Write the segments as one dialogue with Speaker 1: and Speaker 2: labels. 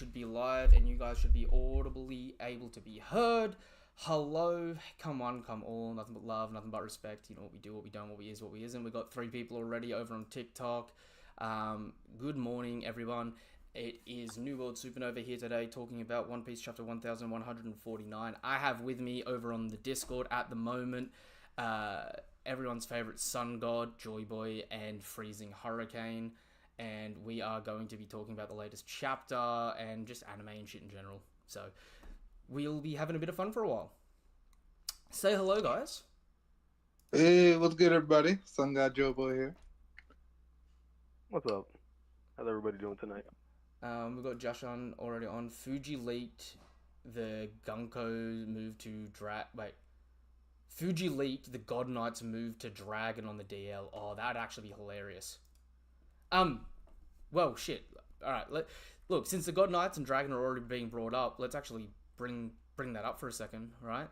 Speaker 1: should be live, and you guys should be audibly able to be heard. Hello, come on, come all, nothing but love, nothing but respect. You know what we do, what we don't, what we is, what we isn't. We've got 3 people already over on TikTok. Good morning, everyone. It is New World Supernova here today, talking about One Piece chapter 1149. I have with me over on the Discord at the moment, everyone's favorite sun god, Joy Boy, and Freezing Hurricane. And we are going to be talking about the latest chapter and just anime and shit in general. So we'll be having a bit of fun for a while. Say hello, guys.
Speaker 2: Hey, what's good, everybody? Sun God Joe Boy here.
Speaker 3: What's up? How's everybody doing tonight?
Speaker 1: We've got Josh on already on. Fuji leaked the Gunko move to Fuji leaked the God Knight's move to Dragon on the DL. Oh, that'd actually be hilarious. Well, shit. All right. Look, since the God Knights and Dragon are already being brought up, let's actually bring that up for a second, right?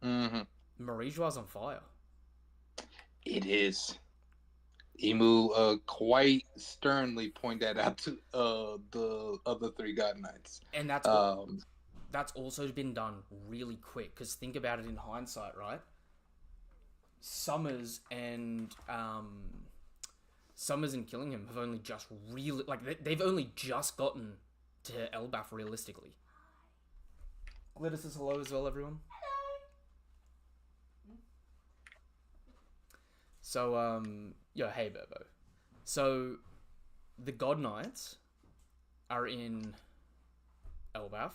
Speaker 2: Mm-hmm.
Speaker 1: Marijua's on fire.
Speaker 2: It is. Emu quite sternly point that out to the other 3 God Knights.
Speaker 1: And that's also been done really quick, because think about it in hindsight, right? Summers and Killingham have only just really, they've only just gotten to Elbaf realistically. Glytis says hello as well, everyone. So, hey, Burbo. So, the God Knights are in Elbaf.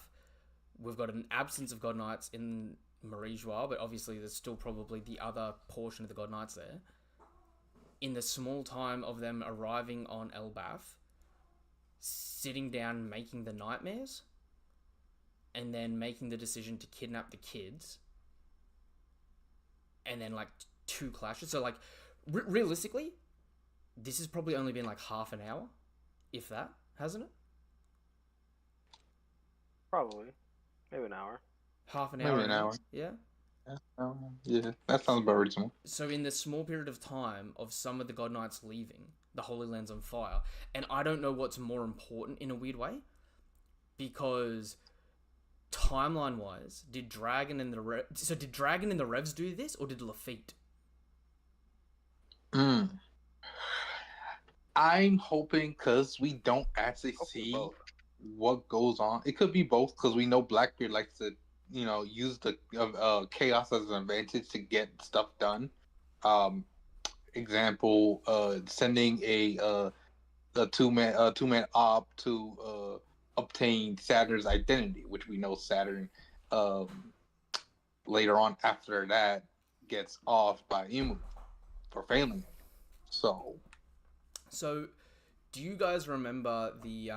Speaker 1: We've got an absence of God Knights in Marijois, but obviously there's still probably the other portion of the God Knights there. In the small time of them arriving on Elbaf, sitting down, making the nightmares, and then making the decision to kidnap the kids, and then, 2 clashes. So, realistically, this has probably only been, half an hour, if that, hasn't it?
Speaker 3: Probably. Maybe an hour.
Speaker 1: Half an hour?
Speaker 2: Maybe an hour.
Speaker 1: Yeah?
Speaker 2: Yeah, that sounds about reasonable.
Speaker 1: So in the small period of time of some of the God Knights leaving, the Holy Land's on fire. And I don't know what's more important in a weird way, because timeline-wise, did Dragon and the Revs do this, or did Lafitte?
Speaker 2: I'm hoping, because we don't actually see
Speaker 3: both.
Speaker 2: what goes on. It could be both, because we know Blackbeard likes to, use the chaos as an advantage to get stuff done. Example, sending a two-man op to obtain Saturn's identity, which we know Saturn later on after that gets off by Imu for failing it.
Speaker 1: So, do you guys remember the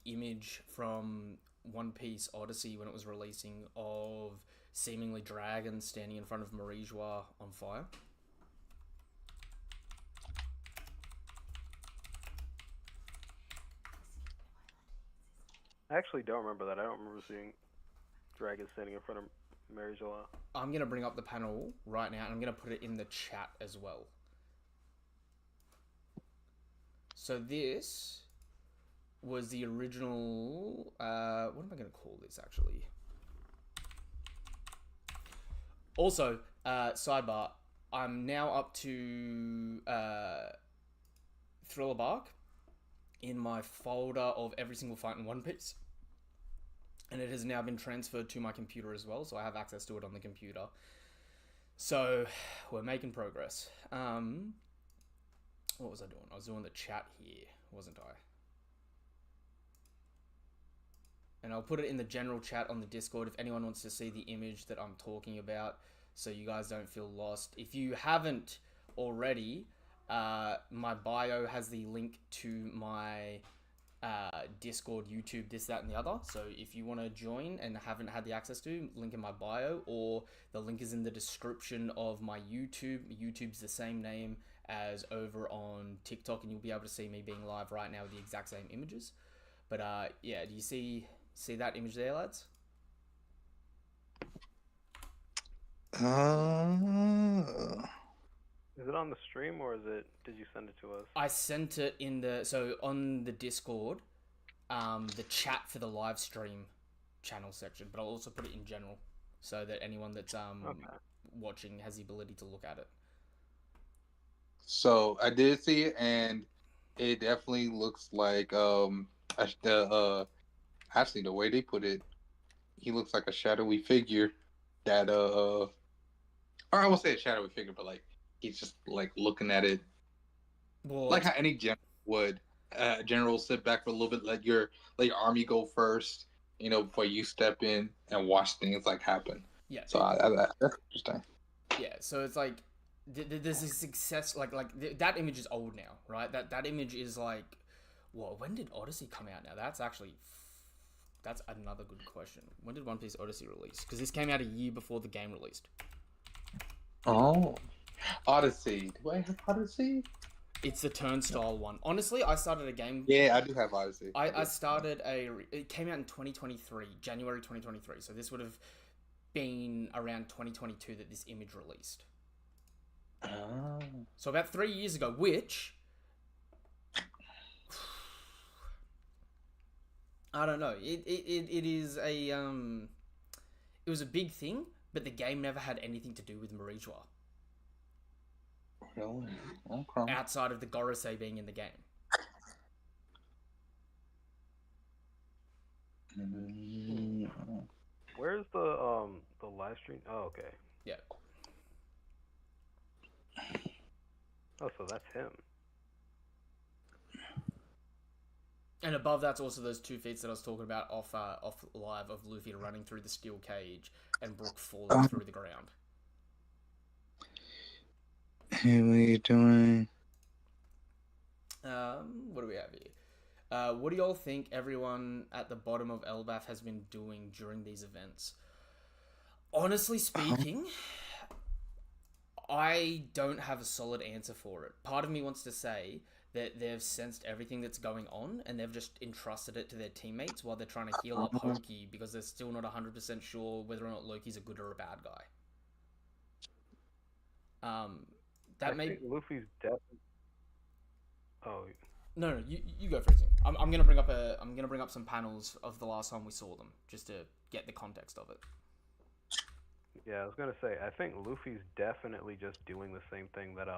Speaker 1: image from One Piece Odyssey when it was releasing of seemingly Dragon standing in front of Marijois on fire?
Speaker 3: I actually don't remember that. I don't remember seeing Dragon standing in front of Mary Joa.
Speaker 1: I'm going to bring up the panel right now, and I'm going to put it in the chat as well. So this was the original... what am I going to call this, actually? Also, sidebar, I'm now up to Thriller Bark in my folder of every single fight in One Piece. And it has now been transferred to my computer as well, so I have access to it on the computer. So, we're making progress. What was I doing? I was doing the chat here, wasn't I? And I'll put it in the general chat on the Discord if anyone wants to see the image that I'm talking about, so you guys don't feel lost. If you haven't already, my bio has the link to my Discord, YouTube, this, that, and the other. So if you want to join and haven't had the access to, link in my bio, or the link is in the description of my YouTube. YouTube's the same name as over on TikTok, and you'll be able to see me being live right now with the exact same images. But yeah, do you see that image there, lads?
Speaker 3: Is it on the stream, or did you send it to us?
Speaker 1: I sent it in on the Discord. the chat for the live stream channel section, but I'll also put it in general so that anyone that's watching has the ability to look at it.
Speaker 2: So I did see it, and it definitely looks like actually the way they put it, he looks like a shadowy figure that or I won't say a shadowy figure, but like he's just like looking at it
Speaker 1: Well,
Speaker 2: like how any general would. General sit back for a little bit, let your army go first, before you step in and watch things like happen.
Speaker 1: yeah.
Speaker 2: So that's interesting.
Speaker 1: Yeah, so it's like there's a success that image is old now, right? That image is like, well, when did Odyssey come out? Now that's another good question. When did One Piece Odyssey release? Because this came out a year before the game released.
Speaker 2: Oh, Odyssey. Do I have Odyssey?
Speaker 1: It's the Turnstile one. Honestly, I started a game.
Speaker 2: Yeah, I do have Odyssey.
Speaker 1: I started it came out in 2023, January 2023. So this would have been around 2022 that this image released.
Speaker 2: Oh.
Speaker 1: So about 3 years ago, which I don't know. It is a it was a big thing, but the game never had anything to do with Marijois.
Speaker 2: Really? Okay.
Speaker 1: Outside of the Gorosei being in the game.
Speaker 3: Where's the live stream? Oh, okay.
Speaker 1: Yeah.
Speaker 3: Oh, so that's him.
Speaker 1: And above that's also those 2 feats that I was talking about off live of Luffy running through the steel cage and Brook falling through the ground.
Speaker 2: Hey, what are you doing?
Speaker 1: What do we have here? What do y'all think everyone at the bottom of Elbaf has been doing during these events? Honestly speaking, I don't have a solid answer for it. Part of me wants to say that they've sensed everything that's going on and they've just entrusted it to their teammates while they're trying to heal up Hoki because they're still not 100% sure whether or not Loki's a good or a bad guy.
Speaker 3: I think Luffy's death. Oh.
Speaker 1: No, you go first. I'm gonna bring up some panels of the last time we saw them just to get the context of it.
Speaker 3: Yeah, I was gonna say I think Luffy's definitely just doing the same thing that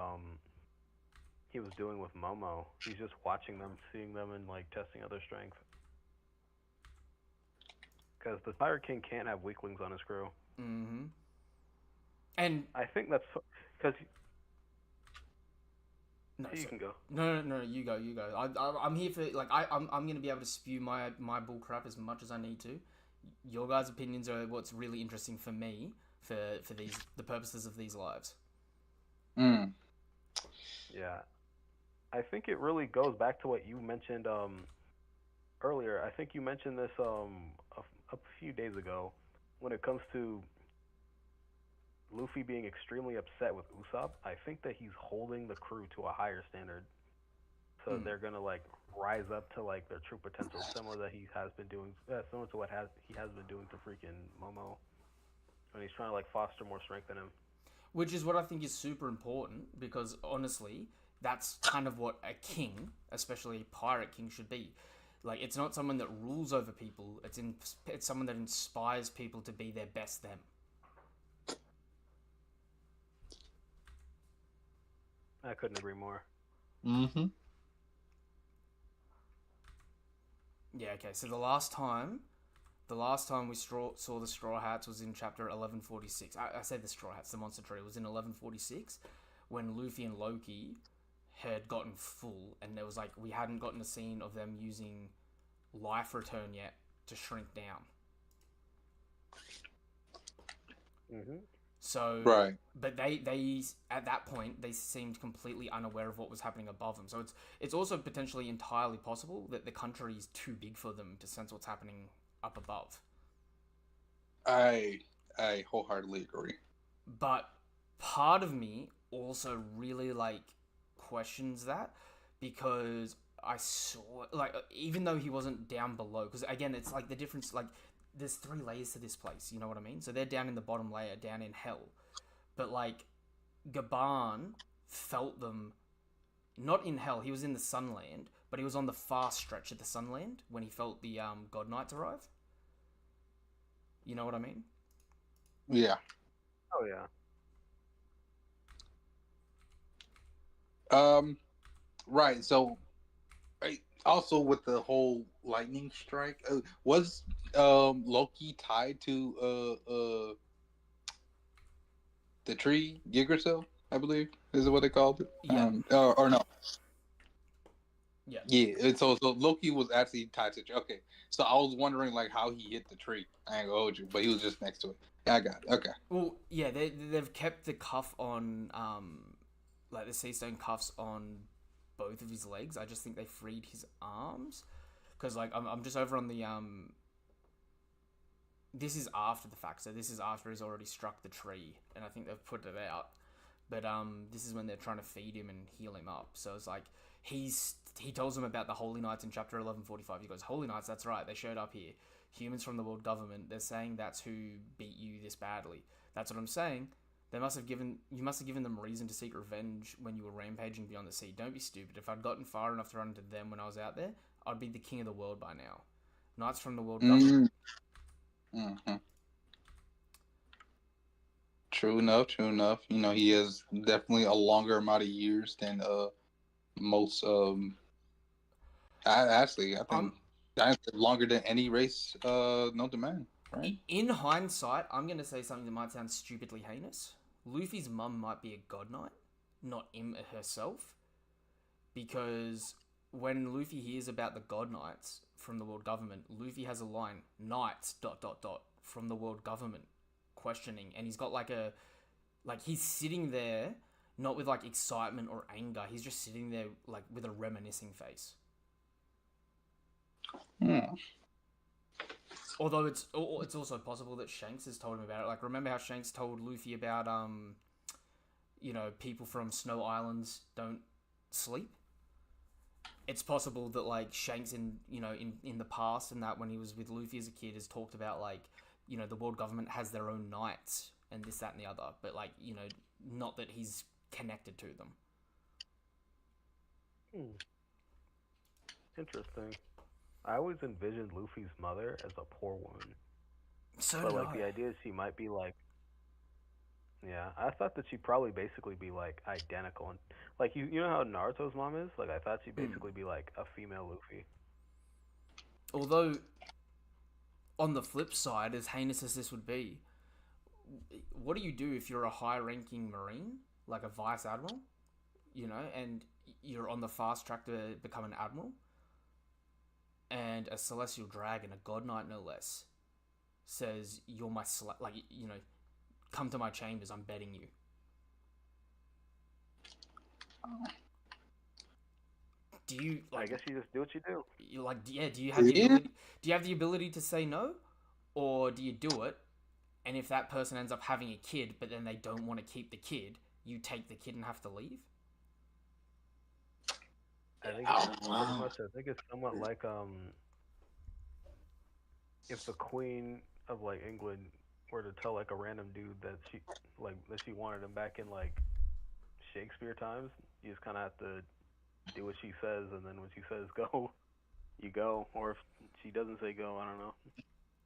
Speaker 3: he was doing with Momo. He's just watching them, seeing them, and like testing other strength. Because the Pirate King can't have weaklings on his crew.
Speaker 1: Mm-hmm. And
Speaker 3: I think that's because.
Speaker 1: No,
Speaker 3: you can go.
Speaker 1: No, you go. I'm here for I'm gonna be able to spew my bull crap as much as I need to. Your guys' opinions are what's really interesting for me for the purposes of these lives.
Speaker 3: Yeah, I think it really goes back to what you mentioned earlier. I think you mentioned this a few days ago when it comes to Luffy being extremely upset with Usopp. I think that he's holding the crew to a higher standard, so they're gonna like rise up to like their true potential, similar that he has been doing, similar to what he has been doing to freaking Momo, and he's trying to like foster more strength in him.
Speaker 1: Which is what I think is super important because honestly, that's kind of what a king, especially a pirate king, should be. Like, it's not someone that rules over people. It's someone that inspires people to be their best them.
Speaker 3: I couldn't agree more.
Speaker 2: Mm-hmm.
Speaker 1: Yeah, okay. So the last time we saw the Straw Hats was in chapter 1146. I say the Straw Hats, the Monster Tree, was in 1146 when Luffy and Loki had gotten full, and there was like we hadn't gotten a scene of them using life return yet to shrink down.
Speaker 3: Mm-hmm.
Speaker 1: So,
Speaker 2: right.
Speaker 1: But they at that point they seemed completely unaware of what was happening above them. So it's also potentially entirely possible that the country is too big for them to sense what's happening up above.
Speaker 2: I wholeheartedly agree.
Speaker 1: But part of me also really like questions that because I saw like even though he wasn't down below, because again it's like the difference like. There's 3 layers to this place, you know what I mean? So they're down in the bottom layer, down in hell. But, like, Gaban felt them, not in hell, he was in the Sunland, but he was on the far stretch of the Sunland when he felt the God Knights arrive. You know what I mean?
Speaker 2: Yeah.
Speaker 3: Oh yeah.
Speaker 2: Right. So, right, also with the whole lightning strike, was Loki tied to the tree Yggdrasil? I believe is what they called it.
Speaker 1: Yeah.
Speaker 2: Or no.
Speaker 1: Yeah.
Speaker 2: Yeah. So Loki was actually tied to the tree. Okay. So I was wondering like how he hit the tree. I ain't gonna hold you, but he was just next to it. Yeah, I got it. Okay.
Speaker 1: Well, yeah, they've kept the cuff on, like the sea stone cuffs on both of his legs. I just think they freed his arms, because like I'm just over on the This is after the fact, so this is after he's already struck the tree, and I think they've put it out. But this is when they're trying to feed him and heal him up. So it's like he tells them about the Holy Knights in chapter 1145. He goes, "Holy Knights, that's right. They showed up here. Humans from the world government. They're saying that's who beat you this badly. That's what I'm saying. You must have given them reason to seek revenge when you were rampaging beyond the sea. Don't be stupid. If I'd gotten far enough to run into them when I was out there, I'd be the king of the world by now. Knights from the world government."
Speaker 2: Mm-hmm. True enough. True enough. You know, he has definitely a longer amount of years than most. Actually, I think that's longer than any race known to man. Right.
Speaker 1: In hindsight, I'm going to say something that might sound stupidly heinous. Luffy's mum might be a god knight, not him herself. Because when Luffy hears about the god knights from the world government, Luffy has a line, "Knights, ... from the world government," questioning. And he's got like he's sitting there, not with like excitement or anger. He's just sitting there like with a reminiscing face.
Speaker 2: Hmm.
Speaker 1: Although it's also possible that Shanks has told him about it. Like, remember how Shanks told Luffy about people from Snow Islands don't sleep? It's possible that like Shanks in the past, and that when he was with Luffy as a kid, has talked about like, the world government has their own knights and this, that, and the other, but like, not that he's connected to them.
Speaker 3: Interesting. I always envisioned Luffy's mother as a poor woman.
Speaker 1: So
Speaker 3: But
Speaker 1: did
Speaker 3: like
Speaker 1: I.
Speaker 3: the idea she might be like, yeah, I thought that she'd probably basically be like identical, and like you know how Naruto's mom is. Like I thought she'd basically be like a female Luffy.
Speaker 1: Although, on the flip side, as heinous as this would be, what do you do if you're a high-ranking Marine, like a Vice Admiral, and you're on the fast track to become an Admiral, and a Celestial Dragon, a God Knight no less, says, "You're my come to my chambers, I'm betting you." Do you
Speaker 3: I guess you just do what you do.
Speaker 1: you like yeah? Do you have the ability? Do you have the ability to say no, or do you do it? And if that person ends up having a kid, but then they don't want to keep the kid, you take the kid and have to leave?
Speaker 3: I think it's pretty much. I think it's somewhat like if the Queen of like England were to tell like a random dude that she wanted him back in like Shakespeare times, you just kind of have to do what she says, and then when she says go, you go. Or if she doesn't say go, I don't know.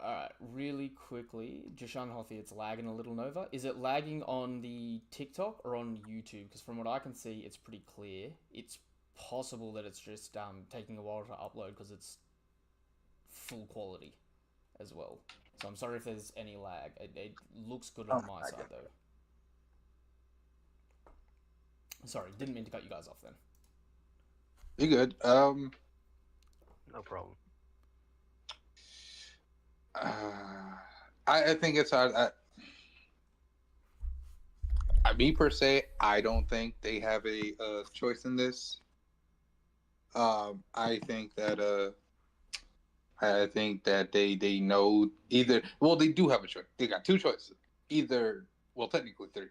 Speaker 1: Alright, really quickly, Jashan Hothi, it's lagging a little, Nova. Is it lagging on the TikTok or on YouTube? Because from what I can see, it's pretty clear. It's possible that it's just taking a while to upload because it's full quality as well. So I'm sorry if there's any lag. It looks good on my side, though. Sorry, didn't mean to cut you guys off then.
Speaker 2: You good?
Speaker 3: No problem.
Speaker 2: I think it's hard. Me per se, I don't think they have a choice in this. I think that they know either. Well, they do have a choice. They got two choices. Technically three.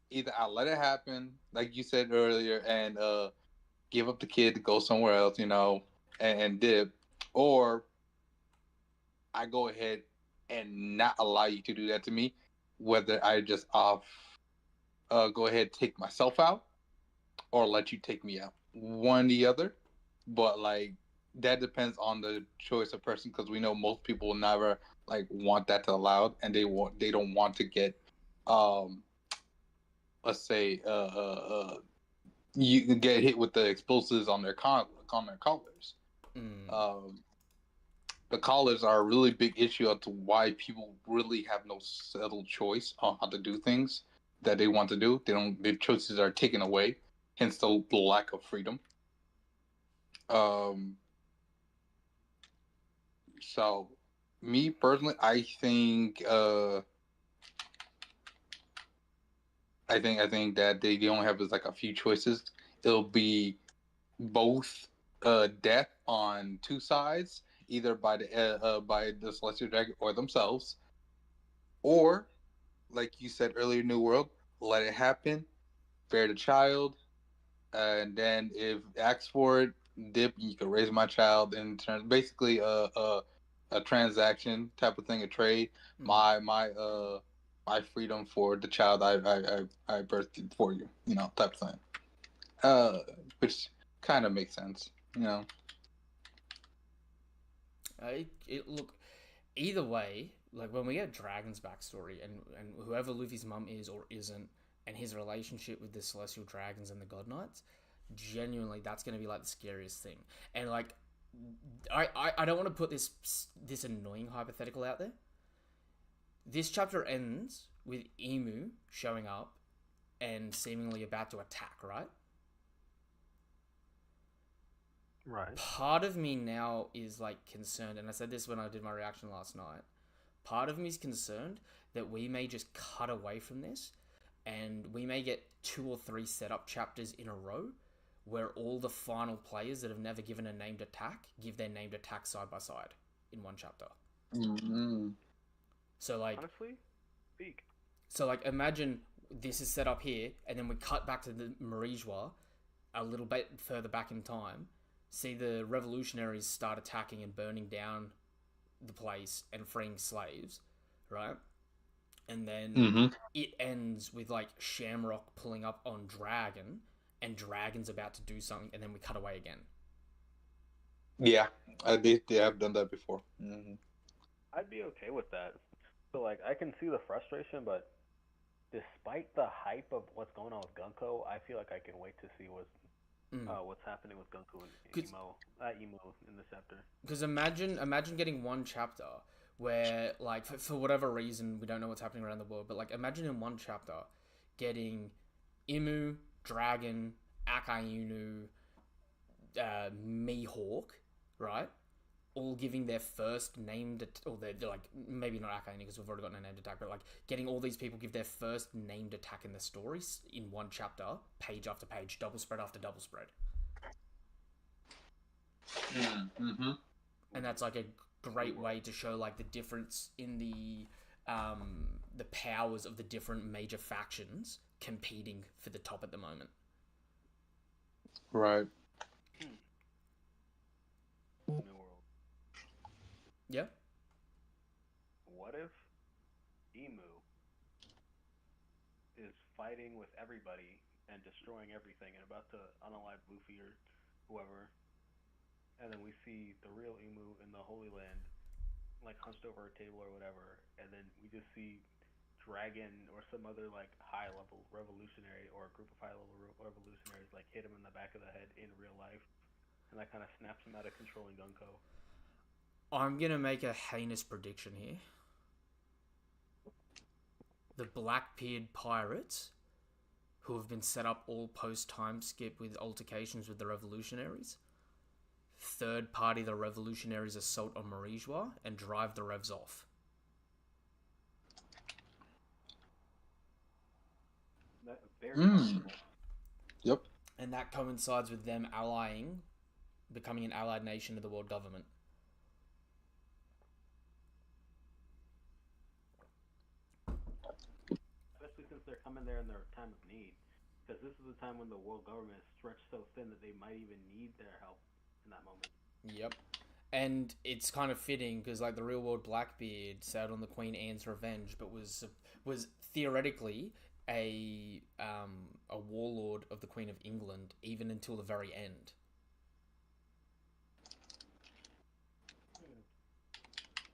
Speaker 2: Either I let it happen, like you said earlier, and give up the kid to go somewhere else, and dip, or I go ahead and not allow you to do that to me, whether I just go ahead take myself out or let you take me out. one or the other, but like that depends on the choice of person because we know most people will never like want that to allowed, and they don't want to get um let's say you can get hit with the explosives on their on their collars.
Speaker 1: Mm.
Speaker 2: The collars are a really big issue as to why people really have no settled choice on how to do things that they want to do. They don't. Their choices are taken away, hence the lack of freedom. Um, so, me personally, I think that they only have is like a few choices. It'll be both death on two sides, either by the celestial dragon or themselves, or like you said earlier, New World, let it happen, bear the child, and then if asks for it, dip, you can raise my child in terms basically a transaction type of thing, a trade. My freedom for the child I birthed for you, type of thing. Uh, which kind of makes sense, you know.
Speaker 1: Look, either way, like when we get Dragon's backstory and whoever Luffy's mum is or isn't, and his relationship with the Celestial Dragons and the God Knights, genuinely, that's going to be like the scariest thing. And like, I don't want to put this annoying hypothetical out there. This chapter ends with Emu showing up and seemingly about to attack, right?
Speaker 3: Right.
Speaker 1: Part of me now is like concerned, and I said this when I did my reaction last night. Part of me is concerned that we may just cut away from this and we may get 2 or 3 setup chapters in a row where all the final players that have never given a named attack give their named attack side by side in one chapter.
Speaker 2: Mm-hmm.
Speaker 1: So like,
Speaker 3: honestly, speak.
Speaker 1: So like, imagine this is set up here, and then we cut back to the Marijois a little bit further back in time. See the revolutionaries start attacking and burning down the place and freeing slaves, right? And then it ends with like Shamrock pulling up on Dragon, and Dragon's about to do something, and then we cut away again.
Speaker 2: Yeah, they have done that before. Mm-hmm.
Speaker 3: I'd be okay with that. So like, I can see the frustration, but despite the hype of what's going on with Gunko, I feel like I can wait to see what's happening with Gunko and Emo in this chapter.
Speaker 1: Because imagine getting one chapter where, like, for whatever reason, we don't know what's happening around the world, but like, imagine in one chapter getting Imu, Dragon, Akainu, Mihawk, right? All giving their first named, or they're like, maybe not Akainu because we've already got no named attack, but like getting all these people give their first named attack in the stories in one chapter, page after page, double spread after double spread.
Speaker 2: Mm-hmm.
Speaker 1: And that's like a great way to show like the difference in the powers of the different major factions competing for the top at the moment.
Speaker 2: Right.
Speaker 3: New World.
Speaker 1: Yeah.
Speaker 3: What if Emu is fighting with everybody and destroying everything and about to unalive Luffy or whoever, and then we see the real Emu in the Holy Land, like hunched over a table or whatever, and then we just see Dragon or some other like high level revolutionary or a group of high level revolutionaries like hit him in the back of the head in real life, and that kind of snaps him out of controlling Gunko.
Speaker 1: I'm gonna make a heinous prediction here. The Blackbeard pirates, who have been set up all post time skip with altercations with the revolutionaries, third party the revolutionaries assault on Marijois and drive the revs off.
Speaker 3: That's very possible.
Speaker 2: Yep.
Speaker 1: And that coincides with them becoming an allied nation of the world government.
Speaker 3: Especially since they're coming there in their time of need. Because this is the time when the world government is stretched so thin that they might even need their help in that moment.
Speaker 1: Yep. And it's kind of fitting because like the real world Blackbeard sailed on the Queen Anne's Revenge, but was theoretically a warlord of the Queen of England even until the very end.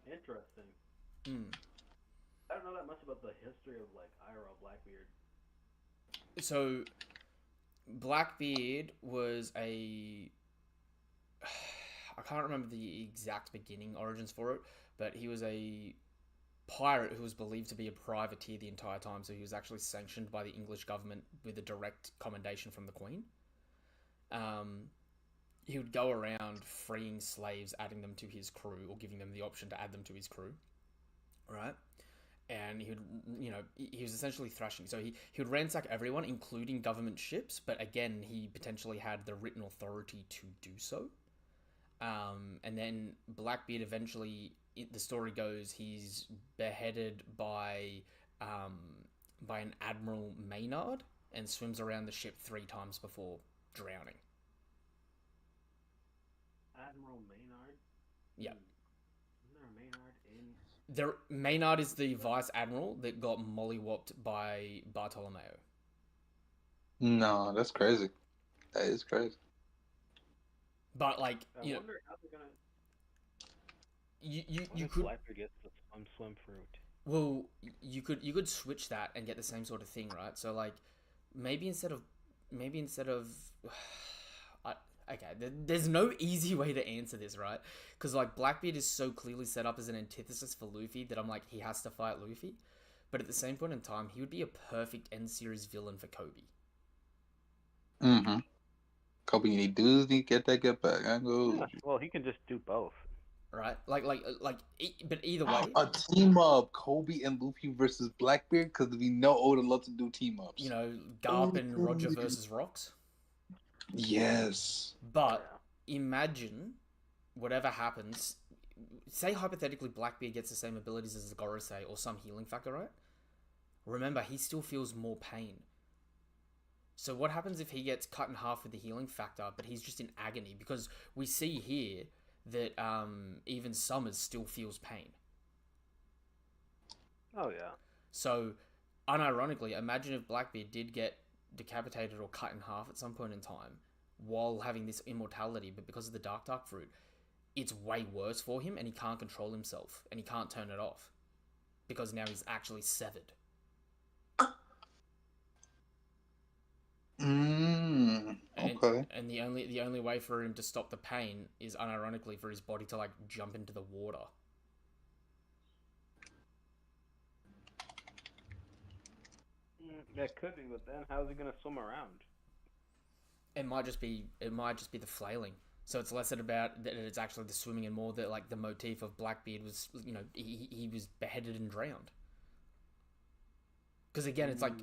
Speaker 3: Interesting.
Speaker 1: Mm.
Speaker 3: I don't know that much about the history of like IRL Blackbeard.
Speaker 1: So Blackbeard was a I can't remember the exact beginning origins for it, but he was a pirate who was believed to be a privateer the entire time, so he was actually sanctioned by the English government with a direct commendation from the Queen. He would go around freeing slaves, adding them to his crew, or giving them the option to add them to his crew, right? And he would, he was essentially thrashing. So he would ransack everyone, including government ships, but again, he potentially had the written authority to do so. And then Blackbeard eventually, the story goes, he's beheaded by an Admiral Maynard and swims around the ship 3 times before drowning.
Speaker 3: Admiral Maynard?
Speaker 1: Yeah.
Speaker 3: Isn't there a Maynard in...
Speaker 1: Maynard is the vice admiral that got mollywopped by Bartolomeo.
Speaker 2: No, that's crazy. That is crazy.
Speaker 1: But like,
Speaker 3: I wonder how they're gonna...
Speaker 1: you could
Speaker 3: Blackbeard gets the swim fruit.
Speaker 1: Well, you could switch that and get the same sort of thing, right? So like, maybe instead of okay, there's no easy way to answer this, right? Because like Blackbeard is so clearly set up as an antithesis for Luffy that I'm like, he has to fight Luffy. But at the same point in time, he would be a perfect end series villain for Kobe.
Speaker 2: Mm-hmm. Kobe need dudes need to get back. I go.
Speaker 3: Yeah, well, he can just do both.
Speaker 1: Right? But either way,
Speaker 2: a team up, Kobe and Luffy versus Blackbeard, because we know Oda loves to do team ups.
Speaker 1: Garp and Roger versus Rocks.
Speaker 2: Yes.
Speaker 1: But imagine whatever happens. Say hypothetically Blackbeard gets the same abilities as Gorosei or some healing factor, right? Remember, he still feels more pain. So what happens if he gets cut in half with the healing factor, but he's just in agony? Because we see here that even Summers still feels pain.
Speaker 3: Oh, yeah.
Speaker 1: So, unironically, imagine if Blackbeard did get decapitated or cut in half at some point in time while having this immortality, but because of the Dark Fruit, it's way worse for him and he can't control himself and he can't turn it off because now he's actually severed.
Speaker 2: Okay.
Speaker 1: And the only way for him to stop the pain is unironically for his body to like jump into the water.
Speaker 3: That could be, but then how's he gonna swim around?
Speaker 1: It might just be the flailing. So it's less about that it's actually the swimming and more that like the motif of Blackbeard was, he was beheaded and drowned. Because again, it's like,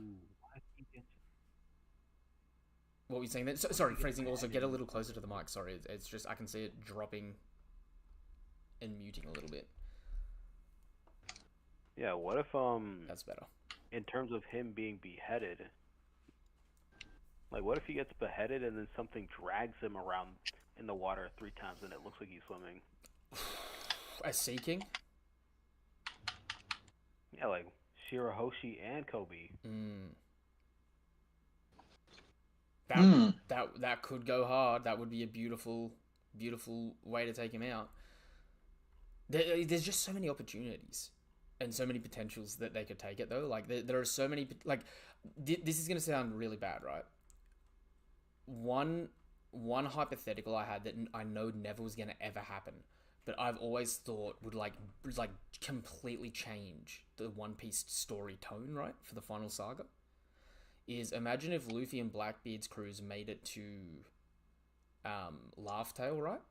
Speaker 1: what were you saying then? Sorry, phrasing. Also, get a little closer to the mic. Sorry, it's just I can see it dropping and muting a little bit.
Speaker 3: Yeah, what if
Speaker 1: That's better.
Speaker 3: In terms of him being beheaded, like what if he gets beheaded and then something drags him around in the water 3 times and it looks like he's swimming?
Speaker 1: A Sea King?
Speaker 3: Yeah, like Shirahoshi and Kobe.
Speaker 1: That could go hard. That would be a beautiful way to take him out. There's just so many opportunities and so many potentials that they could take it though. Like there are so many like this is gonna sound really bad, right? One hypothetical I had that I know never was gonna ever happen, but I've always thought would like completely change the One Piece story tone, right, for the final saga, is imagine if Luffy and Blackbeard's crews made it to Laugh Tale, right?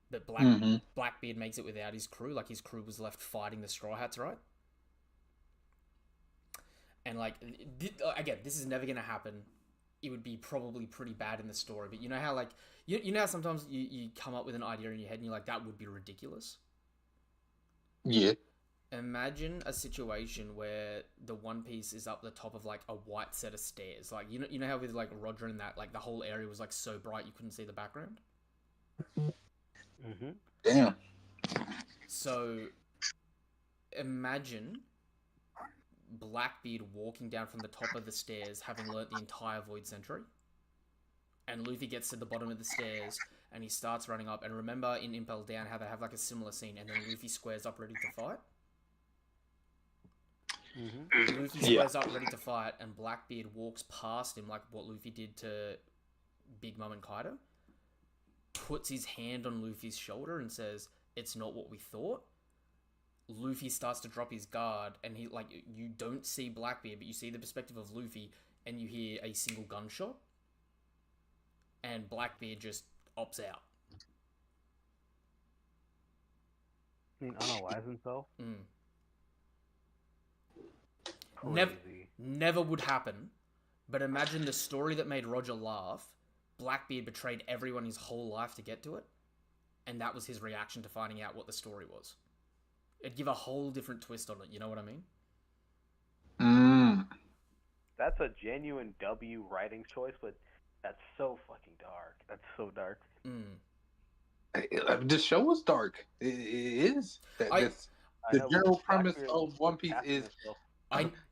Speaker 1: But Blackbeard makes it without his crew, like his crew was left fighting the Straw Hats, right? And like, again, this is never gonna happen. It would be probably pretty bad in the story, but you know how like you know how sometimes you come up with an idea in your head and you're like, that would be ridiculous.
Speaker 2: Yeah.
Speaker 1: Imagine a situation where the One Piece is up the top of like a white set of stairs, like you know how with like Roger and that, like the whole area was like so bright you couldn't see the background.
Speaker 2: Damn.
Speaker 1: So imagine Blackbeard walking down from the top of the stairs, having learnt the entire Void Century. And Luffy gets to the bottom of the stairs, and he starts running up. And remember in Impel Down how they have like a similar scene, and then Luffy squares up ready to fight?
Speaker 3: Mm-hmm.
Speaker 1: Luffy squares up ready to fight, and Blackbeard walks past him like what Luffy did to Big Mom and Kaido. Puts his hand on Luffy's shoulder and says, "It's not what we thought." Luffy starts to drop his guard, and he like you don't see Blackbeard, but you see the perspective of Luffy, and you hear a single gunshot, and Blackbeard just opts out.
Speaker 3: I mean, unalive himself.
Speaker 1: Never,
Speaker 3: Crazy.
Speaker 1: never would happen. But imagine the story that made Roger laugh. Blackbeard betrayed everyone his whole life to get to it, and that was his reaction to finding out what the story was. It'd give a whole different twist on it. You know what I mean?
Speaker 3: That's a genuine W writing choice, but that's so fucking dark. That's so dark.
Speaker 2: The show was dark. It is. The general premise of One Piece is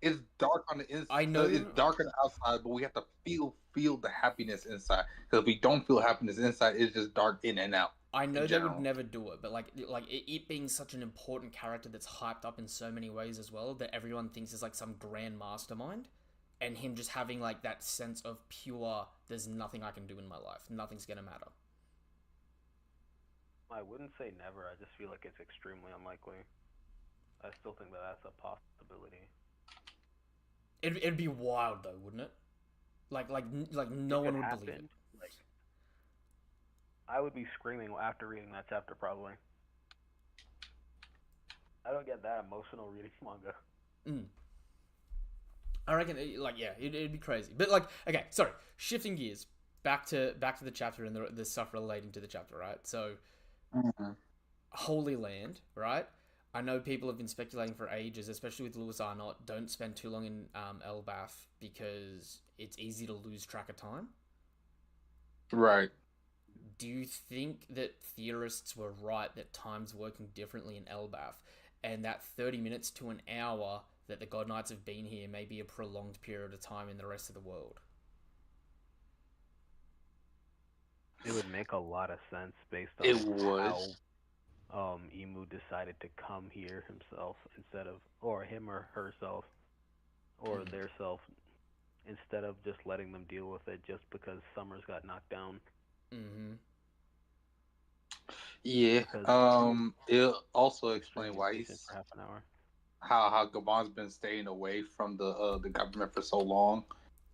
Speaker 2: it's dark on the inside.
Speaker 1: I know
Speaker 2: it's dark on the outside, but we have to feel the happiness inside. Because if we don't feel happiness inside, it's just dark in and out.
Speaker 1: I know they would never do it, but like it being such an important character that's hyped up in so many ways as well, that everyone thinks is like some grand mastermind, and him just having like that sense of pure, there's nothing I can do in my life, nothing's gonna matter.
Speaker 3: I wouldn't say never. I just feel like it's extremely unlikely. I still think that that's a possibility.
Speaker 1: It'd be wild though, wouldn't it? Like no one would believe it.
Speaker 3: Like, I would be screaming after reading that chapter probably. I don't get that emotional reading manga.
Speaker 1: I reckon, it'd be crazy. But like, okay, sorry, shifting gears back to the chapter and the stuff relating to the chapter, right? So, Holy Land, right? I know people have been speculating for ages, especially with Lewis Arnott. Don't spend too long in Elbaf because it's easy to lose track of time.
Speaker 2: Right.
Speaker 1: Do you think that theorists were right that time's working differently in Elbaf, and that 30 minutes to an hour that the God Knights have been here may be a prolonged period of time in the rest of the world?
Speaker 3: It would make a lot of sense based on how Imu decided to come here himself instead of, or him or herself, or their self, instead of just letting them deal with it just because Summers got knocked down.
Speaker 2: Yeah. It'll also explain why he's
Speaker 3: for half an hour.
Speaker 2: How Gabon's been staying away from the government for so long.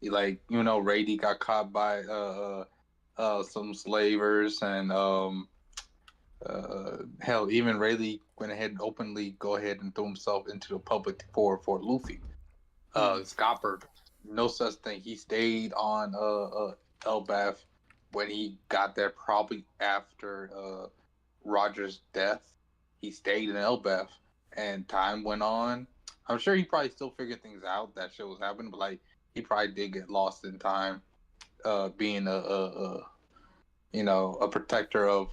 Speaker 2: He, like, Rady got caught by some slavers, and hell, even Rayleigh went ahead and openly and threw himself into the public for Luffy. Scopper, no such thing. He stayed on Elbaf when he got there, probably after Roger's death. He stayed in Elbaf, and time went on. I'm sure he probably still figured things out. That shit was happening, but like he probably did get lost in time, being a protector of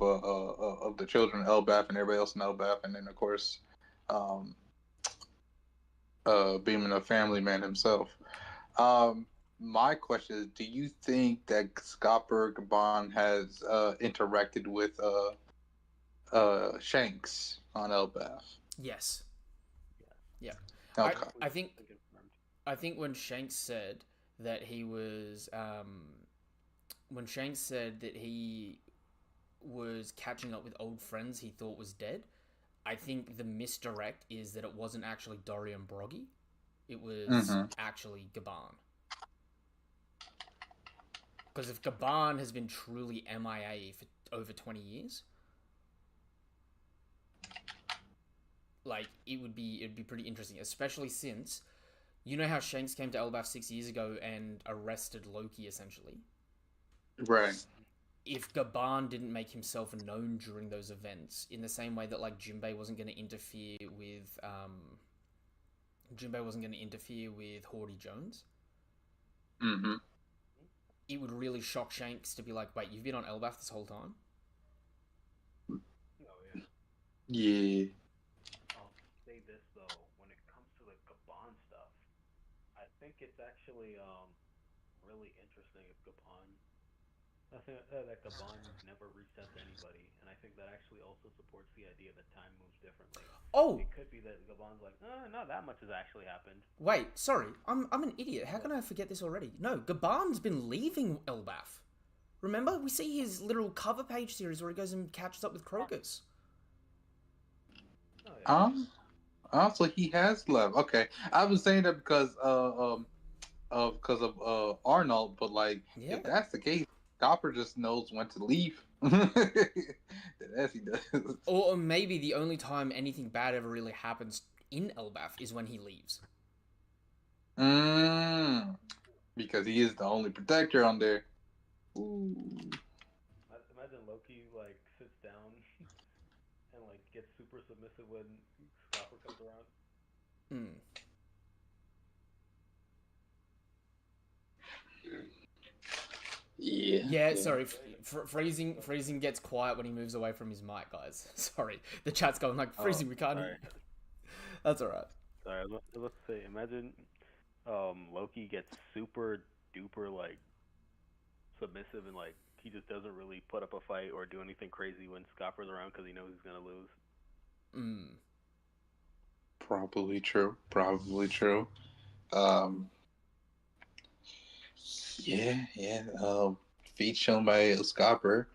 Speaker 2: the children of Elbaf and everybody else in Elbaf, and then of course, being a family man himself. My question is, do you think that Scopper Gabon has interacted with Shanks on Elbaf?
Speaker 1: Yes. Yeah.
Speaker 2: Okay.
Speaker 1: I think when Shanks said that he was catching up with old friends he thought was dead, I think the misdirect is that it wasn't actually Dorian Broggy. It was actually Gabon. Because if Gabon has been truly MIA for over 20 years, like, it'd be pretty interesting, especially since, you know how Shanks came to Elbaf 6 years ago and arrested Loki, essentially?
Speaker 2: Right.
Speaker 1: If Gabon didn't make himself known during those events, in the same way that, like, Jinbei wasn't going to interfere with Hordy Jones, it would really shock Shanks to be like, wait, you've been on Elbaf this whole time?
Speaker 2: Yeah.
Speaker 3: I'll say this though, when it comes to the Gabon stuff, think it's actually really interesting if Gabon. I think that Gabon never resets anybody, and I think that actually also supports the idea that time moves differently.
Speaker 1: Oh,
Speaker 3: It could be that Gabon's like, not that much has actually happened.
Speaker 1: wait, sorry. I'm an idiot. How
Speaker 3: What?
Speaker 1: can I forget this already? No, Gaban's been leaving Elbaf. Remember? We see his little cover page series where he goes and catches up with Crocus.
Speaker 3: Oh yeah.
Speaker 2: So he has left. Okay, I was saying that because Arnold, but like
Speaker 1: Yeah.
Speaker 2: if that's the case, Copper just knows when to leave. As he does.
Speaker 1: Or maybe the only time anything bad ever really happens in Elbaf is when he leaves.
Speaker 2: Because he is the only protector on there. Ooh.
Speaker 3: Imagine Loki like sits down and like gets super submissive when Scopper comes around.
Speaker 1: Hmm. Yeah, sorry. Freezing gets quiet when he moves away from his mic, guys. Sorry. The chat's going like, Freezing, we can't hear you. That's alright.
Speaker 3: Sorry, let's say, imagine Loki gets super duper like submissive and like he just doesn't really put up a fight or do anything crazy when Scopper's around because he knows he's gonna lose.
Speaker 2: Probably true. Yeah. Feat shown by Scopper.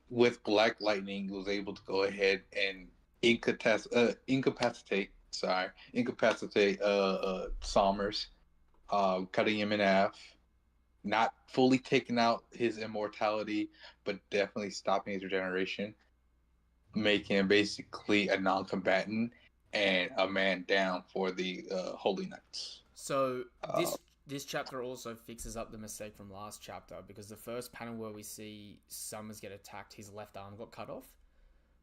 Speaker 2: With Black Lightning was able to go ahead and incapacitate Somers, cutting him in half, not fully taking out his immortality, but definitely stopping his regeneration, making him basically a non-combatant and a man down for the Holy Knights.
Speaker 1: So this chapter also fixes up the mistake from last chapter, because the first panel where we see Summers get attacked, his left arm got cut off.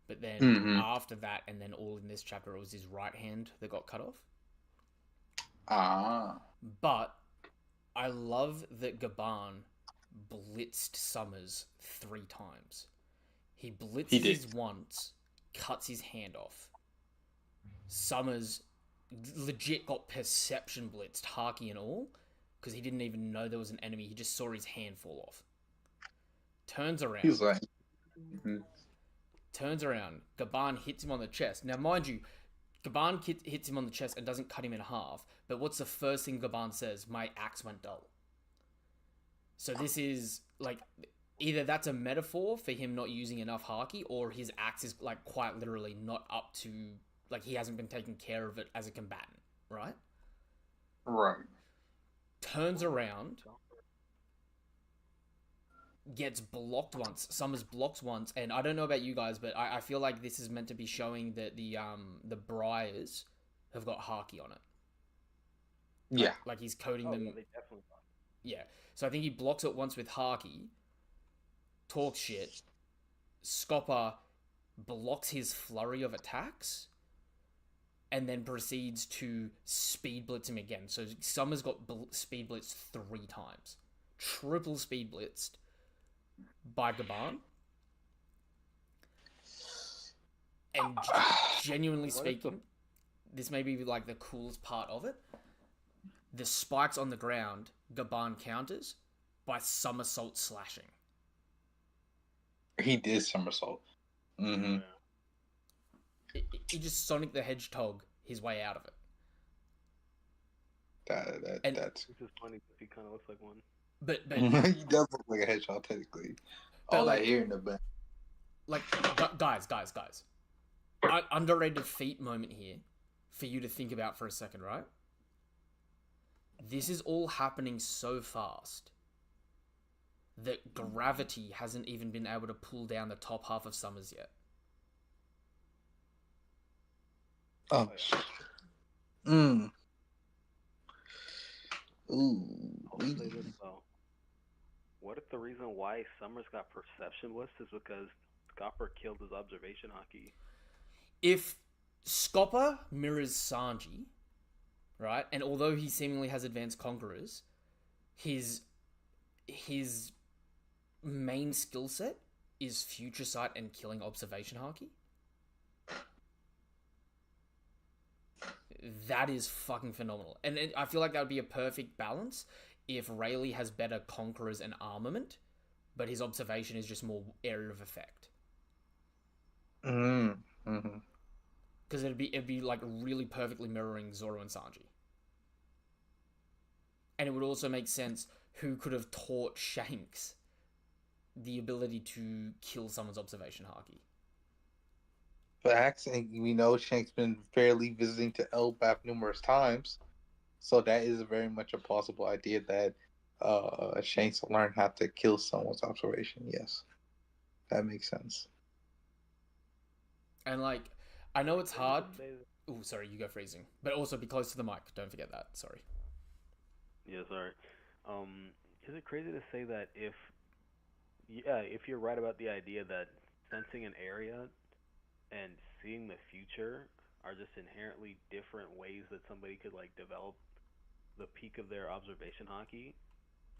Speaker 1: But then after that, and then all in this chapter, it was his right hand that got cut off. But I love that Gaban blitzed Summers 3 times. He blitzes once, cuts his hand off. Summers legit got perception blitzed, Haki and all, because he didn't even know there was an enemy. He just saw his hand fall off. Turns around.
Speaker 2: He's like,
Speaker 1: Turns around. Gaban hits him on the chest. Now, mind you, Gaban hits him on the chest and doesn't cut him in half. But what's the first thing Gaban says? My axe went dull. So this is like, either that's a metaphor for him not using enough Haki, or his axe is like quite literally not up to, like, he hasn't been taking care of it as a combatant, right?
Speaker 2: Right.
Speaker 1: Turns around, gets blocked once. Summers blocks once, and I don't know about you guys, but I feel like this is meant to be showing that the Briars have got Haki on it.
Speaker 2: Yeah.
Speaker 1: Like he's coding them.
Speaker 3: Yeah, they definitely got it.
Speaker 1: Yeah. So I think he blocks it once with Haki, talks shit. Scopper blocks his flurry of attacks, and then proceeds to speed blitz him again. So Summers got speed blitzed 3 times. Triple speed blitzed by Gaban. And genuinely speaking, this may be like the coolest part of it. The spikes on the ground, Gaban counters by somersault slashing.
Speaker 2: He did somersault. Mm-hmm.
Speaker 1: He just Sonic the Hedgehog his way out of it.
Speaker 2: That's
Speaker 3: It's just funny because he kind of looks like one.
Speaker 1: But
Speaker 2: he does look like a hedgehog technically. All
Speaker 1: like,
Speaker 2: I hear in the back.
Speaker 1: Like, guys. Underrated feat moment here for you to think about for a second, right? This is all happening so fast that gravity hasn't even been able to pull down the top half of Summers yet.
Speaker 2: Oh. Ooh.
Speaker 3: I'll say this though. What if the reason why Summers got perception bliss is because Scopper killed his observation Haki?
Speaker 1: If Scopper mirrors Sanji, right, and although he seemingly has advanced conquerors, his main skill set is future sight and killing observation Haki. that is fucking phenomenal. And I feel like that would be a perfect balance if Rayleigh has better conquerors and armament, but his observation is just more area of effect.
Speaker 2: Mm-hmm.
Speaker 1: Because it'd be like really perfectly mirroring Zoro and Sanji. And it would also make sense who could have taught Shanks the ability to kill someone's observation haki.
Speaker 2: Facts, and we know Shank's been fairly visiting to Elbaf numerous times, so that is very much a possible idea that Shanks learned how to kill someone's observation. Yes, that makes sense.
Speaker 1: And like, I know it's hard. Oh, sorry, you go freezing. But also be close to the mic. Don't forget that. Sorry.
Speaker 3: Yeah, sorry. Is it crazy to say that if you're right about the idea that sensing an area and seeing the future are just inherently different ways that somebody could like develop the peak of their observation haki?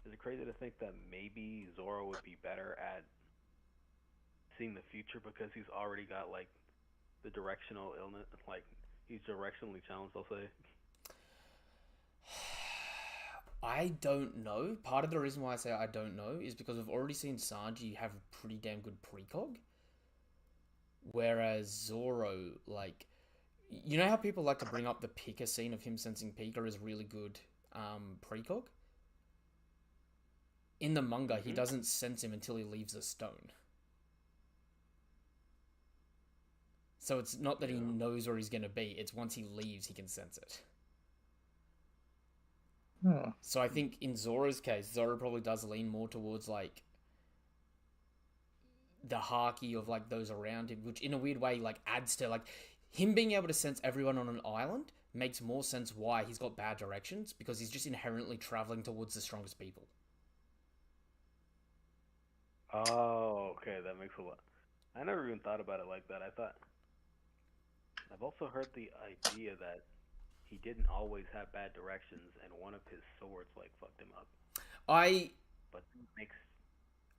Speaker 3: Is it crazy to think that maybe Zoro would be better at seeing the future because he's already got like the directional illness, like he's directionally challenged, I'll say?
Speaker 1: I don't know. Part of the reason why I say I don't know is because we've already seen Sanji have a pretty damn good precog. Whereas Zoro, like, you know how people like to bring up the Pika scene of him sensing Pika as really good precog? In the manga, he doesn't sense him until he leaves a stone. So it's not that he knows where he's going to be, it's once he leaves, he can sense it. So I think in Zoro's case, Zoro probably does lean more towards, like, the haki of, like, those around him, which in a weird way, like, adds to, like, him being able to sense everyone on an island makes more sense why he's got bad directions, because he's just inherently traveling towards the strongest people.
Speaker 3: Oh, okay, that makes a lot. I never even thought about it like that. I've also heard the idea that he didn't always have bad directions, and one of his swords like fucked him up. But it makes.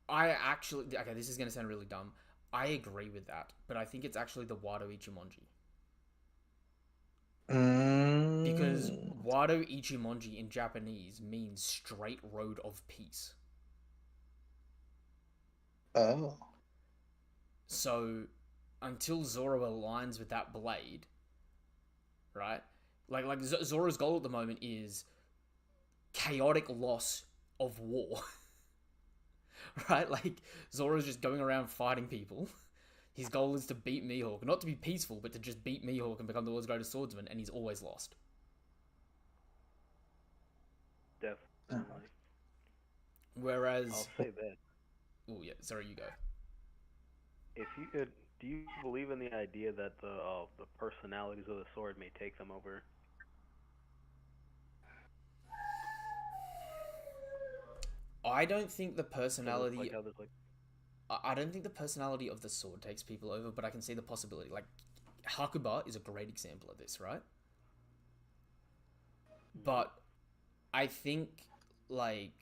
Speaker 1: I actually, okay, this is gonna sound really dumb. I agree with that, but I think it's actually the Wado Ichimonji. Because Wado Ichimonji in Japanese means straight road of peace.
Speaker 2: Oh.
Speaker 1: So, until Zoro aligns with that blade, right? Like Zoro's goal at the moment is chaotic loss of war. Right? Like, Zoro's just going around fighting people. His goal is to beat Mihawk. Not to be peaceful, but to just beat Mihawk and become the world's greatest swordsman, and he's always lost.
Speaker 3: Definitely.
Speaker 1: Whereas...
Speaker 3: I'll say that.
Speaker 1: Oh, yeah. Sorry, you go.
Speaker 3: If you could... Do you believe in the idea that the personalities of the sword may take them over?
Speaker 1: I don't think the personality...
Speaker 3: Like how there's like...
Speaker 1: I don't think the personality of the sword takes people over, but I can see the possibility. Like, Hakuba is a great example of this, right? But I think, like,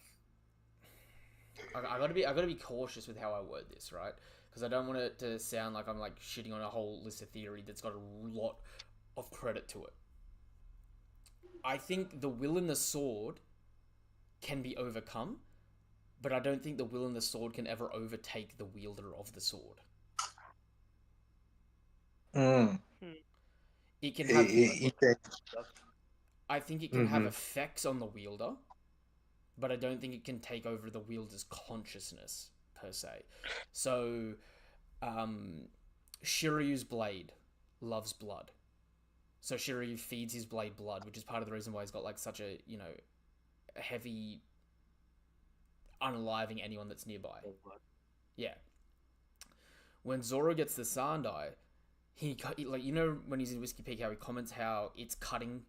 Speaker 1: I gotta be cautious with how I word this, right? Because I don't want it to sound like I'm like shitting on a whole list of theory that's got a lot of credit to it. I think the will in the sword can be overcome, but I don't think the will in the sword can ever overtake the wielder of the sword. It can have... I think it can have effects on the wielder, but I don't think it can take over the wielder's consciousness, per se. So, Shiryu's blade loves blood. So Shiryu feeds his blade blood, which is part of the reason why he's got, like, such a, you know, heavy unaliving anyone that's nearby. Yeah. When Zoro gets the Sandai, he like, you know, when he's in Whiskey Peak, how he comments how it's cutting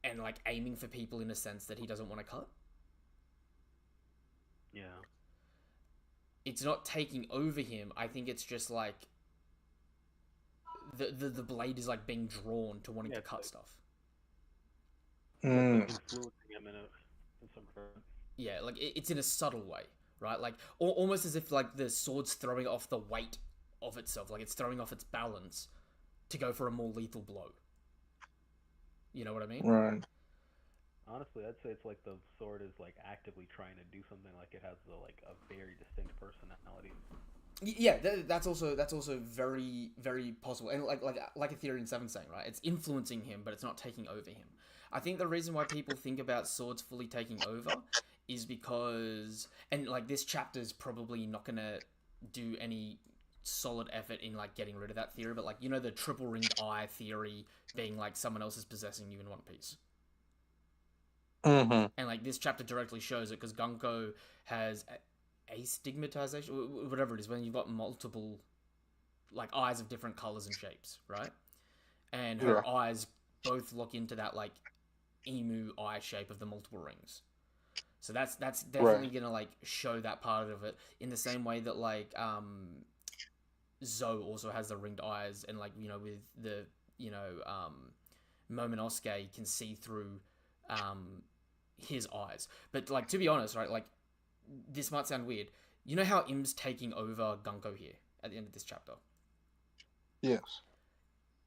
Speaker 1: and, like, aiming for people in a sense that he doesn't want to cut?
Speaker 3: Yeah.
Speaker 1: It's not taking over him. I think it's just, like, the blade is, like, being drawn to wanting to cut stuff.
Speaker 3: Influencing him in some current.
Speaker 1: Yeah, like, it's in a subtle way, right? Like, almost as if, like, the sword's throwing off the weight of itself. Like, it's throwing off its balance to go for a more lethal blow. You know what I mean?
Speaker 2: Right.
Speaker 3: Honestly, I'd say it's like the sword is like actively trying to do something. Like it has a very distinct personality.
Speaker 1: Yeah, that's also very very possible, and like Ethereum Seven saying, right? It's influencing him, but it's not taking over him. I think the reason why people think about swords fully taking over is because, and like this chapter is probably not gonna do any solid effort in like getting rid of that theory, but like the triple ringed eye theory being like someone else is possessing you in One Piece.
Speaker 2: Mm-hmm.
Speaker 1: And like this chapter directly shows it because Gunko has astigmatization, whatever it is, when you've got multiple like eyes of different colors and shapes, right? And
Speaker 2: Yeah.
Speaker 1: her eyes both look into that like emu eye shape of the multiple rings. So that's
Speaker 2: Right.
Speaker 1: definitely gonna like show that part of it in the same way that like Zoe also has the ringed eyes, and like with the Momonosuke can see through um his eyes. But like to be honest, right, like this might sound weird. You know how Im's taking over Gunko here at the end of this chapter?
Speaker 2: Yes.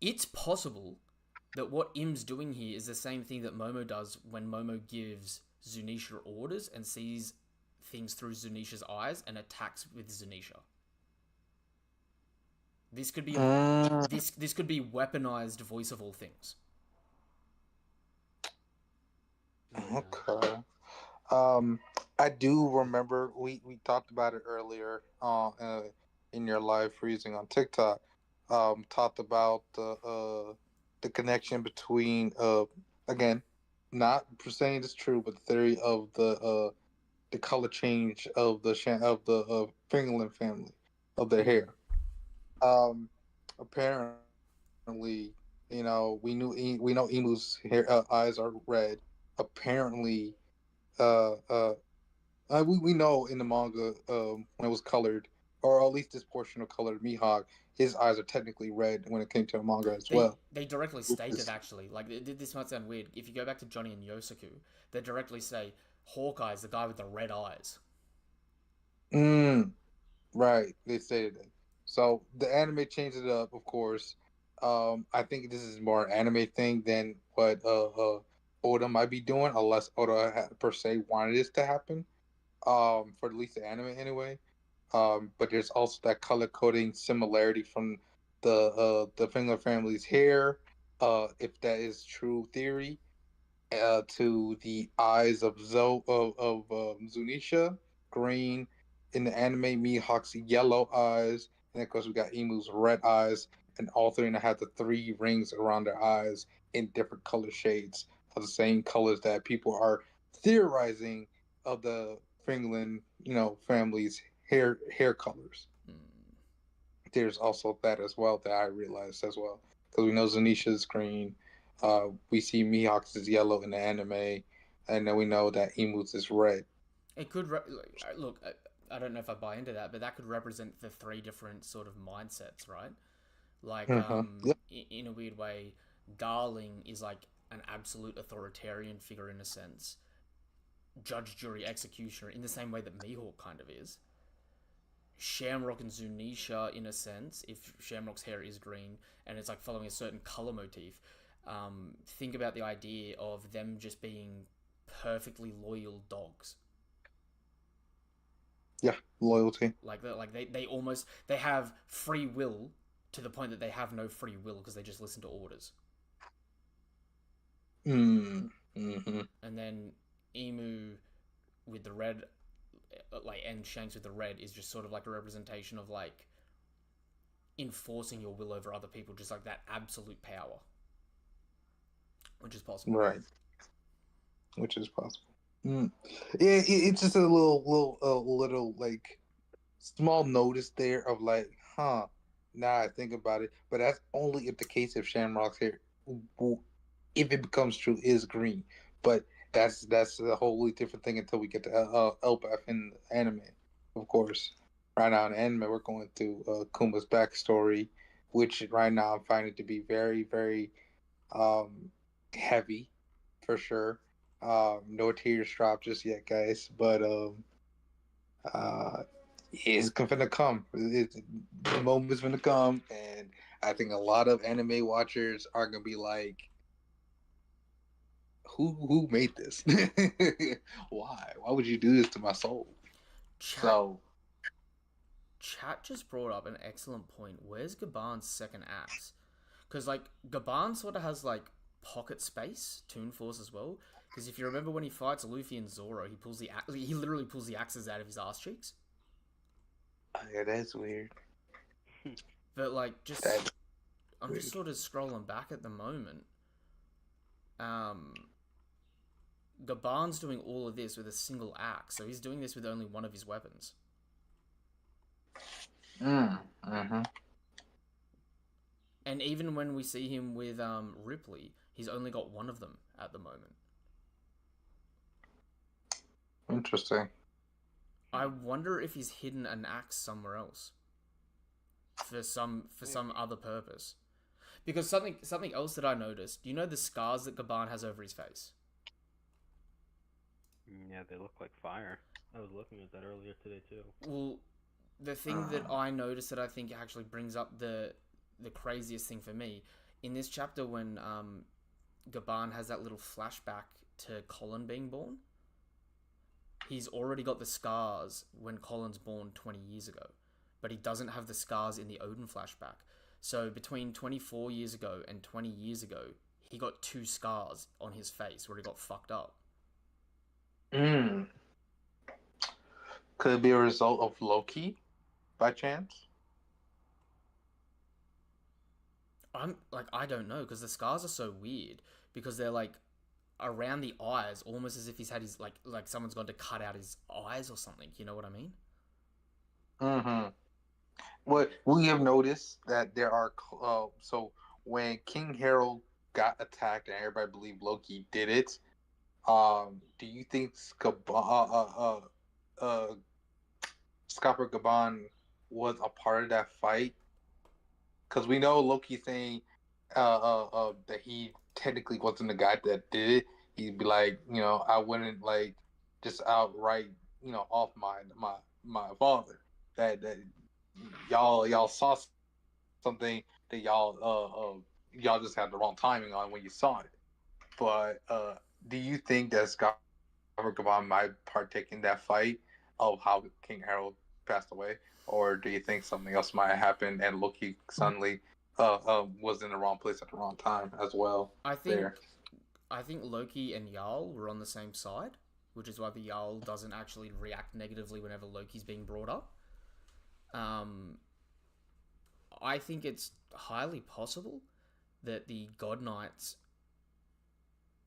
Speaker 1: It's possible that what Im's doing here is the same thing that Momo does when Momo gives Zunisha orders and sees things through Zunisha's eyes and attacks with Zunisha. This could be a
Speaker 2: Mm,
Speaker 1: this could be weaponized voice of all things.
Speaker 3: Yeah.
Speaker 2: okay. Um, I do remember we talked about it earlier in your live freezing on TikTok. Talked about the connection between again, not saying it's true, but the theory of the color change of of the Fingerling family of their
Speaker 1: Mm.
Speaker 2: hair. Um, apparently, we know emu's hair eyes are red. Apparently, uh, uh, we know in the manga when it was colored, or at least this portion of colored Mihawk, his eyes are technically red when it came to the manga as
Speaker 1: They
Speaker 2: well.
Speaker 1: they directly state it actually. Like this might sound weird. If you go back to Johnny and Yosaku, they directly say Hawkeye's the guy with the red eyes.
Speaker 2: Mm, right, they stated it. So the anime changed it up, of course. I think this is more an anime thing than what Oda might be doing, unless Oda per se wanted this to happen. For at least the anime anyway. But there's also that color coding similarity from the Finger family's hair, if that is true theory, to the eyes of Zunisha, green. In the anime, Mihawk's yellow eyes, and of course we got Emu's red eyes, and all three and have the three rings around their eyes in different color shades of the same colors that people are theorizing of the Finland, family's hair colors.
Speaker 1: Hmm.
Speaker 2: There's also that as well that I realized as well because we know Zanisha's green, we see Mihawk's is yellow in the anime, and then we know that Emu's is red.
Speaker 1: It could look. I don't know if I buy into that, but that could represent the three different sort of mindsets, right? Like,
Speaker 2: Mm-hmm. Yep.
Speaker 1: in a weird way, Garling is like an absolute authoritarian figure in a sense, judge, jury, executioner, in the same way that Mihawk kind of is. Shamrock and Zunisha, in a sense, if Shamrock's hair is green and it's like following a certain color motif, think about the idea of them just being perfectly loyal dogs.
Speaker 2: Yeah, loyalty.
Speaker 1: Like they almost they have free will to the point that they have no free will because they just listen to orders.
Speaker 2: Mm-hmm.
Speaker 1: And then Emu with the red, like, and Shanks with the red is just sort of like a representation of like enforcing your will over other people, just like that absolute power, which is possible.
Speaker 2: Right, which is possible. Mm. Yeah, it's just a little like small notice there of like, huh. Now I think about it, but that's only if the case of Shamrock's hair, if it becomes true, is green. But that's a wholly different thing until we get to Elbaf in the anime, of course. Right now in anime, we're going through Kuma's backstory, which right now I'm finding to be very, very um, heavy, for sure. No tears dropped just yet, guys, but uh, it's gonna come. The moment's gonna come, and I think a lot of anime watchers are gonna be like, who made this? Why would you do this to my soul? So
Speaker 1: Chat just brought up an excellent point. Where's Gaban's second axe? Because like Gaban sort of has like pocket space, Toon Force as well. Because if you remember when he fights Luffy and Zoro, he literally pulls the axes out of his ass cheeks.
Speaker 2: yeah, that's weird.
Speaker 1: But like,
Speaker 2: That's
Speaker 1: I'm
Speaker 2: weird.
Speaker 1: just sort of scrolling back at the moment. Gaban's doing all of this with a single axe, so he's doing this with only one of his weapons.
Speaker 2: Mm-hmm.
Speaker 1: And even when we see him with Ripley, he's only got one of them at the moment.
Speaker 2: Interesting.
Speaker 1: I wonder if he's hidden an axe somewhere else for some other purpose. Because something else that I noticed, you know the scars that Gaban has over his face?
Speaker 3: Yeah, they look like fire. I was looking at that earlier today too.
Speaker 1: Well, the thing that I noticed that I think actually brings up the craziest thing for me, in this chapter when Gaban has that little flashback to Colin being born, he's already got the scars when Colin's born 20 years ago, but he doesn't have the scars in the Odin flashback. So between 24 years ago and 20 years ago, he got 2 scars on his face where he got fucked up.
Speaker 2: Could it be a result of Loki, by chance?
Speaker 1: I don't know, because the scars are so weird, because they're like around the eyes, almost as if he's had his like someone's gone to cut out his eyes or something. You know what I mean?
Speaker 2: Mm-hmm. Well, we have noticed that there are so when King Harold got attacked and everybody believed Loki did it. Do you think Scopper Gaban was a part of that fight? Because we know Loki saying that he technically wasn't the guy that did it. He'd be like, I wouldn't like just outright, off my father. That y'all saw something that y'all just had the wrong timing on when you saw it. But do you think that Scott Gaban might partake in that fight of how King Harold passed away, or do you think something else might have happened and Loki suddenly was in the wrong place at the wrong time as well?
Speaker 1: I think Loki and Jarl were on the same side, which is why the Jarl doesn't actually react negatively whenever Loki's being brought up. I think it's highly possible that the God Knights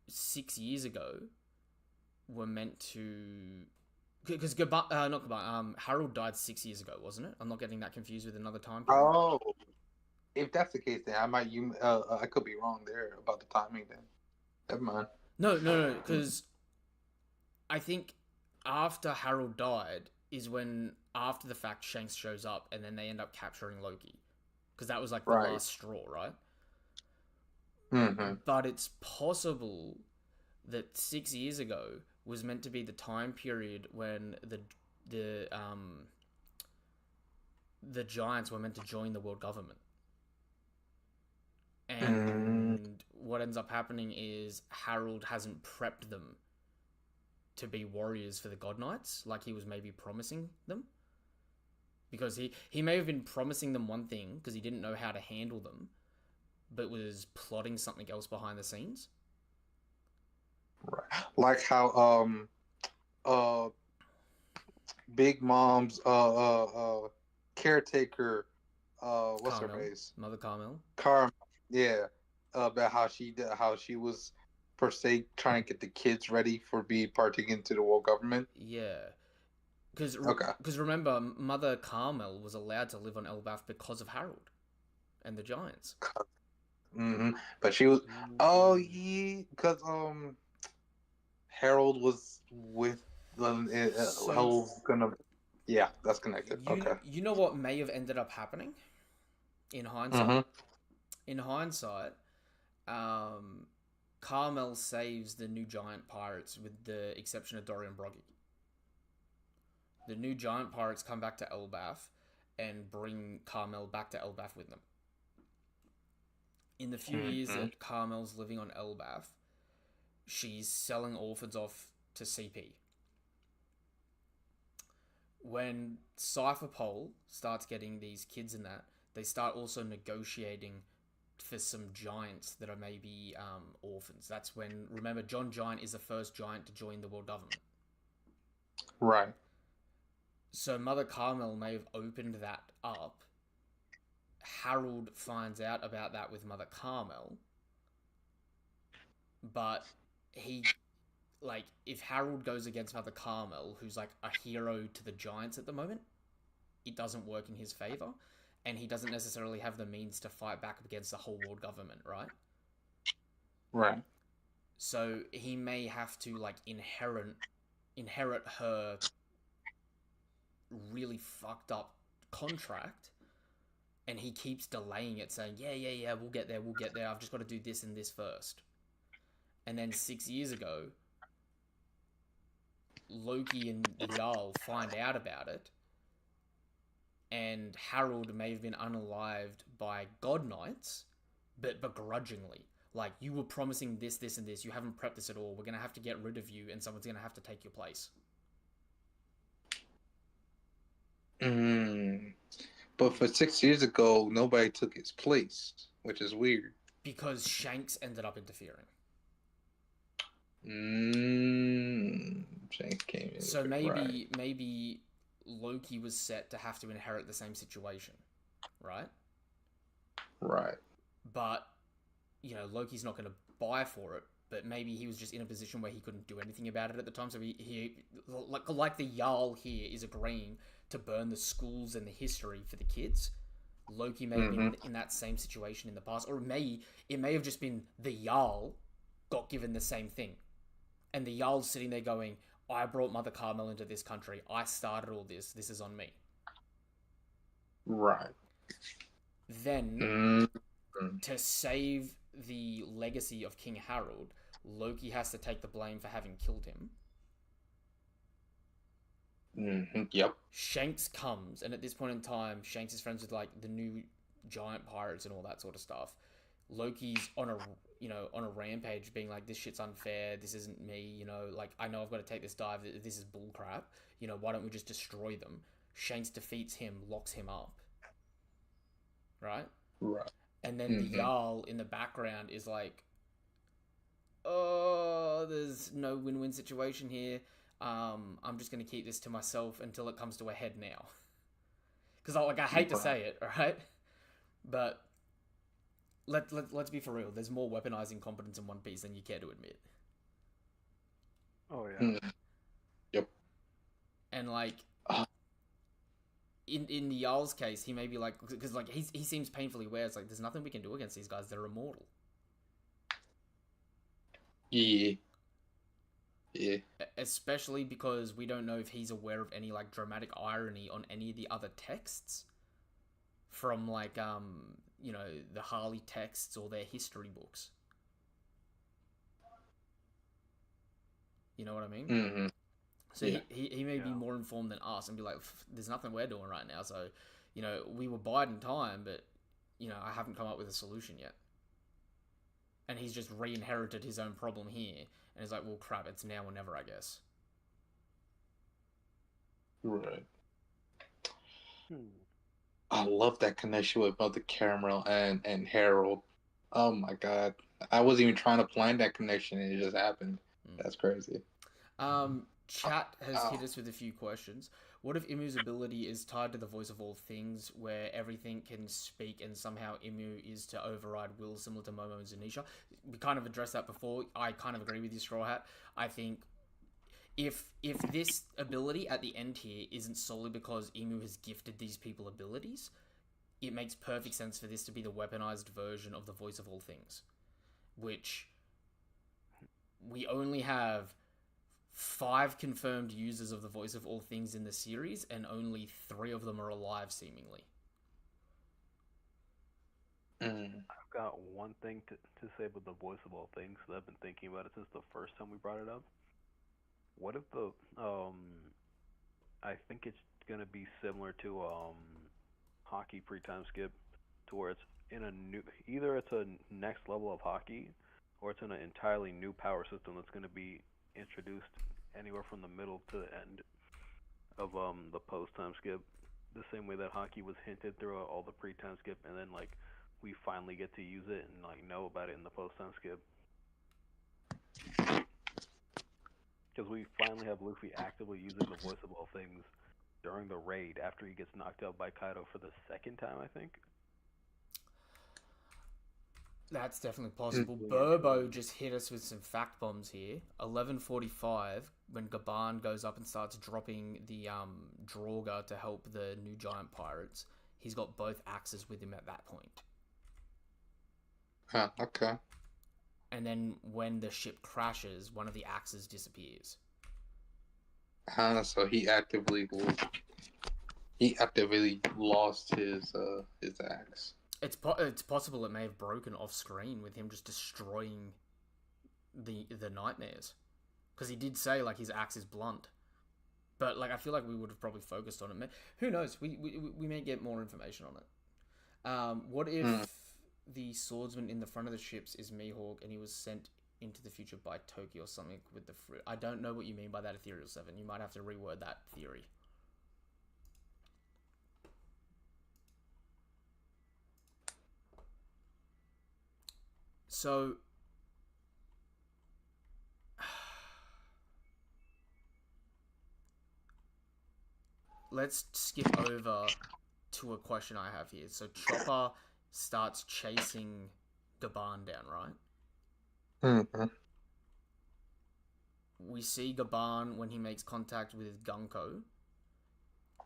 Speaker 1: 6 years ago were meant to, because Harold died 6 years ago, wasn't it? I'm not getting that confused with another time period.
Speaker 2: Oh, if that's the case, then I could be wrong there about the timing. Then never mind.
Speaker 1: No, because I think after Harold died is when, after the fact, Shanks shows up and then they end up capturing Loki, because that was like the last straw, right?
Speaker 2: Mm-hmm.
Speaker 1: But it's possible that 6 years ago was meant to be the time period when the Giants were meant to join the world government. And what ends up happening is Harold hasn't prepped them to be warriors for the God Knights like he was maybe promising them. Because he may have been promising them one thing because he didn't know how to handle them, but was plotting something else behind the scenes.
Speaker 2: Right. Like how Big Mom's caretaker, what's
Speaker 1: Carmel,
Speaker 2: her face?
Speaker 1: Mother Carmel.
Speaker 2: Yeah. About how she was per se trying to get the kids ready for being partaking into the world government.
Speaker 1: Yeah. Because remember, Mother Carmel was allowed to live on Elbaf because of Harold and the Giants.
Speaker 2: Mm-hmm. But she was because Harold was with yeah, that's connected.
Speaker 1: You know what may have ended up happening in hindsight?
Speaker 2: Mm-hmm.
Speaker 1: In hindsight, Carmel saves the new giant pirates with the exception of Dorian Broggy. The new giant pirates come back to Elbaf and bring Carmel back to Elbaf with them. In the few years that Carmel's living on Elbaf, she's selling orphans off to CP. When Cypher Pole starts getting these kids in that, they start also negotiating for some giants that are maybe orphans. That's when, remember, John Giant is the first giant to join the world government.
Speaker 2: Right.
Speaker 1: So Mother Carmel may have opened that up. Harold finds out about that with Mother Carmel. But he, like, if Harold goes against Mother Carmel, who's like a hero to the giants at the moment, it doesn't work in his favor. And he doesn't necessarily have the means to fight back against the whole world government, right?
Speaker 2: Right.
Speaker 1: So he may have to, like, inherit her really fucked up contract, and he keeps delaying it, saying, yeah, we'll get there, I've just got to do this and this first. And then 6 years ago, Loki and Jarl find out about it, and Harold may have been unalived by God Knights, but begrudgingly. Like, you were promising this, this, and this, you haven't prepped this at all, we're going to have to get rid of you, and someone's going to have to take your place.
Speaker 2: But for 6 years ago, nobody took his place, which is weird.
Speaker 1: Because Shanks ended up interfering.
Speaker 2: Shanks came in.
Speaker 1: So maybe Loki was set to have to inherit the same situation, right?
Speaker 2: Right.
Speaker 1: But, Loki's not going to buy for it, but maybe he was just in a position where he couldn't do anything about it at the time, so he like the Jarl here is agreeing to burn the schools and the history for the kids. Loki may have been in that same situation in the past, or it may have just been the Jarl got given the same thing. And the Jarl's sitting there going, I brought Mother Carmel into this country. I started all this. This is on me.
Speaker 2: Right.
Speaker 1: Then, to save the legacy of King Harold, Loki has to take the blame for having killed him.
Speaker 2: Yep.
Speaker 1: Shanks comes, and at this point in time, Shanks is friends with, like, the new giant pirates and all that sort of stuff. Loki's on a rampage, being like, this shit's unfair, this isn't me, like, I know I've got to take this dive, this is bullcrap, why don't we just destroy them? Shanks defeats him, locks him up. Right?
Speaker 2: Right.
Speaker 1: And then the Jarl in the background is like, oh, there's no win-win situation here. I'm just going to keep this to myself until it comes to a head now. Because, I hate to say it, right? But let's be for real. There's more weaponized incompetence in One Piece than you care to admit.
Speaker 3: Oh, yeah.
Speaker 2: Yep.
Speaker 1: And, like, in the Jarl's case, he may be like, because, like, he seems painfully aware. It's like, there's nothing we can do against these guys. They're immortal.
Speaker 2: Yeah. Yeah.
Speaker 1: Especially because we don't know if he's aware of any, like, dramatic irony on any of the other texts from, like, the Harley texts or their history books. You know what I mean? So yeah. he may be more informed than us and be like, there's nothing we're doing right now. So, we were biding time, but, I haven't come up with a solution yet. And he's just re-inherited his own problem here. And he's like, well, crap, it's now or never, I guess.
Speaker 2: Right. I love that connection with Mother Caramel and Harold. Oh my god. I wasn't even trying to plan that connection and it just happened. That's crazy.
Speaker 1: Chat has hit us with a few questions. What if Imu's ability is tied to the voice of all things, where everything can speak and somehow Imu is to override will, similar to Momo and Zunisha? We kind of addressed that before. I kind of agree with you, Straw Hat. I think if this ability at the end here isn't solely because Imu has gifted these people abilities, it makes perfect sense for this to be the weaponized version of the voice of all things, which we only have 5 confirmed users of the voice of all things in the series, and only 3 of them are alive, seemingly.
Speaker 3: I've got one thing to say about the voice of all things that I've been thinking about it since the first time we brought it up. What if the I think it's gonna be similar to Haki pre-time skip, to where it's in a new, either it's a next level of Haki, or it's in an entirely new power system that's going to be introduced anywhere from the middle to the end of the post time skip. The same way that hockey was hinted throughout all the pre time skip, and then like we finally get to use it and like know about it in the post time skip. Because we finally have Luffy actively using the voice of all things during the raid after he gets knocked out by Kaido for the second time, I think.
Speaker 1: That's definitely possible.
Speaker 3: Mm.
Speaker 1: Burbo just hit us with some fact bombs here. 11:45, when Gaban goes up and starts dropping the Draugr to help the new giant pirates, he's got both axes with him at that point.
Speaker 2: Huh, okay.
Speaker 1: And then when the ship crashes, one of the axes disappears.
Speaker 2: So he actively lost his axe.
Speaker 1: It's possible it may have broken off screen with him just destroying the nightmares, because he did say like his axe is blunt, but like I feel like we would have probably focused on it. Who knows? We may get more information on it. What if the swordsman in the front of the ships is Mihawk and he was sent into the future by Toki or something with the fruit? I don't know what you mean by that, Ethereal 7. You might have to reword that theory. So, let's skip over to a question I have here. So, Chopper starts chasing Gaban down, right?
Speaker 2: Mm-hmm.
Speaker 1: We see Gaban when he makes contact with Gunko.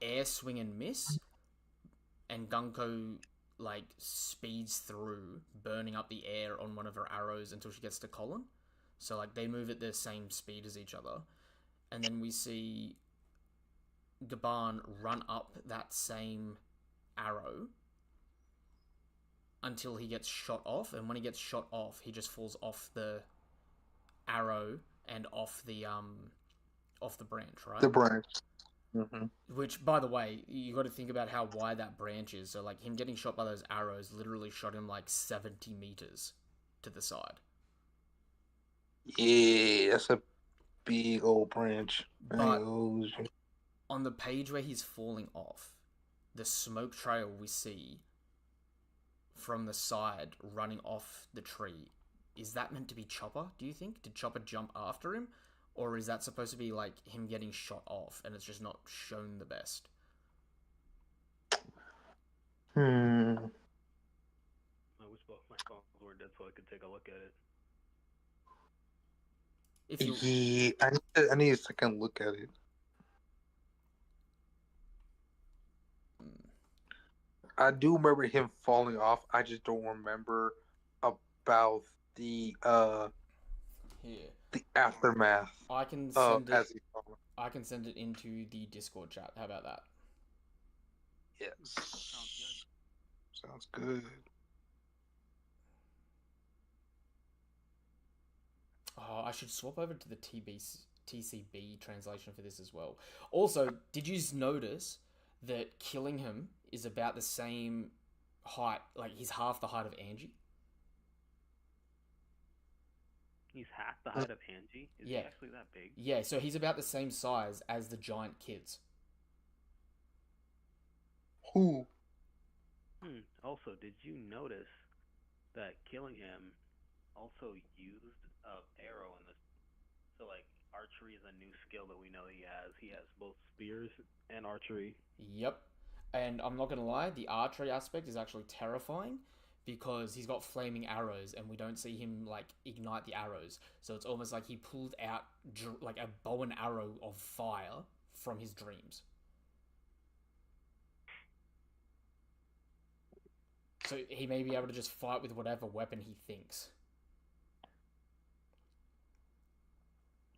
Speaker 1: Air swing and miss, and Gunko like speeds through, burning up the air on one of her arrows until she gets to Colin. So like they move at the same speed as each other, and then we see Gaban run up that same arrow until he gets shot off, and when he gets shot off, he just falls off the arrow and off the branch, right?
Speaker 2: The branch. Mm-hmm.
Speaker 1: Which, by the way, you got to think about how wide that branch is. So, like, him getting shot by those arrows literally shot him like 70 meters to the side.
Speaker 2: Yeah, that's a big old branch.
Speaker 1: But on the page where he's falling off, the smoke trail we see from the side running off the tree, is that meant to be Chopper, do you think? Did Chopper jump after him? Or is that supposed to be like him getting shot off and it's just not shown the best?
Speaker 3: I wish both my phones were dead so I could take a look at it.
Speaker 2: Yeah, I need a second look at it. I do remember him falling off. I just don't remember about the the aftermath.
Speaker 1: I can send it. I can send it into the Discord chat. How about that?
Speaker 2: Yes. Sounds good.
Speaker 1: Oh, I should swap over to the TCB translation for this as well. Also, did you notice that killing him is about the same height? Like he's half the height of Angie.
Speaker 3: He's half the height of Angie? Is he actually that big?
Speaker 1: Yeah, so he's about the same size as the giant kids.
Speaker 2: Who?
Speaker 3: Also, did you notice that killing him also used an arrow in this? So, like, archery is a new skill that we know he has. He has both spears and archery.
Speaker 1: Yep. And I'm not going to lie, the archery aspect is actually terrifying, because he's got flaming arrows and we don't see him like ignite the arrows, so it's almost like he pulled out like a bow and arrow of fire from his dreams. So he may be able to just fight with whatever weapon he thinks.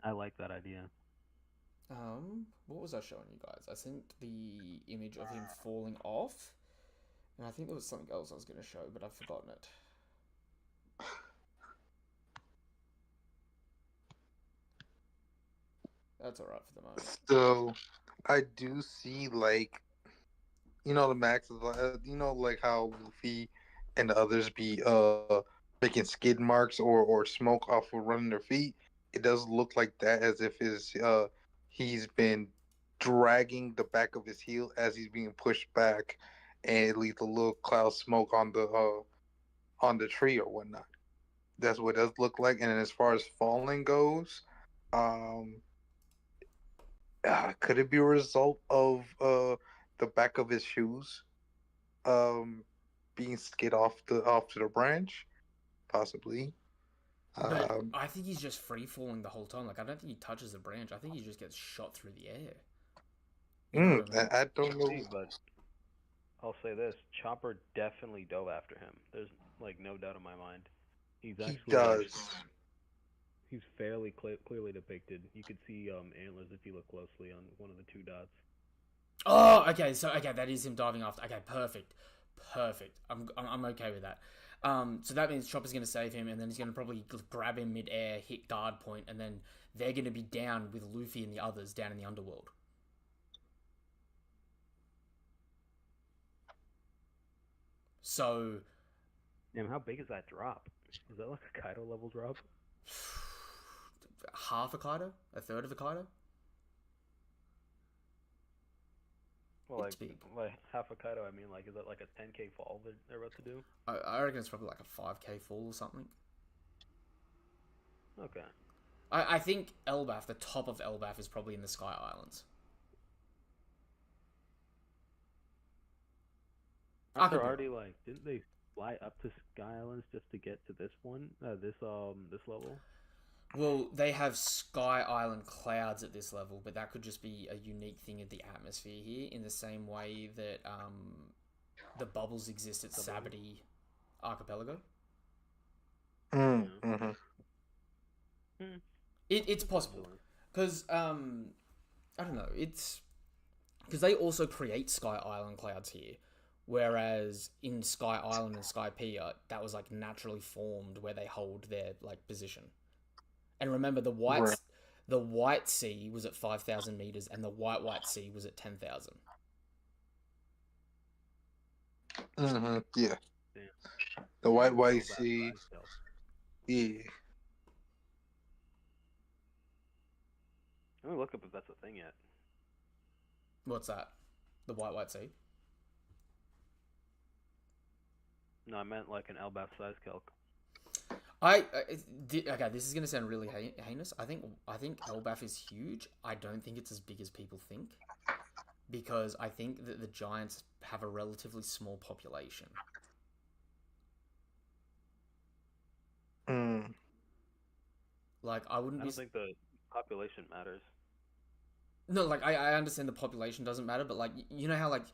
Speaker 3: I like that idea.
Speaker 1: What was I showing you guys? I sent the image of him falling off. And I think there was something else I was going to show, but I've forgotten it. That's alright for the moment.
Speaker 2: So, I do see, like, the Max, like how Luffy and the others be, making skid marks or smoke off of running their feet. It does look like that, as if he's been dragging the back of his heel as he's being pushed back, and it leaves a little cloud of smoke on the tree or whatnot. That's what it does look like. And then as far as falling goes, um, could it be a result of the back of his shoes um being skid off to the branch? Possibly.
Speaker 1: But
Speaker 2: Um,
Speaker 1: I think he's just free falling the whole time. Like I don't think he touches the branch. I think he just gets shot through the air. You know what I mean?
Speaker 2: I don't know.
Speaker 3: See, but I'll say this: Chopper definitely dove after him. There's like no doubt in my mind. He's
Speaker 2: He
Speaker 3: actually
Speaker 2: does.
Speaker 3: he's fairly clearly depicted. You could see antlers if you look closely on one of the two dots.
Speaker 1: Oh, okay. So okay, that is him diving after. Okay, perfect. I'm okay with that. So that means Chopper's gonna save him, and then he's gonna probably grab him mid-air, hit guard point, and then they're gonna be down with Luffy and the others down in the underworld. So
Speaker 3: Damn, how big is that drop? Is that like a Kaido level drop?
Speaker 1: half a Kaido, a third of a Kaido.
Speaker 3: Well,
Speaker 1: It's big.
Speaker 3: like half a Kaido. I mean, like, is that like a 10K fall that they're about to do?
Speaker 1: I reckon it's probably like a 5k fall or something.
Speaker 3: Okay.
Speaker 1: I think Elbaf, the top of Elbaf, is probably in the Sky Islands. I
Speaker 3: Aren't
Speaker 1: could
Speaker 3: there
Speaker 1: be
Speaker 3: already like? Didn't they fly up to Sky Islands just to get to this one? This level.
Speaker 1: Well, they have Sky Island clouds at this level, but that could just be a unique thing of the atmosphere here, in the same way that the bubbles exist at Sabati Archipelago.
Speaker 2: Mm-hmm.
Speaker 1: It's possible, because I don't know, it's because they also create Sky Island clouds here, whereas in Sky Island and Skypiea, that was like naturally formed where they hold their like position. And remember, the White Sea was at 5,000 meters, and the White Sea was at 10,000.
Speaker 2: Mm-hmm. Yeah.
Speaker 3: Damn.
Speaker 2: The white
Speaker 3: Elbaf
Speaker 2: sea.
Speaker 3: size scale.
Speaker 2: Yeah.
Speaker 3: Let me look up if that's a thing yet.
Speaker 1: What's that? The White Sea?
Speaker 3: No, I meant like an Elbaf size calc.
Speaker 1: Okay, this is gonna sound really heinous. I think Elbaf is huge. I don't think it's as big as people think, because I think that the giants have a relatively small population.
Speaker 2: Mm.
Speaker 1: Like I wouldn't
Speaker 3: I
Speaker 1: be.
Speaker 3: don't think the population matters.
Speaker 1: No, like I understand the population doesn't matter, but like you know how like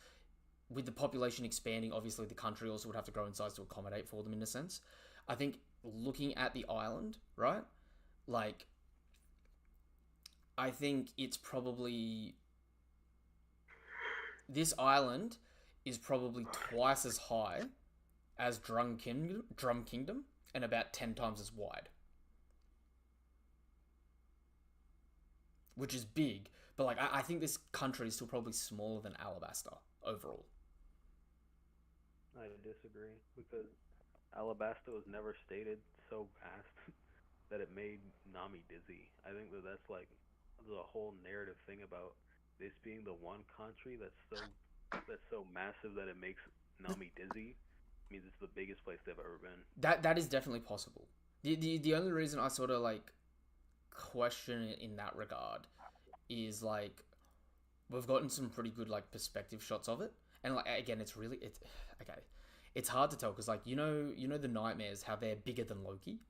Speaker 1: with the population expanding, obviously the country also would have to grow in size to accommodate for them in a sense. I think looking at the island, right? Like I think it's probably this island is probably twice as high as Drum Kingdom, and about 10 times as wide. Which is big, but like I think this country is still probably smaller than Alabasta overall.
Speaker 3: I disagree, because Alabasta was never stated so vast that it made Nami dizzy. I think that's like the whole narrative thing about this being the one country that's so massive that it makes Nami dizzy means it's the biggest place they've ever been.
Speaker 1: That is definitely possible. The only reason I sort of like question it in that regard is like we've gotten some pretty good like perspective shots of it, and like again it's okay, it's hard to tell because like you know the nightmares, how they're bigger than Loki.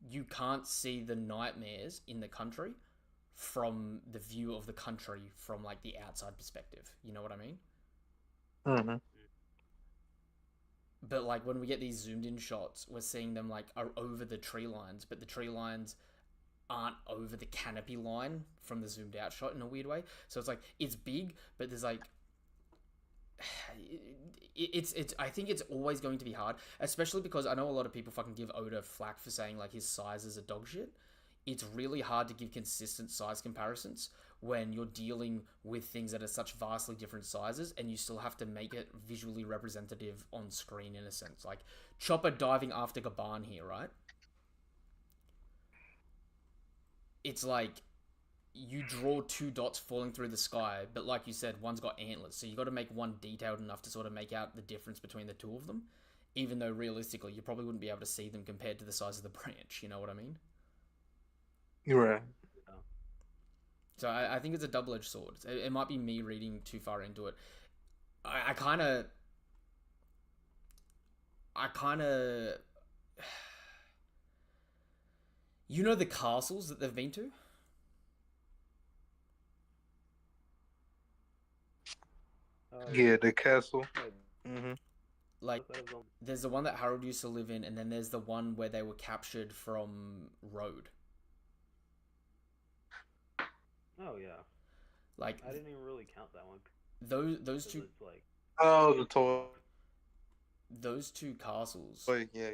Speaker 1: You can't see the nightmares in the country from the view of the country from like the outside perspective, you know what I mean?
Speaker 2: Mm-hmm.
Speaker 1: But like when we get these zoomed in shots, we're seeing them like are over the tree lines, but the tree lines aren't over the canopy line from the zoomed out shot in a weird way. So it's like it's big, but there's like it's I think it's always going to be hard, especially because I know a lot of people fucking give Oda flack for saying like his size is a dog shit. it's really hard to give consistent size comparisons when you're dealing with things that are such vastly different sizes, and you still have to make it visually representative on screen in a sense. Like Chopper diving after Gaban here, right? It's like you draw two dots falling through the sky, but like you said, one's got antlers, so you got to make one detailed enough to sort of make out the difference between the two of them, even though realistically you probably wouldn't be able to see them compared to the size of the branch, you know what I mean?
Speaker 2: You're right.
Speaker 1: So I think it's a double-edged sword. It might be me reading too far into it. I kind of... You know the castles that they've been to?
Speaker 2: Yeah, the castle.
Speaker 1: Like, there's the one that Harold used to live in, and then there's the one where they were captured from Road.
Speaker 3: Oh yeah.
Speaker 1: Like,
Speaker 3: I didn't even really count that one.
Speaker 1: those two...
Speaker 3: It's like,
Speaker 2: Oh, the toy.
Speaker 1: Those two castles
Speaker 2: Oh, yeah.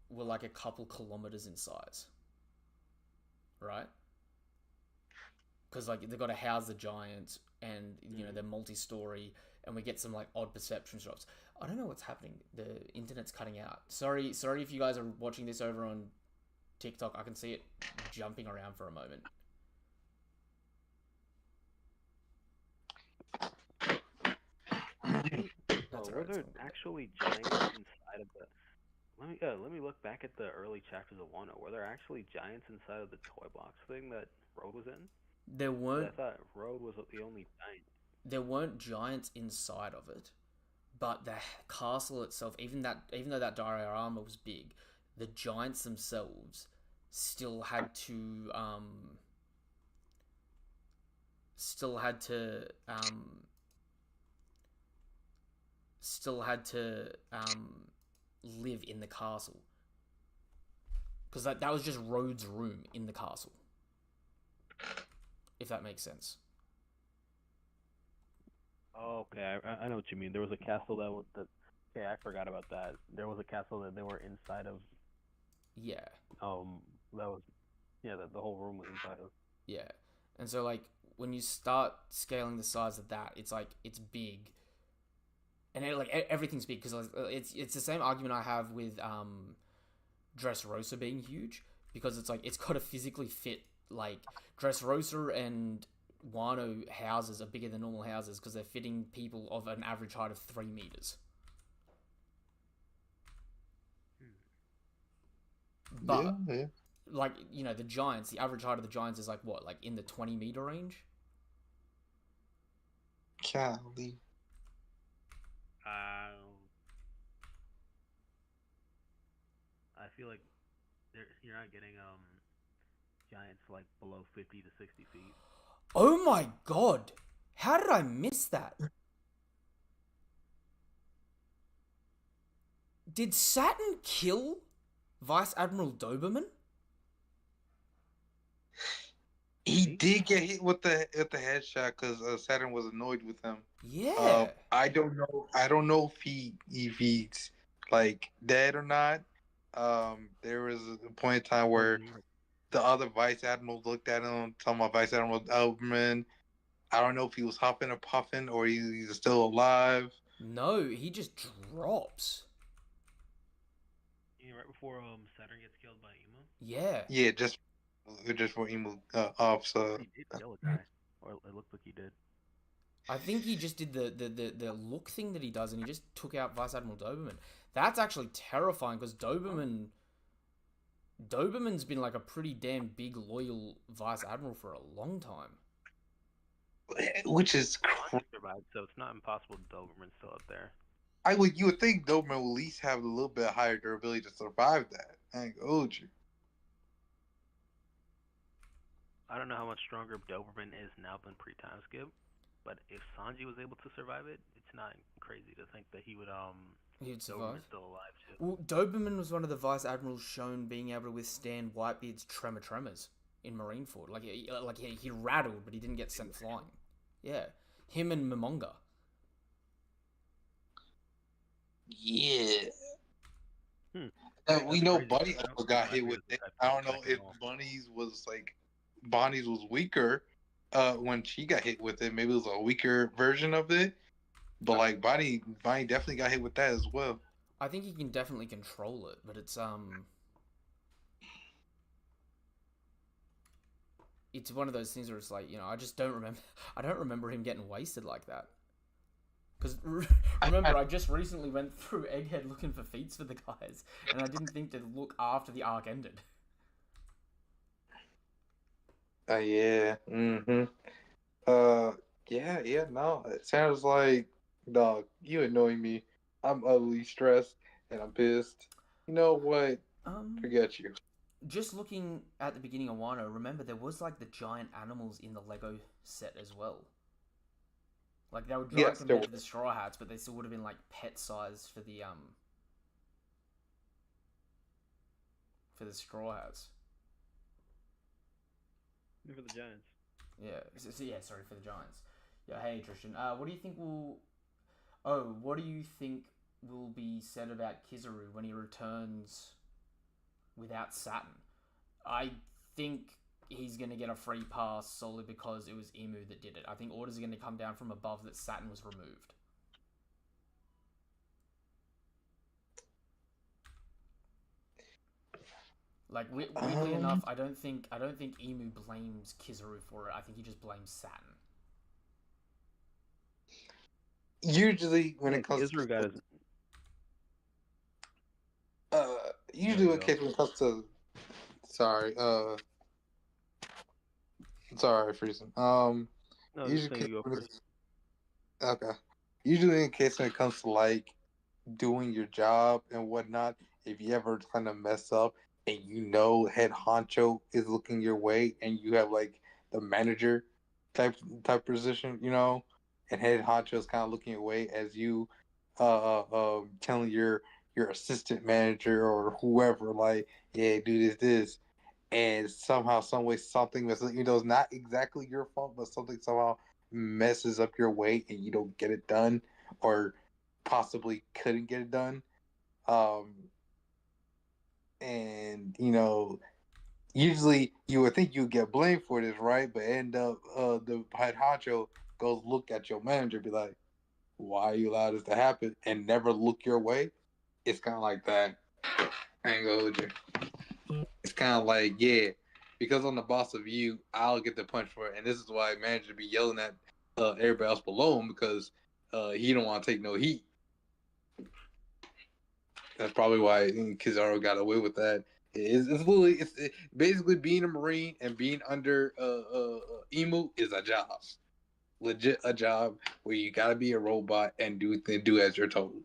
Speaker 1: were like a couple kilometers in size. Right? Because, like, they've got to house the giants, and, you know, they're multi-story, and we get some, like, odd perception drops. I don't know what's happening. The internet's cutting out. Sorry if you guys are watching this over on TikTok. I can see it jumping around for a moment.
Speaker 3: were there actually giants inside of the? Let me look back at the early chapters of Wano. Were there actually giants inside of the toy box thing that Road was in?
Speaker 1: There weren't.
Speaker 3: I thought Road was the only giant.
Speaker 1: There weren't giants inside of it, but the castle itself, even though that diorama was big, the giants themselves still had to live in the castle, because that was just Rhodes' room in the castle, if that makes sense.
Speaker 3: Oh, okay. I know what you mean. There was a castle that okay, I forgot about that. There was a castle that they were inside of.
Speaker 1: Yeah.
Speaker 3: That was, yeah. The whole room was inside of.
Speaker 1: Yeah, and so like when you start scaling the size of that, it's like it's big, and everything's big because it's the same argument I have with Dressrosa being huge, because it's like it's got to physically fit. Like Dressrosa and Wano houses are bigger than normal houses because they're fitting people of an average height of 3 meters. But
Speaker 2: yeah.
Speaker 1: like, you know, the average height of the giants is like what, like in the 20-meter range?
Speaker 2: Golly.
Speaker 3: I feel like you're not getting giants like below 50 to 60 feet.
Speaker 1: Oh my god! How did I miss that? Did Saturn kill Vice Admiral Doberman?
Speaker 2: He did get hit with the headshot because Saturn was annoyed with him.
Speaker 1: Yeah.
Speaker 2: I don't know. I don't know if he's like dead or not. There was a point in time where the other vice admirals looked at him, talking about Vice Admiral Doberman. I don't know if he was huffing or puffing or he's still alive.
Speaker 1: No, he just drops.
Speaker 3: Yeah, right before Saturn gets killed by Emu.
Speaker 1: Yeah.
Speaker 2: Yeah, just for Emu off. So
Speaker 3: he did kill a guy, or it looked like he did.
Speaker 1: I think he just did the look thing that he does, and he just took out Vice Admiral Doberman. That's actually terrifying because Doberman's been like a pretty damn big loyal Vice Admiral for a long time.
Speaker 2: Which is
Speaker 3: survived, so it's not impossible Doberman's still up there.
Speaker 2: You would think Doberman will at least have a little bit higher durability to survive that. I ain't gonna hold you.
Speaker 3: I don't know how much stronger Doberman is now than pre-time skip, but if Sanji was able to survive it, it's not crazy to think that he would
Speaker 1: He'd survive.
Speaker 3: Doberman's still alive too.
Speaker 1: Well, Doberman was one of the Vice Admirals shown being able to withstand Whitebeard's tremors in Marineford. Like he rattled, but he didn't get sent flying. Yeah, him and Momonga.
Speaker 2: Yeah. we know
Speaker 3: crazy,
Speaker 2: Bunny
Speaker 3: 'cause I don't
Speaker 2: also
Speaker 3: think
Speaker 2: got hit
Speaker 3: Bonnie
Speaker 2: with
Speaker 3: is the
Speaker 2: it.
Speaker 3: type
Speaker 2: I
Speaker 3: of
Speaker 2: don't
Speaker 3: person
Speaker 2: know
Speaker 3: that can
Speaker 2: if
Speaker 3: off.
Speaker 2: Bonnie's was weaker when she got hit with it. Maybe it was a weaker version of it. But like Bonnie definitely got hit with that as well.
Speaker 1: I think he can definitely control it, but it's one of those things where it's like, I just don't remember. I don't remember him getting wasted like that. Because remember, I just recently went through Egghead looking for feats for the guys, and I didn't think to look after the arc ended.
Speaker 2: Yeah. Mm-hmm. Yeah. No, it sounds like, dog, you annoying me. I'm utterly stressed and I'm pissed. You know what?
Speaker 1: Um,
Speaker 2: Forget you.
Speaker 1: just looking at the beginning of Wano, remember there was like the giant animals in the Lego set as well. Like they were giant
Speaker 2: Yes, there
Speaker 1: compared
Speaker 2: was.
Speaker 1: to the Straw Hats, but they still would have been like pet size for the Straw Hats.
Speaker 3: For the Giants.
Speaker 1: Yeah, yeah. Sorry for the Giants. Yeah. Hey Tristan, what do you think will? Oh, what do you think will be said about Kizaru when he returns without Saturn? I think he's going to get a free pass solely because it was Emu that did it. I think orders are going to come down from above that Saturn was removed. Like weirdly enough, I don't think Emu blames Kizaru for it. I think he just blames Saturn.
Speaker 2: Usually when it comes
Speaker 3: Kizaru got his.
Speaker 2: usually when it comes to sorry, sorry, freezing.
Speaker 3: No, just saying
Speaker 2: Usually
Speaker 3: you go first.
Speaker 2: okay. Usually in case when it comes to like doing your job and whatnot, if you ever kind of mess up and head honcho is looking your way and you have like the manager type position, and head honcho is kind of looking your way as you telling your assistant manager or whoever like, yeah, do this, and somehow some way something messes, it's not exactly your fault, but something somehow messes up your way and you don't get it done or possibly couldn't get it done. Um, and usually you would think you get blamed for this, right? But end up the head honcho goes look at your manager, be like, "Why are you allowed this to happen?" and never look your way. It's kind of like that. I ain't gonna hold you. It's kind of like, yeah, because I'm the boss of you, I'll get the punch for it, and this is why manager be yelling at everybody else below him because he don't want to take no heat. That's probably why Kizaru got away with that. It's basically being a Marine and being under Emu is a job, legit a job where you gotta be a robot and do as you're told.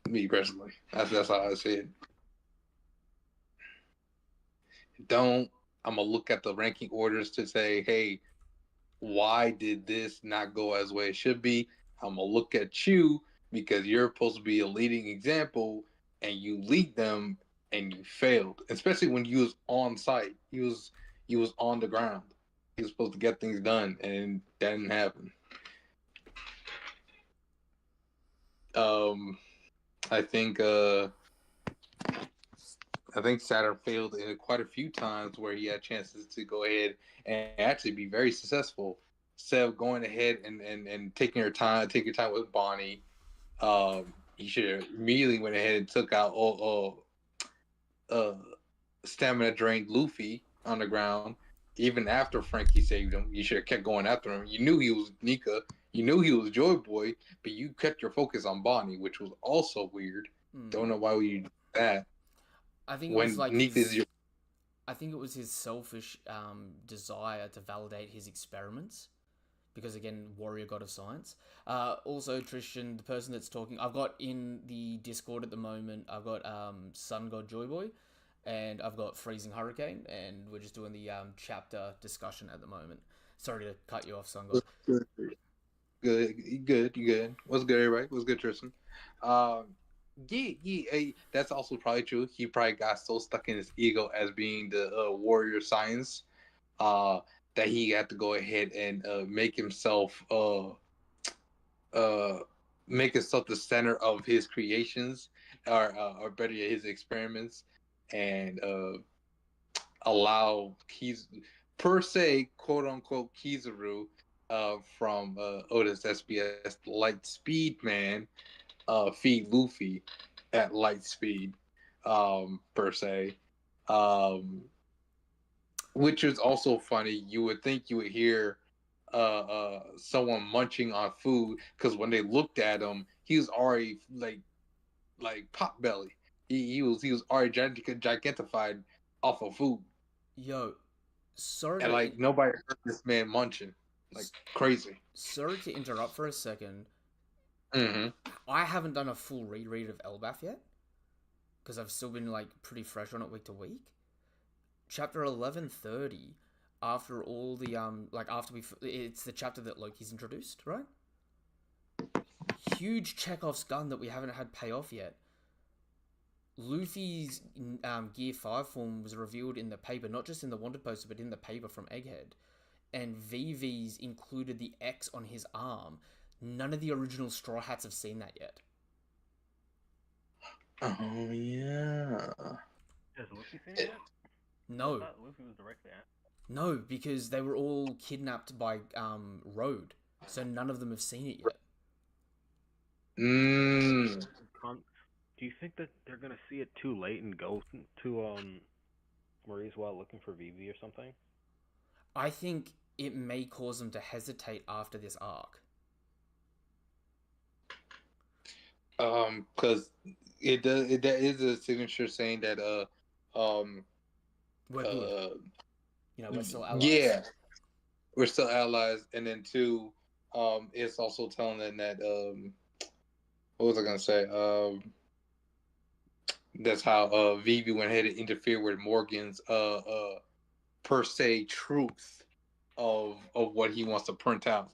Speaker 2: Me personally, that's how I see it. Don't I'm gonna look at the ranking orders to say, hey, why did this not go as way it should be? I'm gonna look at you because you're supposed to be a leading example and you lead them and you failed. Especially when you was on site. You was on the ground. He was supposed to get things done and that didn't happen. Um I think Saturn failed in quite a few times where he had chances to go ahead and actually be very successful. Instead of going ahead and taking your time with Bonnie, he should have immediately went ahead and took out stamina drained Luffy on the ground. Even after Frankie saved him, you should have kept going after him. You knew he was Nika, you knew he was Joy Boy, but you kept your focus on Bonnie, which was also weird. Don't know why you do that.
Speaker 1: I think it was
Speaker 2: When
Speaker 1: like
Speaker 2: Nika's your
Speaker 1: I think it was his selfish desire to validate his experiments. Because again, warrior god of science. Also, Tristan, the person that's talking, I've got in the Discord at the moment, I've got Sun God Joyboy, and I've got Freezing Hurricane, and we're just doing the chapter discussion at the moment. Sorry to cut you off, Sun God.
Speaker 2: Good. What's good, everybody? What's good, Tristan? That's also probably true. He probably got so stuck in his ego as being the warrior science, that he had to go ahead and make himself make himself the center of his creations, or better yet, his experiments, and allow Kiz per se, quote unquote, Kizaru, from Otis SBS Light Speed Man, feed Luffy at light speed, per se. Um, which is also funny. You would think you would hear someone munching on food, because when they looked at him, he was already like pot belly. He was already gigantified off of food,
Speaker 1: Yo, sorry
Speaker 2: and
Speaker 1: to
Speaker 2: like nobody heard this man munching like crazy.
Speaker 1: sorry to interrupt for a second.
Speaker 2: Mm-hmm.
Speaker 1: I haven't done a full reread of Elbaf yet because I've still been like pretty fresh on it week to week. Chapter 1130, after all the it's the chapter that Loki's introduced, right? Huge Chekhov's gun that we haven't had pay off yet. Luffy's Gear 5 form was revealed in the paper, not just in the wanted poster, but in the paper from Egghead. And VV's included the X on his arm. None of the original Straw Hats have seen that yet.
Speaker 2: Oh yeah.
Speaker 3: Has Luffy seen it yet? I
Speaker 1: No,
Speaker 3: thought Luffy was directly at.
Speaker 1: no, because they were all kidnapped by Road, so none of them have seen it yet.
Speaker 2: Mm.
Speaker 3: Do you think that they're gonna see it too late and go to Maurice while looking for Vivi or something?
Speaker 1: I think it may cause them to hesitate after this arc.
Speaker 2: Because it does. That is a signature saying that
Speaker 1: We're good. We're still allies.
Speaker 2: Yeah, we're still allies, and then two, it's also telling them that what was I gonna say? That's how Vivi went ahead and interfered with Morgan's per se truth of what he wants to print out.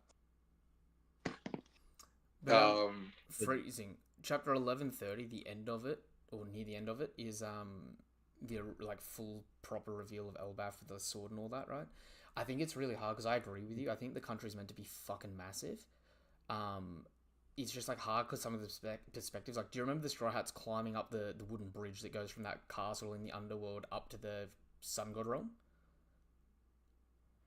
Speaker 1: But, freezing. Chapter 1130, the end of it, or near the end of it, is the like full proper reveal of Elbaf with the sword and all that, right? I think it's really hard because I agree with you. I think the country's meant to be fucking massive. It's just like hard because some of the perspectives. Like, do you remember the Straw Hats climbing up the wooden bridge that goes from that castle in the underworld up to the Sun God realm?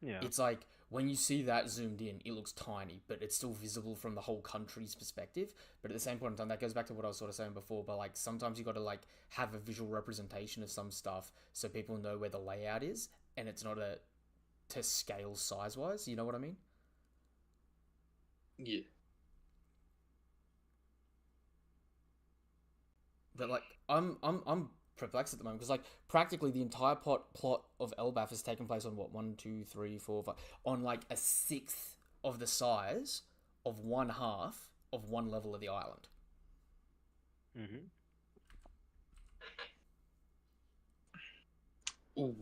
Speaker 3: Yeah.
Speaker 1: It's like when you see that zoomed in, it looks tiny, but it's still visible from the whole country's perspective. But at the same point in time, that goes back to what I was sort of saying before. But like sometimes you got to like have a visual representation of some stuff so people know where the layout is, and it's not to scale size wise. You know what I mean?
Speaker 2: Yeah.
Speaker 1: But like I'm perplexed at the moment because like practically the entire plot of Elbaf has taken place on what 1, 2, 3, 4, 5 on like a sixth of the size of one half of one level of the island.
Speaker 3: Mm-hmm.
Speaker 2: Ooh,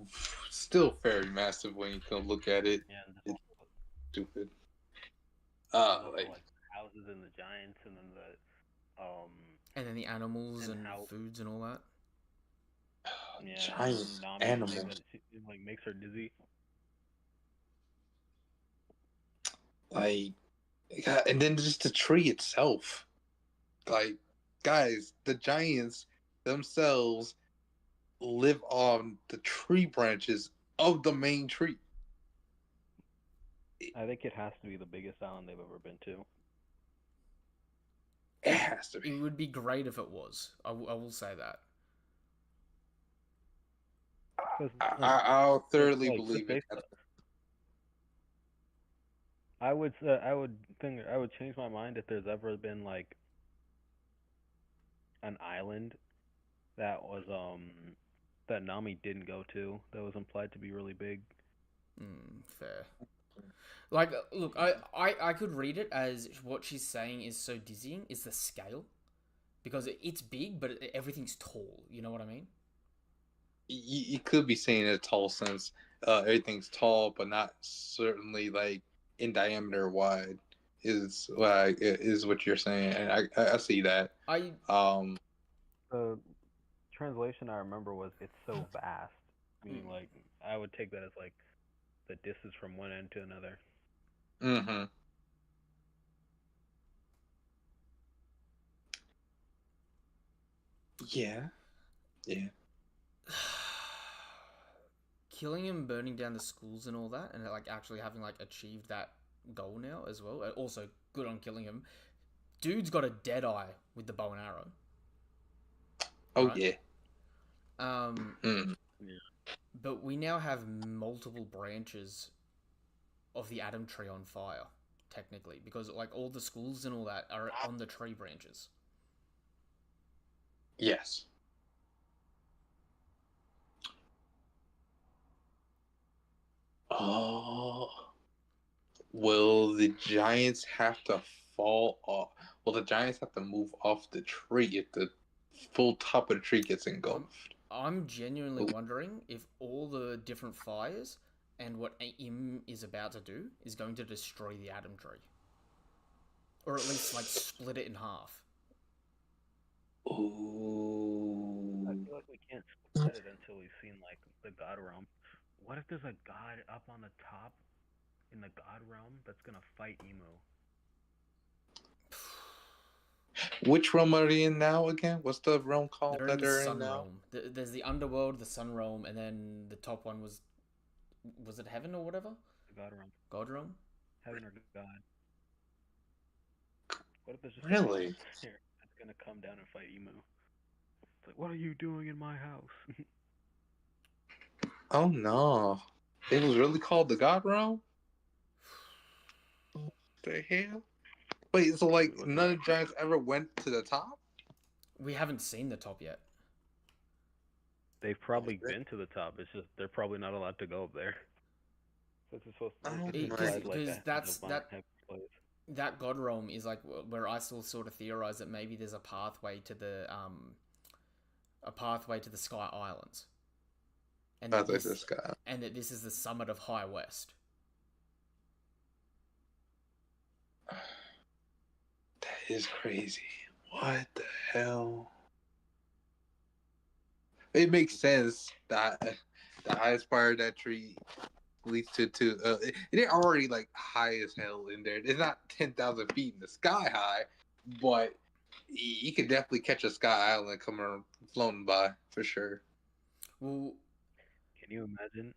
Speaker 2: still very massive when you can look at it.
Speaker 3: Yeah.
Speaker 2: It's stupid.
Speaker 3: Like houses and the giants, and then the
Speaker 1: And then the animals and
Speaker 3: how-
Speaker 1: foods and all that.
Speaker 3: yeah,
Speaker 2: Giant
Speaker 3: Nami
Speaker 2: animals.
Speaker 3: saying that it like makes her dizzy.
Speaker 2: Like, yeah, and then just the tree itself. Like, guys, the giants themselves live on the tree branches of the main tree.
Speaker 3: I think it has to be the biggest island they've ever been to.
Speaker 2: It has to
Speaker 1: It
Speaker 2: be.
Speaker 1: would be great if it was. I will say that.
Speaker 2: I'll thoroughly
Speaker 3: like,
Speaker 2: believe it.
Speaker 3: I would change my mind if there's ever been like an island that was that Nami didn't go to that was implied to be really big.
Speaker 1: Fair. Like, look, I could read it as what she's saying is so dizzying is the scale, because it's big, but everything's tall. You know what I mean?
Speaker 2: You could be saying in a tall sense. Everything's tall, but not certainly like in diameter wide. Is what you're saying, and I see that.
Speaker 3: The translation I remember was "it's so vast," meaning like I would take that as like the distance from one end to another.
Speaker 2: Mm-hmm. Yeah. Yeah.
Speaker 1: Killing him, burning down the schools and all that, and like actually having like achieved that goal now as well. Also, good on killing him. Dude's got a dead eye with the bow and arrow.
Speaker 2: Oh
Speaker 1: Right?
Speaker 2: yeah.
Speaker 1: Um, but we now have multiple branches of the Adam tree on fire, technically, because like all the schools and all that are on the tree branches.
Speaker 2: Yes. Oh. Will the Giants have to fall off? Will the Giants have to move off the tree if the full top of the tree gets engulfed?
Speaker 1: I'm genuinely wondering if all the different fires and what Im is about to do is going to destroy the Adam tree. Or at least, like, split it in half.
Speaker 2: Ooh.
Speaker 3: I feel like we can't split it until we've seen like the God realm. What if there's a god up on the top in the God realm that's gonna fight Emo?
Speaker 2: Which realm are they in now again? What's the realm called
Speaker 1: They're in
Speaker 2: that
Speaker 1: the
Speaker 2: they're in
Speaker 1: Sun
Speaker 2: now?
Speaker 1: Realm. There's the Underworld, the Sun Realm, and then the top one was it Heaven or whatever?
Speaker 3: The God realm,
Speaker 1: God Realm?
Speaker 3: heaven or God? What if there's just a
Speaker 2: Really?
Speaker 3: god there that's gonna come down and fight Emo? It's like, what are you doing in my house?
Speaker 2: Oh no. It was really called the God Realm? The hell? Wait, so like none of the Giants ever went to the top?
Speaker 1: We haven't seen the top yet.
Speaker 3: They've probably been to the top. It's just they're probably not allowed to go up there. Since it's supposed to,
Speaker 2: Oh
Speaker 3: it's
Speaker 2: my
Speaker 3: inside like
Speaker 1: Because
Speaker 3: a
Speaker 1: that's
Speaker 3: divine
Speaker 1: that
Speaker 3: heaven place.
Speaker 1: that God Realm is like where I still sort of theorize that maybe there's a pathway to the Sky Islands, and
Speaker 2: that's like this guy.
Speaker 1: and that this is the summit of High West.
Speaker 2: That is crazy. What the hell? It makes sense that the highest part of that tree leads to it ain't already like high as hell in there. It's not 10,000 feet in the sky high, but you could definitely catch a sky island coming floating by for sure.
Speaker 1: Well,
Speaker 3: Can you imagine?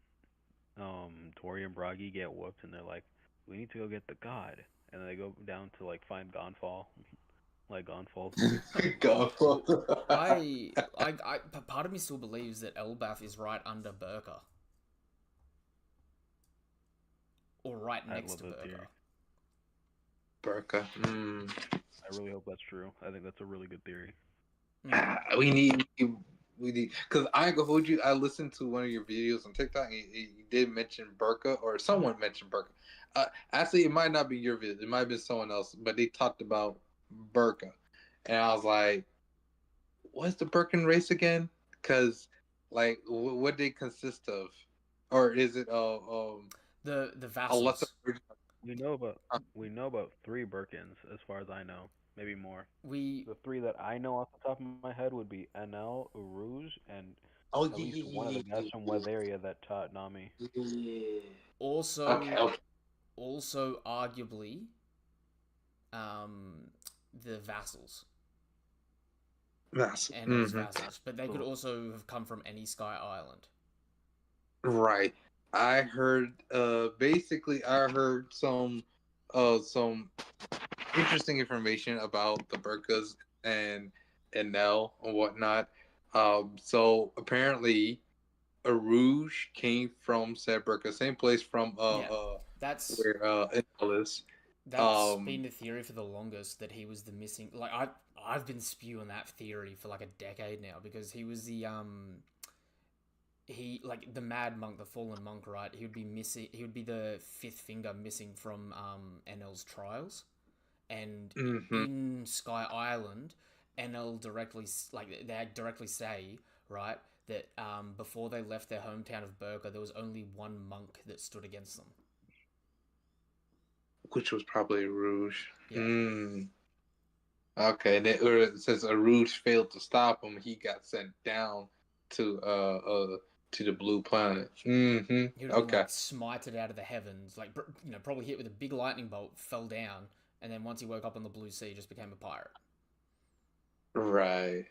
Speaker 3: Tori and Bragi get whooped, and they're like, "We need to go get the god," and then they go down to like find Gonfall, like Gonfall.
Speaker 2: Go.
Speaker 1: Part of me still believes that Elbath is right under Burka, or right
Speaker 3: I
Speaker 1: next
Speaker 3: love
Speaker 1: to
Speaker 3: that
Speaker 1: Burka.
Speaker 3: theory.
Speaker 2: Burka.
Speaker 3: I really hope that's true. I think that's a really good theory.
Speaker 2: We need because I ain't gonna hold you. I listened to one of your videos on TikTok. And you did mention Burka, or someone mentioned Burka. Actually, it might not be your video. It might have been someone else, but they talked about Burka, and I was like, "What's the Burkan race again?" Because like, what they consist of, or is it
Speaker 1: The
Speaker 2: a
Speaker 1: vassals.
Speaker 2: lesser?
Speaker 3: We know about 3 Birkins, as far as I know. Maybe more.
Speaker 1: We
Speaker 3: The 3 that I know off the top of my head would be Enel, Uruj, and
Speaker 2: Oh
Speaker 3: at least one of the guys from Weatheria that taught Nami.
Speaker 2: yeah.
Speaker 1: also
Speaker 2: Okay.
Speaker 1: also arguably the vassals.
Speaker 2: That's
Speaker 1: And those vassals, but they could also have come from any Sky Island.
Speaker 2: right. I heard basically I heard some interesting information about the Burkas and Nell and whatnot. So apparently Arouge came from said Burka, same place from
Speaker 1: That's
Speaker 2: where Nell is.
Speaker 1: that's been the theory for the longest, that he was the missing. Like I've been spewing that theory for like a decade now, because he was the he, like, the mad monk, the fallen monk, right? He would be missing. He would be the fifth finger missing from Enel's trials, and in Sky Island, Enel directly, like, they directly say, right, that before they left their hometown of Burka, there was only one monk that stood against them.
Speaker 2: Which was probably Rouge.
Speaker 1: Yeah.
Speaker 2: Okay, and it says Rouge failed to stop him. He got sent down to the blue planet.
Speaker 1: He would have been,
Speaker 2: Okay.
Speaker 1: like, smited out of the heavens, like, probably hit with a big lightning bolt, fell down, and then once he woke up on the blue sea, just became a pirate.
Speaker 2: Right.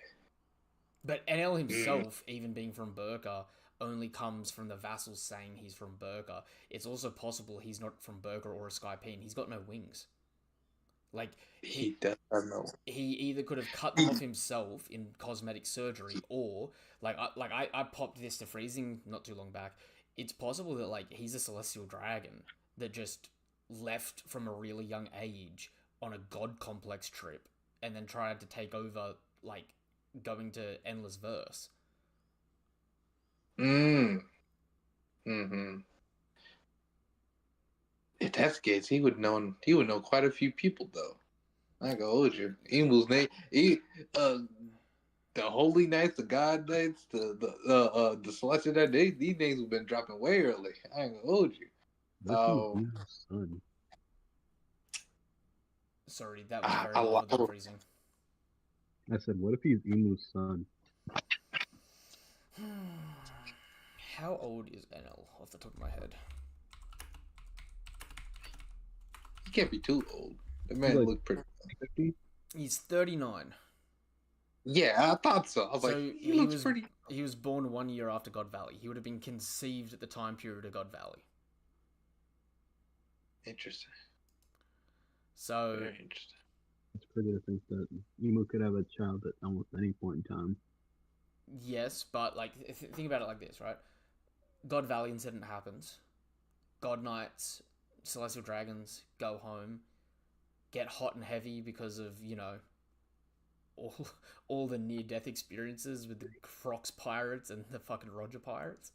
Speaker 1: But Enel himself, even being from Burka, only comes from the vassals saying he's from Burka. It's also possible he's not from Burka or a Skypeen. He's got no wings. Like
Speaker 2: He does have no.
Speaker 1: he either could have cut them off himself in cosmetic surgery, or I popped this to freezing not too long back. It's possible that like he's a celestial dragon that just left from a really young age on a god complex trip and then tried to take over, like going to Endless Verse.
Speaker 2: Mm. Mm-hmm. If that's the case, he would know quite a few people though. I ain't gonna hold you. Emu's name, the Holy Knights, the God Knights, the Celestial Knights. These names have been dropping way early. I ain't gonna hold you.
Speaker 4: What if he's Emu's son?
Speaker 1: Sorry, that was very
Speaker 2: I
Speaker 1: muffled
Speaker 2: lo-
Speaker 1: and freezing.
Speaker 4: I said, what if he's Emu's son?
Speaker 1: How old is Enel off the top of my head?
Speaker 2: He can't be too old. The man
Speaker 4: Like-
Speaker 2: looked pretty.
Speaker 4: 50?
Speaker 1: He's 39.
Speaker 2: Yeah, I thought so. I was
Speaker 1: So
Speaker 2: like, he looks pretty.
Speaker 1: He was born 1 year after God Valley. He would have been conceived at the time period of God Valley.
Speaker 2: Interesting.
Speaker 1: So
Speaker 2: Very interesting.
Speaker 4: It's pretty to think that Emu could have a child at almost any point in time.
Speaker 1: yes, but like think about it like this, right? God Valley incident happens. God Knights, Celestial Dragons go home, get hot and heavy because of, you know, all the near death experiences with the Crocs pirates and the fucking Roger pirates.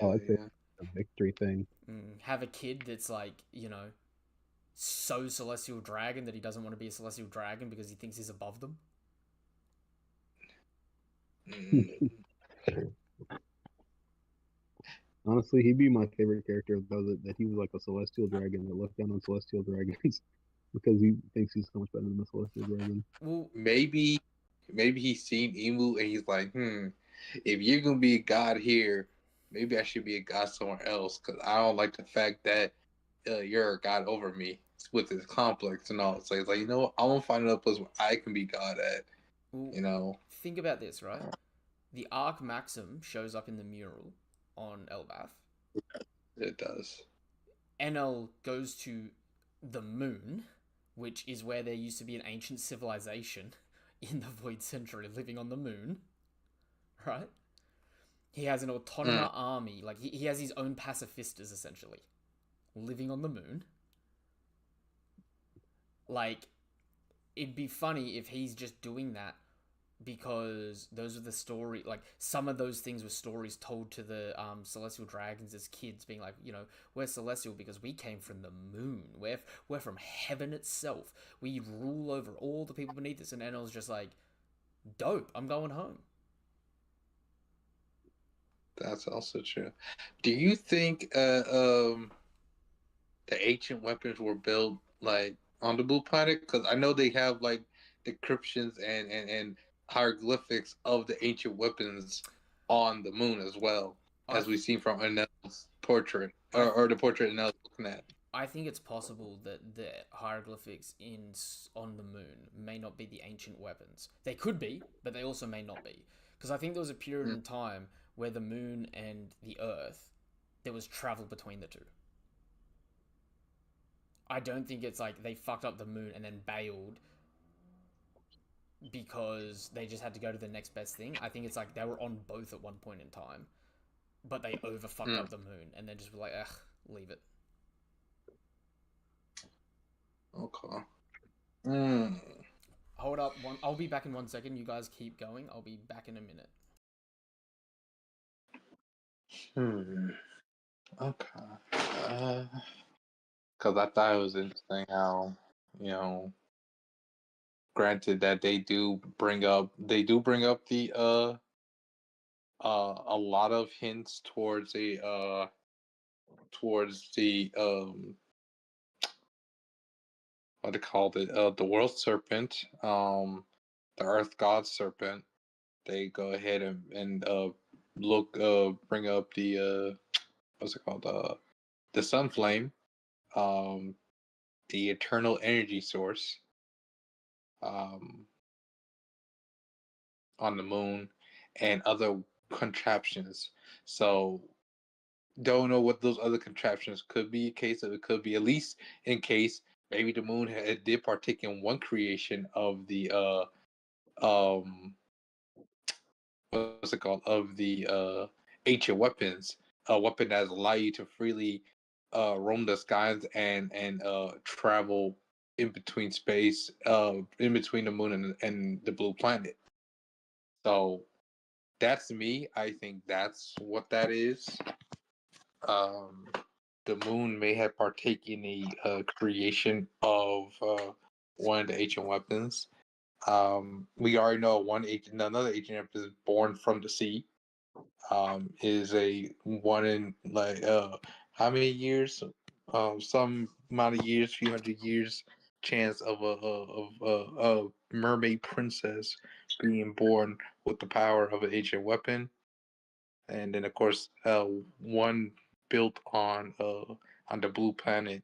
Speaker 4: Oh, I see.
Speaker 2: Yeah.
Speaker 4: A victory thing.
Speaker 1: Have a kid that's like, you know, so Celestial Dragon that he doesn't want to be a Celestial Dragon because he thinks he's above them.
Speaker 2: Mm.
Speaker 4: Honestly, he'd be my favorite character though. That he was like a celestial dragon that looked down on celestial dragons because he thinks he's so much better than the celestial dragon.
Speaker 1: Well,
Speaker 2: Maybe he's seen Emu and he's like, if you're gonna be a god here, maybe I should be a god somewhere else because I don't like the fact that you're a god over me with this complex and all. So he's like, you know what? I want to find another place where I can be god at.
Speaker 1: well,
Speaker 2: You know,
Speaker 1: think about this, right? The Arc Maxim shows up in the mural on Elbath.
Speaker 2: it does.
Speaker 1: Enel goes to the moon, which is where there used to be an ancient civilization in the Void Century living on the moon, right? He has an autonomous army, like he has his own pacifistas essentially, living on the moon. Like, it'd be funny if he's just doing that because those are the story, like some of those things were stories told to the celestial dragons as kids, being like, you know, we're celestial because we came from the moon, we're from heaven itself, we rule over all the people beneath us. And Enel's just like, dope, I'm going home.
Speaker 2: That's also true. Do you think the ancient weapons were built like on the blue planet? Because I know they have like decryptions and hieroglyphics of the ancient weapons on the moon as well, as we've seen from Enel's portrait or the portrait Enel's looking at.
Speaker 1: I think it's possible that the hieroglyphics on the moon may not be the ancient weapons. They could be, but they also may not be. Because I think there was a period in time where the moon and the Earth, there was travel between the two. I don't think it's like they fucked up the moon and then bailed because they just had to go to the next best thing. I think it's like they were on both at one point in time, but they over fucked up the moon and then just were like, ugh, leave it.
Speaker 2: Okay.
Speaker 1: Hold up, I'll be back in 1 second. You guys keep going. I'll be back in a minute.
Speaker 2: Okay. Because I thought it was interesting how, you know, granted that they do bring up the a lot of hints towards the what they called it, the world serpent, the earth god serpent. They go ahead and bring up the what's it called, the sun flame, the eternal energy source, on the moon and other contraptions. So don't know what those other contraptions could be. In case of it could be, at least in case maybe the moon did partake in one creation of the what's it called, of the ancient weapons, a weapon that allow you to freely roam the skies and travel in between space, in between the moon and the blue planet. So that's me. I think that's what that is. Um, the moon may have partaken in the creation of one of the ancient weapons. We already know another ancient weapon is born from the sea. Is a one in like how many years? Some amount of years, few hundred years, chance of a mermaid princess being born with the power of an ancient weapon, and then of course one built on the blue planet.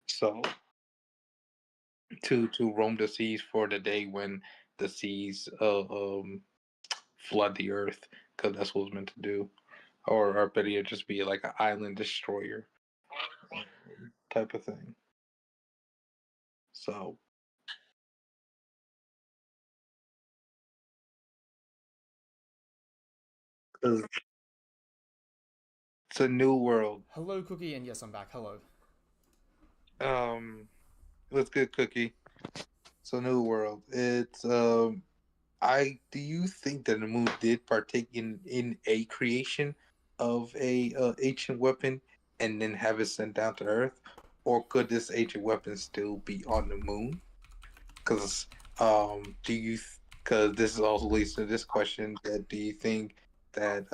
Speaker 2: So to roam the seas for the day when the seas flood the earth, because that's what it's meant to do. Or better yet, just be like an island destroyer type of thing. So it's a new world.
Speaker 1: Hello, Cookie, and yes, I'm back. Hello.
Speaker 2: What's good, Cookie? It's a new world. It's I do you think that the moon did partake in a creation of a ancient weapon and then have it sent down to Earth, or could this ancient weapon still be on the moon? Because do you? Because this is also leads to this question: that do you think that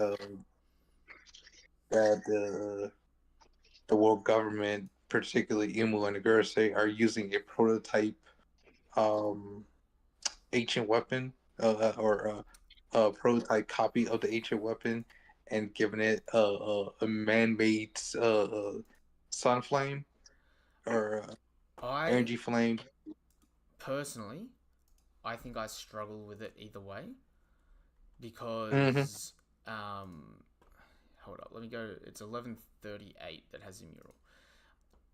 Speaker 2: that the world government, particularly Imu and Nagurse, are using a prototype um ancient weapon or a prototype copy of the ancient weapon and giving it a man-made sun flame or
Speaker 1: I
Speaker 2: energy flame?
Speaker 1: personally, I think I struggle with it either way
Speaker 2: Mm-hmm.
Speaker 1: because, hold up, let me go. It's 11:38 that has a mural.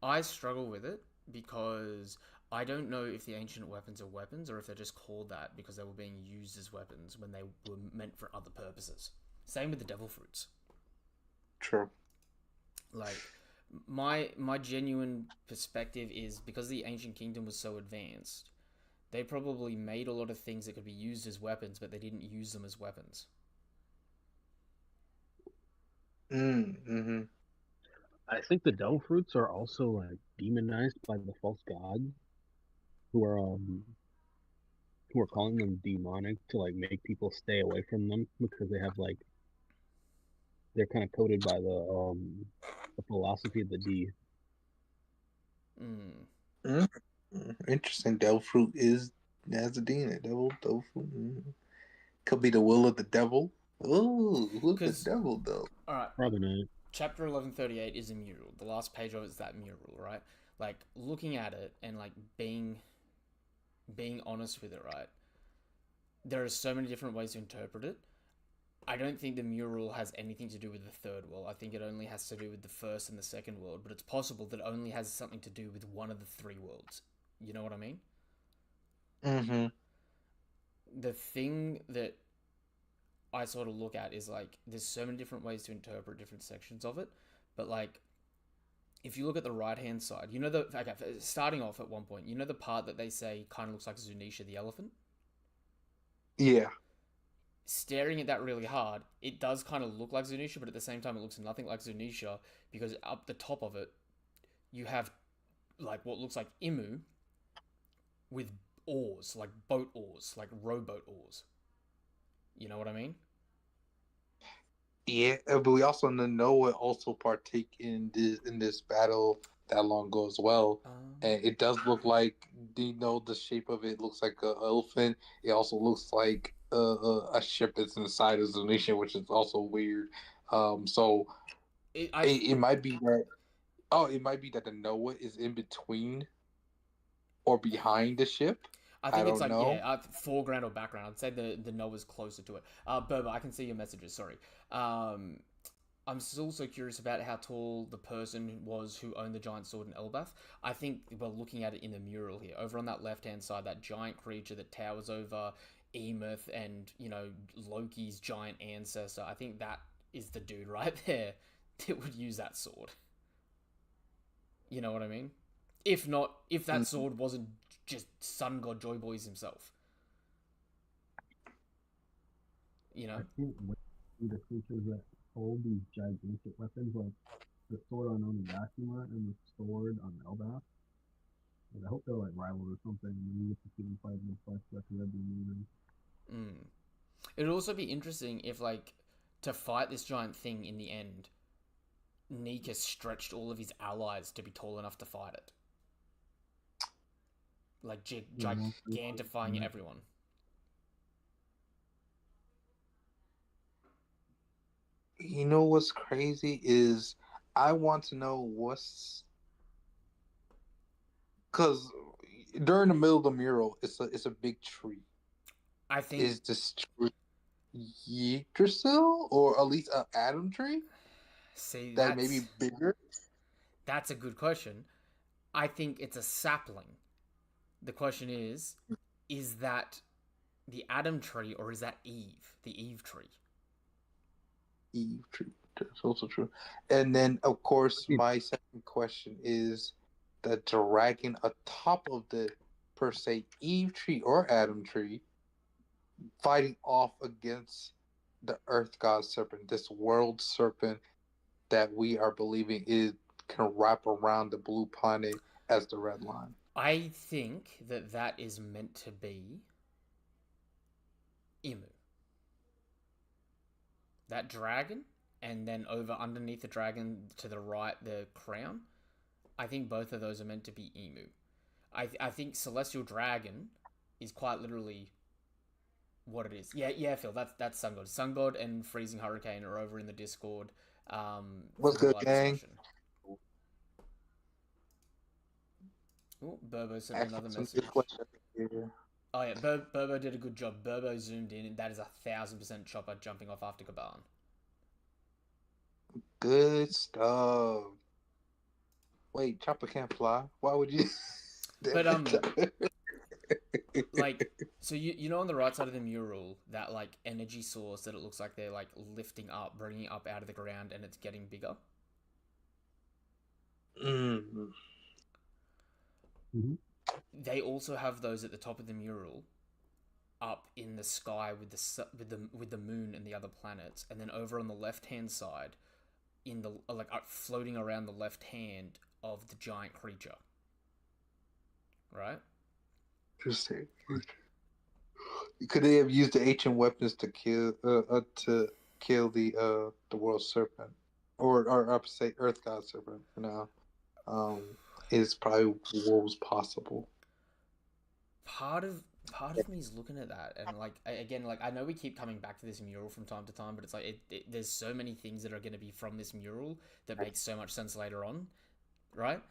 Speaker 1: I struggle with it because I don't know if the ancient weapons are weapons or if they're just called that because they were being used as weapons when they were meant for other purposes. Same with the devil fruits.
Speaker 2: True.
Speaker 1: Like my genuine perspective is because the ancient kingdom was so advanced, they probably made a lot of things that could be used as weapons, but they didn't use them as weapons.
Speaker 2: Mm-hmm.
Speaker 4: I think the devil fruits are also like demonized by the false gods who are who are calling them demonic to like make people stay away from them because they have like they're kind of coded by the philosophy of the D.
Speaker 1: Mm.
Speaker 2: Mm-hmm. Interesting. Devil fruit is has a D in it. Devil fruit. Could be the will of the devil. Oh, who's the
Speaker 1: Because,
Speaker 2: devil though?
Speaker 1: alright,
Speaker 4: Probably not.
Speaker 1: chapter 1138 is a mural. The last page of it is that mural, right? Like, looking at it and, like, being honest with it, right? There are so many different ways to interpret it. I don't think the mural has anything to do with the third world. I think it only has to do with the first and the second world, but it's possible that it only has something to do with one of the three worlds. You know what I mean?
Speaker 2: Mm-hmm.
Speaker 1: The thing that I sort of look at is like there's so many different ways to interpret different sections of it, but like if you look at the right hand side, you know the okay, starting off at one point, you know the part that they say kind of looks like Zunisha the elephant.
Speaker 2: Yeah.
Speaker 1: Staring at that really hard, it does kind of look like Zunisha, but at the same time, it looks nothing like Zunisha because up the top of it, you have like what looks like Imu with oars, like boat oars, like rowboat oars. You know what I mean?
Speaker 2: Yeah, but we also know it also partake in this battle that long ago as well, and it does look like, you know, the shape of it looks like an elephant. It also looks like a ship that's inside of Zunisha, which is also weird. So
Speaker 1: it, I
Speaker 2: it might be that it might be that the Noah is in between or behind the ship.
Speaker 1: I think it's
Speaker 2: don't
Speaker 1: like,
Speaker 2: know.
Speaker 1: yeah, foreground or background. I'd say the Noah's closer to it. Berber, I can see your messages. Sorry. I'm also curious about how tall the person was who owned the giant sword in Elbath. I think we're looking at it in the mural here. Over on that left-hand side, that giant creature that towers over Emuth and, Loki's giant ancestor. I think that is the dude right there that would use that sword. You know what I mean? If that sword wasn't just Sun God Joy Boys himself. You know?
Speaker 4: I can't wait to see the creatures that hold these gigantic weapons, like the sword on Onigashima and the sword on Elbath. Like, I hope they're like rivals or something, and we get to see them fight in the flesh. That'd be amazing.
Speaker 1: It'd also be interesting if, to fight this giant thing in the end, Nika stretched all of his allies to be tall enough to fight it. Like, gigantifying everyone.
Speaker 2: You know what's crazy is I want to know because during the middle of the mural, it's a big tree.
Speaker 1: I think
Speaker 2: Is this tree Yggdrasil or at least an Adam tree?
Speaker 1: See,
Speaker 2: that may be bigger.
Speaker 1: That's a good question. I think it's a sapling. The question is that the Adam tree or is that Eve, the Eve tree?
Speaker 2: Eve tree. That's also true. And then, of course, my second question is the dragon atop of the, per se, Eve tree or Adam tree fighting off against the Earth God Serpent, this world serpent that we are believing can wrap around the blue planet as the red line.
Speaker 1: I think that is meant to be Imu. That dragon, and then over underneath the dragon to the right, the crown. I think both of those are meant to be Imu. I think Celestial Dragon is quite literally what it is. Yeah, Phil, that's Sun God. Sun God and Freezing Hurricane are over in the Discord.
Speaker 2: What's good, gang?
Speaker 1: Oh, Burbo sent me another message. Oh yeah, Burbo did a good job. Burbo zoomed in, and that is 1,000% Chopper jumping off after Kaban.
Speaker 2: Good stuff. Wait, Chopper can't fly. Why would you?
Speaker 1: But so you know on the right side of the mural that energy source that it looks like they're lifting up, bringing it up out of the ground, and it's getting bigger.
Speaker 2: Mm-hmm.
Speaker 1: They also have those at the top of the mural, up in the sky with the moon and the other planets, and then over on the left hand side, in the floating around the left hand of the giant creature. Right.
Speaker 2: Interesting. Could they have used the ancient weapons to kill the world serpent, or I say Earth God Serpent? Is probably what was possible.
Speaker 1: Part of me is looking at that, and again, I know we keep coming back to this mural from time to time, but it's there's so many things that are going to be from this mural that make so much sense later on, right?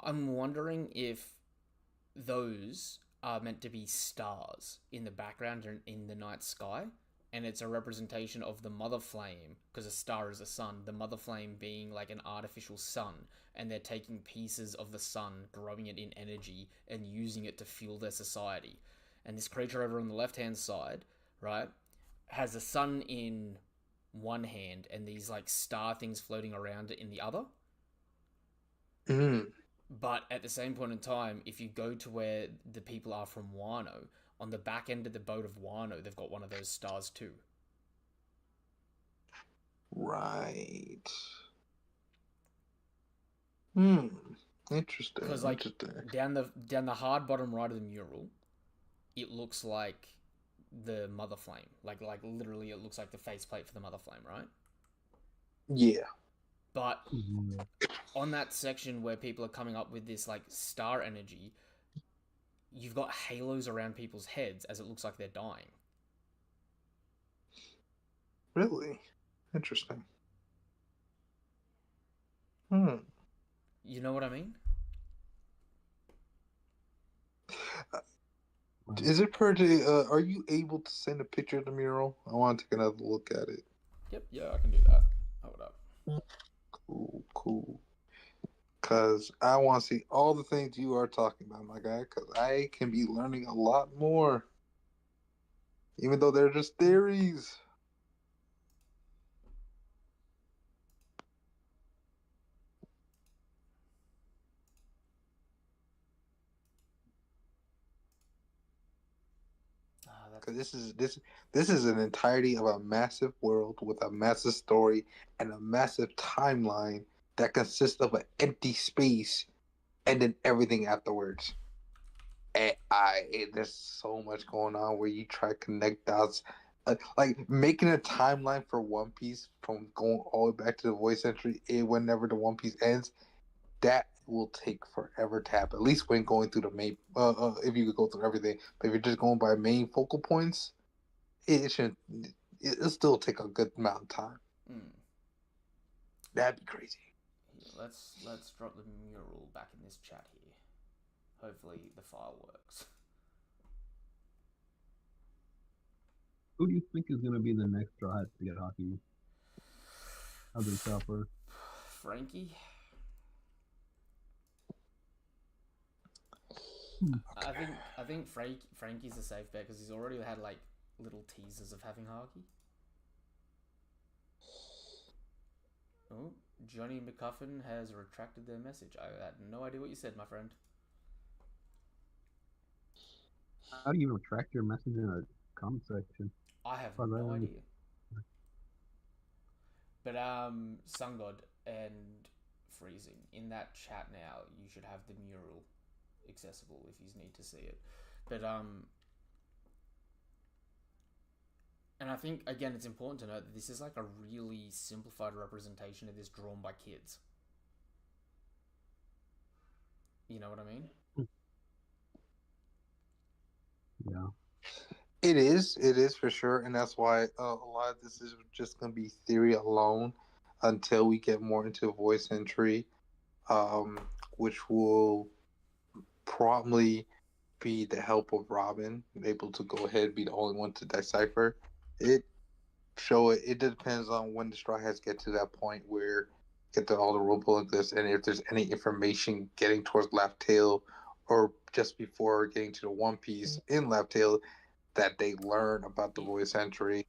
Speaker 1: I'm wondering if those are meant to be stars in the background and in the night sky, and it's a representation of the mother flame, because a star is a sun, the mother flame being an artificial sun, and they're taking pieces of the sun, growing it in energy, and using it to fuel their society. And this creature over on the left-hand side, right, has the sun in one hand, and these star things floating around it in the other. But at the same point in time, if you go to where the people are from Wano, on the back end of the boat of Wano, they've got one of those stars too.
Speaker 2: Right. Interesting.
Speaker 1: Because down the hard bottom right of the mural, it looks like the mother flame. Literally, it looks like the faceplate for the mother flame, right?
Speaker 2: Yeah.
Speaker 1: But on that section where people are coming up with this star energy, you've got halos around people's heads as it looks like they're dying.
Speaker 2: Really? Interesting.
Speaker 1: You know what I mean?
Speaker 2: Is it per day? Are you able to send a picture of the mural? I want to take another look at it.
Speaker 1: Yep, yeah, I can do that. Hold up.
Speaker 2: Cool. Because I want to see all the things you are talking about, my guy. Because I can be learning a lot more. Even though they're just theories. Because this is an entirety of a massive world with a massive story and a massive timeline that consists of an empty space and then everything afterwards. And there's so much going on where you try to connect dots, like making a timeline for One Piece from going all the way back to the voice entry, whenever the One Piece ends. That will take forever to happen. At least when going through the main, if you could go through everything. But if you're just going by main focal points, it should. It'll still take a good amount of time. That'd be crazy.
Speaker 1: Here, let's drop the mural back in this chat here. Hopefully the file works.
Speaker 4: Who do you think is going to be the next Straw Hats to get hockey? Other Chopper.
Speaker 1: Frankie. I think Frankie's a safe bet because he's already had like little teasers of having hockey. Oh, Johnny McCuffin has retracted their message. I had no idea what you said, my friend.
Speaker 4: How do you retract your message in a comment section?
Speaker 1: I have no idea. But Sun God and Freezing, in that chat now, you should have the mural accessible if you need to see it. But and I think again it's important to note that this is like a really simplified representation of this drawn by kids. You know what I mean?
Speaker 4: Yeah.
Speaker 2: It is for sure, and that's why a lot of this is just gonna be theory alone until we get more into voice entry, which will probably be the help of Robin, able to go ahead and be the only one to decipher it. It depends on when the Straw Hats get to that point where get all the rule book lists, and if there's any information getting towards Laugh Tale or just before getting to the One Piece in Laugh Tale that they learn about the voice entry.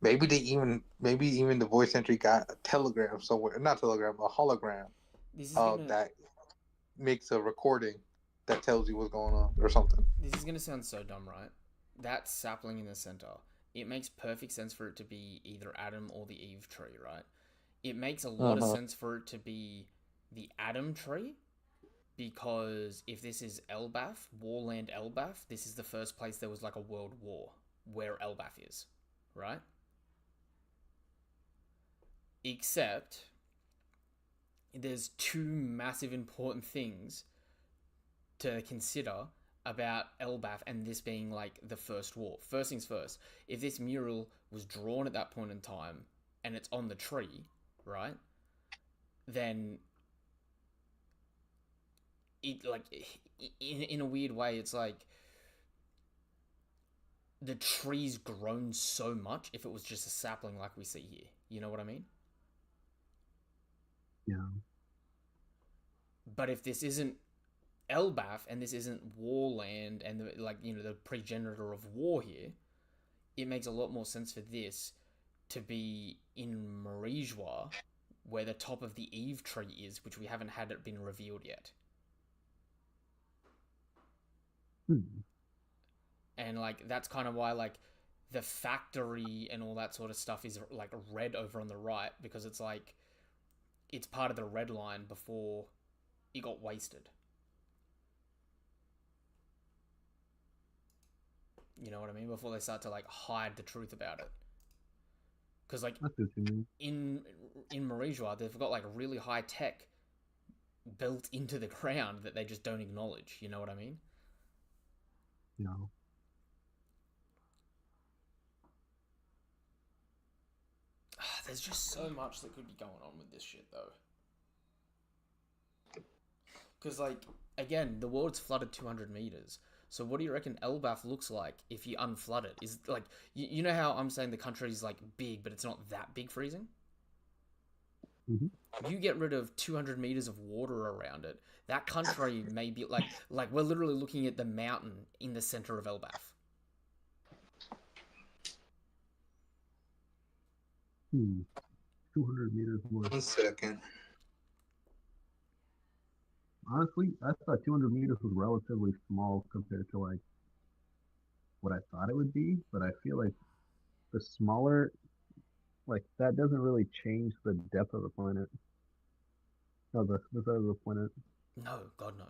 Speaker 2: Maybe even the voice entry got a telegram somewhere, not telegram, a hologram that makes a recording that tells you what's going on or something.
Speaker 1: This is gonna sound so dumb, right? That sapling in the center, it makes perfect sense for it to be either Adam or the Eve tree, right? It makes a lot of sense for it to be the Adam tree, because if this is Elbaf, Warland Elbaf, this is the first place there was like a world war where Elbaf is, right? Except there's two massive important things to consider about Elbaf and this being like the first war. First things first, if this mural was drawn at that point in time and it's on the tree, right, then it like in a weird way it's like the tree's grown so much if it was just a sapling like we see here. You know what I mean?
Speaker 4: Yeah.
Speaker 1: But if this isn't Elbaf and this isn't Warland and the progenitor of war here, it makes a lot more sense for this to be in Marijois, where the top of the Eve tree is, which we haven't had it been revealed yet. And like that's kind of why like the factory and all that sort of stuff is like red over on the right, because it's like it's part of the red line before it got wasted. You know what I mean? Before they start to like hide the truth about it. Because like in Marijois, they've got like really high tech built into the ground that they just don't acknowledge. You know what I mean?
Speaker 4: No.
Speaker 1: There's just so much that could be going on with this shit, though. Because, like, again, the world's flooded 200 meters. So what do you reckon Elbaf looks like if you unflood it? Is like you know how I'm saying the country's like big, but it's not that big freezing?
Speaker 4: Mhm.
Speaker 1: You get rid of 200 meters of water around it, that country may be like we're literally looking at the mountain in the center of Elbaf.
Speaker 4: 200 meters more.
Speaker 2: 1 second.
Speaker 4: Honestly, I thought 200 meters was relatively small compared to like what I thought it would be, but I feel like the smaller, like that doesn't really change the depth of the planet. No, the size of the planet.
Speaker 1: No, God no.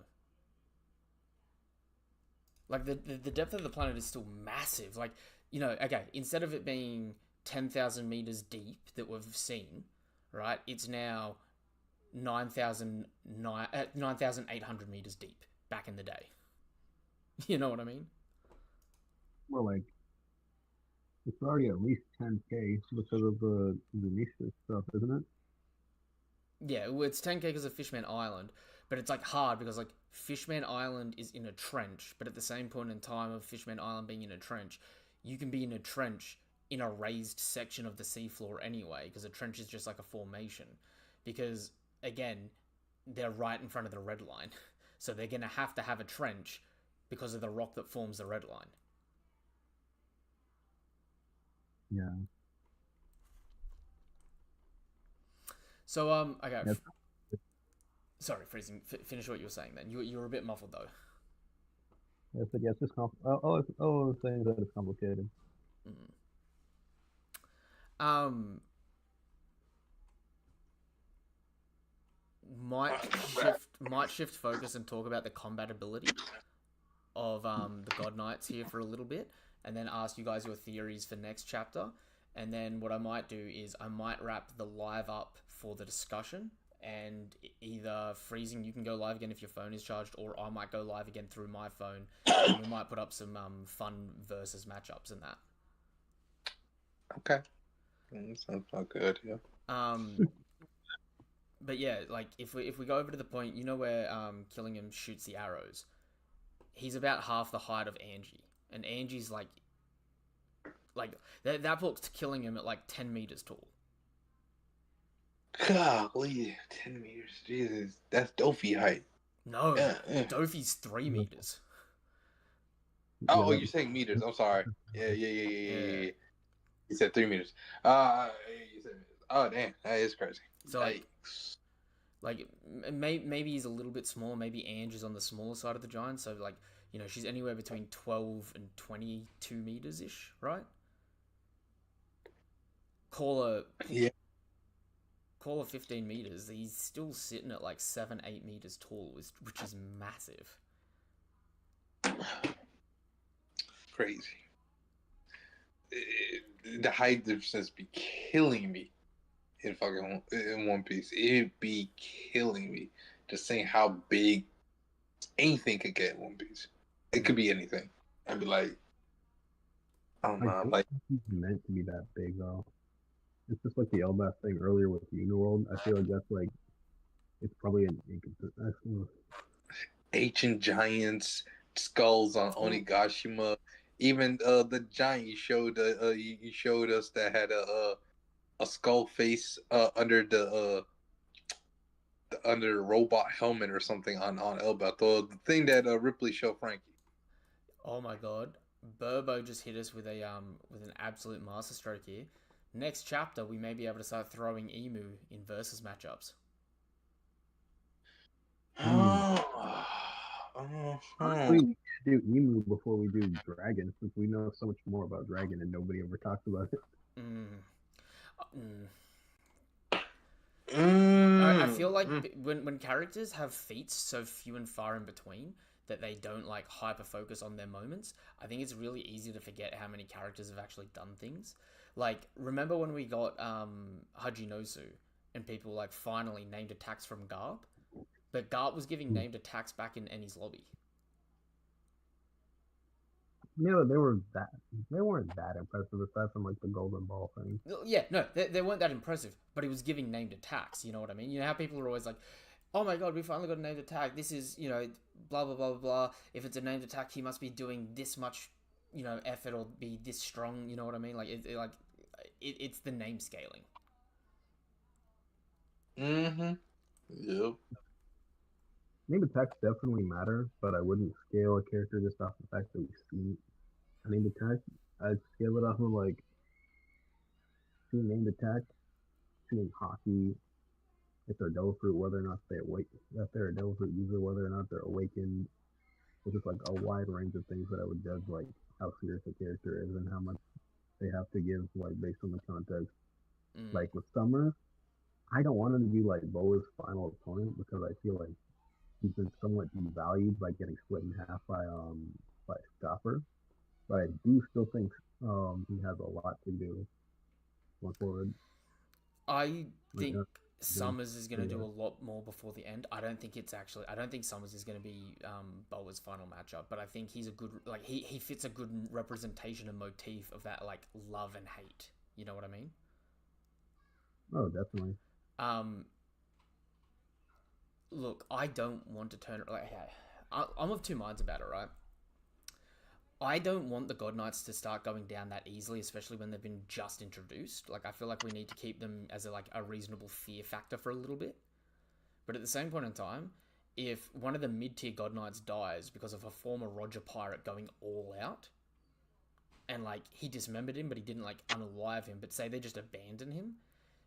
Speaker 1: Like the depth of the planet is still massive. Like, you know, okay, instead of it being 10,000 meters deep that we've seen, right? It's now 9,800 meters deep back in the day. You know what I mean?
Speaker 4: Well, like it's already at least 10K because of the Nisha stuff, isn't it?
Speaker 1: Yeah, well, it's 10K because of Fishman Island, but it's like hard because like Fishman Island is in a trench, but at the same point in time of Fishman Island being in a trench, you can be in a trench in a raised section of the seafloor anyway, because a trench is just like a formation. Because again, they're right in front of the red line, so they're gonna have to have a trench because of the rock that forms the red line.
Speaker 4: Yeah.
Speaker 1: So okay.
Speaker 4: Yes.
Speaker 1: Sorry, freezing. Finish what you were saying. Then you were a bit muffled though.
Speaker 4: Yes, but yes, it's saying that it's complicated.
Speaker 1: Might shift focus and talk about the combatability of the God Knights here for a little bit, and then ask you guys your theories for next chapter. And then what I might do is I might wrap the live up for the discussion, and either freezing, you can go live again if your phone is charged, or I might go live again through my phone, and we might put up some fun versus matchups and that.
Speaker 2: Okay. Sounds not good, yeah.
Speaker 1: But yeah, like if we go over to the point, you know where Killingham shoots the arrows, he's about half the height of Angie, and Angie's like that puts Killingham at like 10 meters tall.
Speaker 2: Golly, 10 meters, Jesus, that's Dofi height.
Speaker 1: No, Dofi's 3 meters.
Speaker 2: Oh, you're saying meters? I'm sorry. Yeah. You said 3 meters. You said, oh damn, that is crazy.
Speaker 1: So like maybe he's a little bit smaller. Maybe Ange is on the smaller side of the giant. So like, you know, she's anywhere between 12 and 22 meters ish, right? Call her 15 meters. He's still sitting at like 7-8 meters tall, which is massive.
Speaker 2: Crazy. The height difference be killing me in One Piece. It'd be killing me just saying how big anything could get in One Piece. It could be anything. I'd be like, I don't know, like
Speaker 4: he's meant to be that big though. It's just like the Elbaf thing earlier with Uniworld. I feel like that's like it's probably an inconsistent.
Speaker 2: ancient giants, skulls on Onigashima. Even the giant you showed us that had a skull face under the robot helmet or something on Elbaf. The thing that Ripley showed Frankie.
Speaker 1: Oh my god, Burbo just hit us with an absolute masterstroke here. Next chapter, we may be able to start throwing Emu in versus matchups.
Speaker 4: Honestly, we should do Emu before we do Dragon, since we know so much more about Dragon and nobody ever talks about it.
Speaker 1: I feel like when characters have feats so few and far in between that they don't like hyper focus on their moments, I think it's really easy to forget how many characters have actually done things. Like, remember when we got Hajinosu and people like finally named attacks from Garp? But Garp was giving named attacks back in Enies lobby.
Speaker 4: Yeah, they weren't that impressive aside from like the golden ball thing.
Speaker 1: Yeah, no, they weren't that impressive, but he was giving named attacks, you know what I mean? You know how people are always like, oh my god, we finally got a named attack. This is, blah, blah, blah, blah, blah. If it's a named attack, he must be doing this much, effort or be this strong. You know what I mean? Like, it's the name scaling.
Speaker 2: Mm-hmm. Yep.
Speaker 4: Name attacks definitely matter, but I wouldn't scale a character just off the fact that we see a named attack. I'd scale it off of like seeing named attack, seeing hockey, if they're devil fruit, whether or not if they're a devil fruit user, whether or not they're awakened. It's just like a wide range of things that I would judge like how serious a character is and how much they have to give, like based on the context. Like with Summer, I don't want him to be like Boa's final opponent because I feel like he's been somewhat devalued by getting split in half by Stopper. But I do still think he has a lot to do going forward.
Speaker 1: I think
Speaker 4: Like,
Speaker 1: Summers is going to do a lot more before the end. I don't think Summers is going to be Boa's final matchup, but I think he's a good, like, he fits a good representation and motif of that, like, love and hate. You know what I mean?
Speaker 4: Oh, definitely.
Speaker 1: Look, I don't want to turn it, like, I'm of two minds about it, right? I don't want the God Knights to start going down that easily, especially when they've been just introduced. Like, I feel like we need to keep them as a reasonable fear factor for a little bit. But at the same point in time, if one of the mid-tier God Knights dies because of a former Roger Pirate going all out, and, like, he dismembered him, but he didn't, like, unalive him, but say they just abandon him,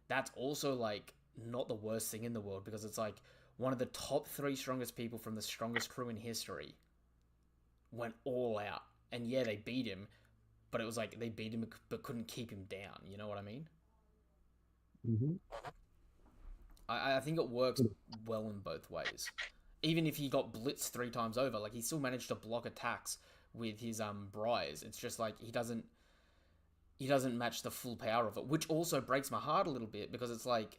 Speaker 1: that's also, like, not the worst thing in the world, because it's, like, one of the top 3 strongest people from the strongest crew in history went all out. And yeah, they beat him, but it was like they beat him but couldn't keep him down. You know what I mean?
Speaker 4: Mm-hmm.
Speaker 1: I think it works well in both ways. Even if he got blitzed 3 times over, like, he still managed to block attacks with his Briars. It's just like he doesn't match the full power of it, which also breaks my heart a little bit, because it's like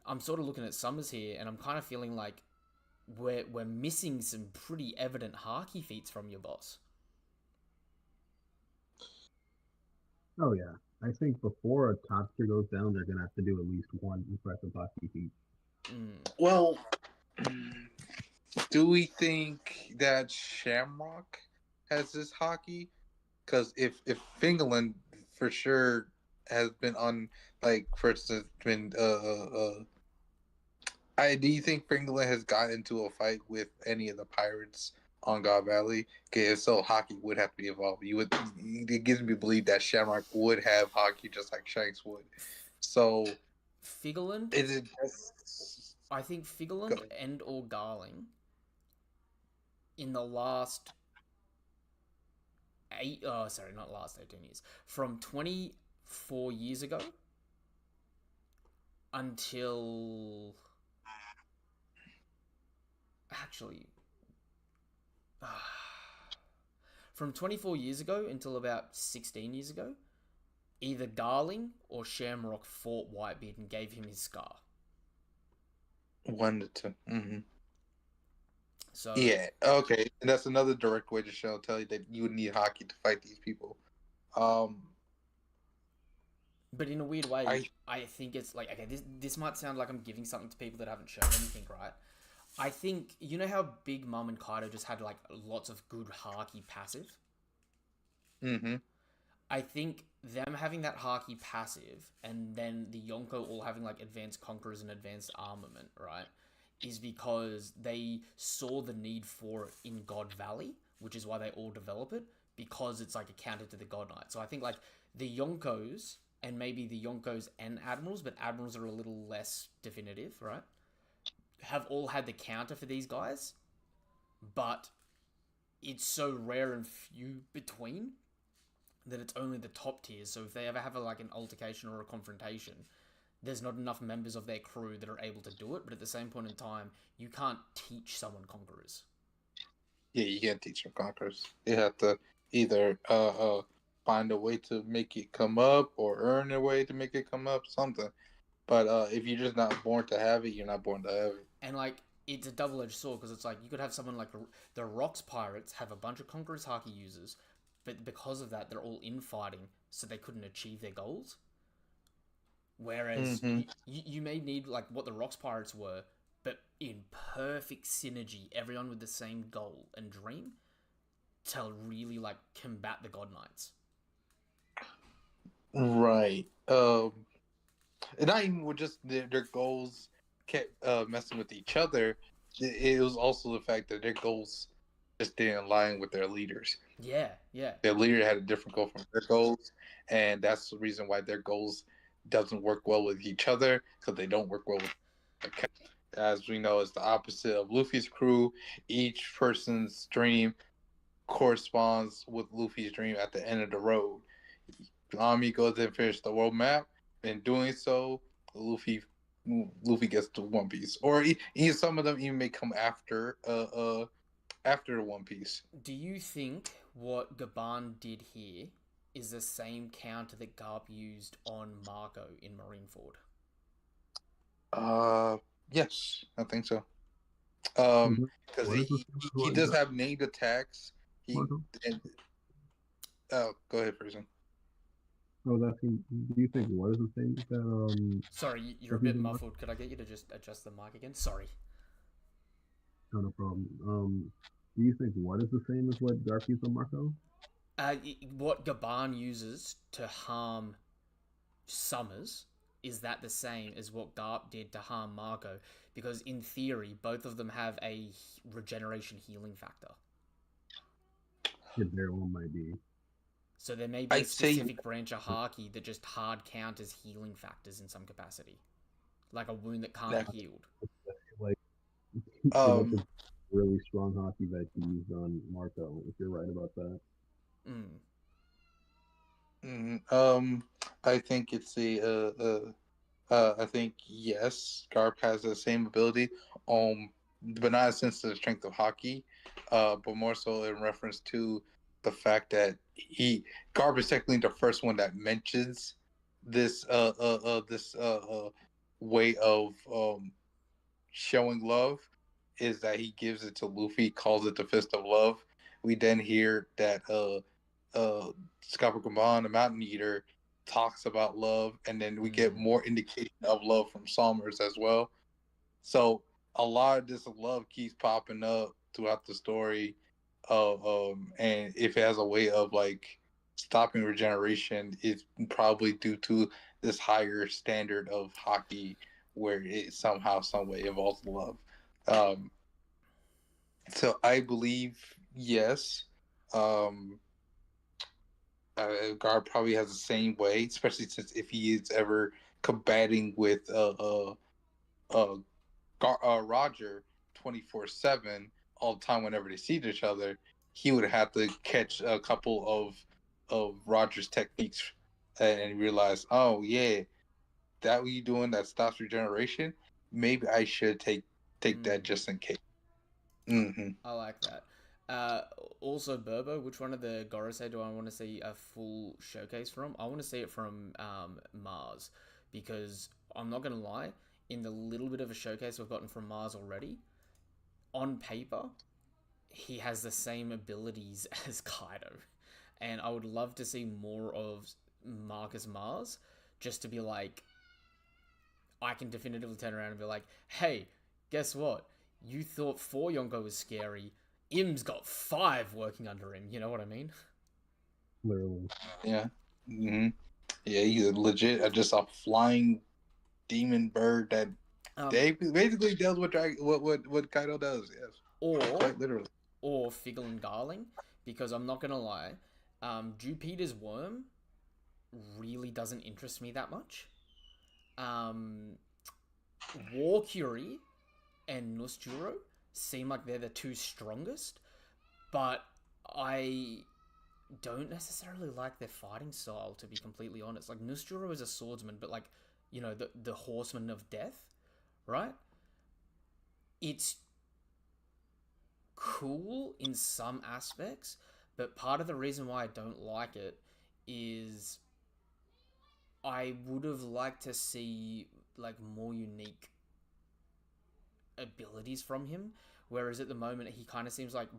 Speaker 1: I'm sort of looking at Summers here, and I'm kind of feeling like we're missing some pretty evident Haki feats from your boss.
Speaker 4: Oh yeah, I think before a top tier goes down, they're gonna have to do at least one impressive hockey feat.
Speaker 2: Well, do we think that Shamrock has this hockey? Because if Fingerland for sure has been on, like, for instance, been do you think Fingerland has got into a fight with any of the pirates on God Valley? Okay, if so, hockey would have to be involved. It gives me to believe that Shamrock would have hockey just like Shanks would. So,
Speaker 1: Fingerland,
Speaker 2: is it just...
Speaker 1: I think Fingerland and or Garling in the last 18 years, from 24 years ago until from 24 years ago until about 16 years ago, either Garling or Shamrock fought Whitebeard and gave him his scar.
Speaker 2: 1 to 2. Mm-hmm.
Speaker 1: So
Speaker 2: yeah, okay, and that's another direct way to tell you that you would need hockey to fight these people.
Speaker 1: But in a weird way, I think it's like, okay, this might sound like I'm giving something to people that haven't shown anything, right? I think, you know how Big Mom and Kaido just had, like, lots of good Haki passive?
Speaker 2: Mm-hmm.
Speaker 1: I think them having that Haki passive, and then the Yonko all having, like, advanced Conquerors and advanced armament, right, is because they saw the need for it in God Valley, which is why they all develop it, because it's, like, a counter to the God Knight. So I think, like, the Yonkos, and maybe the Yonkos and Admirals, but Admirals are a little less definitive, right, have all had the counter for these guys, but it's so rare and few between that it's only the top tiers. So if they ever have an altercation or a confrontation, there's not enough members of their crew that are able to do it. But at the same point in time, you can't teach someone Conquerors.
Speaker 2: Yeah, you can't teach them Conquerors. You have to either find a way to make it come up or earn a way to make it come up, something. But if you're just not born to have it, you're not born to have it.
Speaker 1: And, like, it's a double-edged sword, because it's like you could have someone like the Rocks Pirates have a bunch of Conquerors Haki users, but because of that, they're all infighting, so they couldn't achieve their goals. Whereas you may need, like, what the Rocks Pirates were, but in perfect synergy, everyone with the same goal and dream to really like combat the God Knights.
Speaker 2: Right. And not even with just their goals kept messing with each other. It was also the fact that their goals just didn't align with their leaders.
Speaker 1: Yeah, yeah.
Speaker 2: Their leader had a different goal from their goals, and that's the reason why their goals doesn't work well with each other, because they don't work well with. As we know, it's the opposite of Luffy's crew. Each person's dream corresponds with Luffy's dream at the end of the road. Nami goes and finishes the world map. In doing so, Luffy gets the One Piece, or some of them even may come after the One Piece.
Speaker 1: Do you think what Gaban did here is the same counter that Garp used on Marco in Marineford?
Speaker 2: Yes, I think so.
Speaker 4: Mhm.
Speaker 2: Because
Speaker 4: What is
Speaker 2: he
Speaker 4: this one?
Speaker 2: does have named attacks.
Speaker 4: Marco?
Speaker 2: Oh, go ahead, Friesen.
Speaker 4: I was asking, do you think what is the thing that
Speaker 1: Sorry, you're a bit muffled. Could I get you to just adjust the mic again? Sorry.
Speaker 4: not a problem. Do you think what is the same as what Garp used on Marco?
Speaker 1: What Gaban uses to harm Summers, is that the same as what Garp did to harm Marco? Because in theory, both of them have a regeneration healing factor.
Speaker 4: It very well might be.
Speaker 1: So there may be a specific branch of Haki that just hard counters healing factors in some capacity. Like a wound that can't be healed.
Speaker 4: Like, that's a really strong hockey that you used on Marco, if you're right about that.
Speaker 2: I think it's I think yes, Garp has the same ability, but not in the sense of the strength of Haki, but more so in reference to the fact that Garp is technically the first one that mentions this way of showing love, is that he gives it to Luffy, calls it the Fist of Love. We then hear that Scapa Gaban, the Mountain Eater, talks about love, and then we get more indication of love from Somers as well. So a lot of this love keeps popping up throughout the story, and if it has a way of like stopping regeneration, it's probably due to this higher standard of Haki, where it somehow, some way involves love. So I believe yes. Garp probably has the same way, especially since if he is ever combating with Roger 24/7 all the time whenever they see each other, he would have to catch a couple of Roger's techniques and realize, oh yeah, that what you doing that stops regeneration? Maybe I should take that just in case. Mm-hmm.
Speaker 1: I like that. Also, Burbo, which one of the Gorosei do I want to see a full showcase from? I want to see it from Mars, because I'm not going to lie, in the little bit of a showcase we've gotten from Mars already, on paper, he has the same abilities as Kaido. And I would love to see more of Marcus Mars, just to be like, I can definitively turn around and be like, hey, guess what? You thought 4 Yonko was scary. Im's got 5 working under him. You know what I mean?
Speaker 4: Literally.
Speaker 2: Yeah. Mm-hmm. Yeah, he's legit just a flying demon bird that basically does what Kaido does. Yes.
Speaker 1: Or
Speaker 2: quite literally.
Speaker 1: Or Figgle and Garling, because I'm not gonna lie, Jupiter's worm really doesn't interest me that much. War Curie and Nusjuro seem like they're the 2 strongest, but I don't necessarily like their fighting style, to be completely honest. Like, Nusjuro is a swordsman, but like, you know, the horseman of death, right? It's cool in some aspects, but part of the reason why I don't like it is I would have liked to see like more unique abilities from him, whereas at the moment he kind of seems like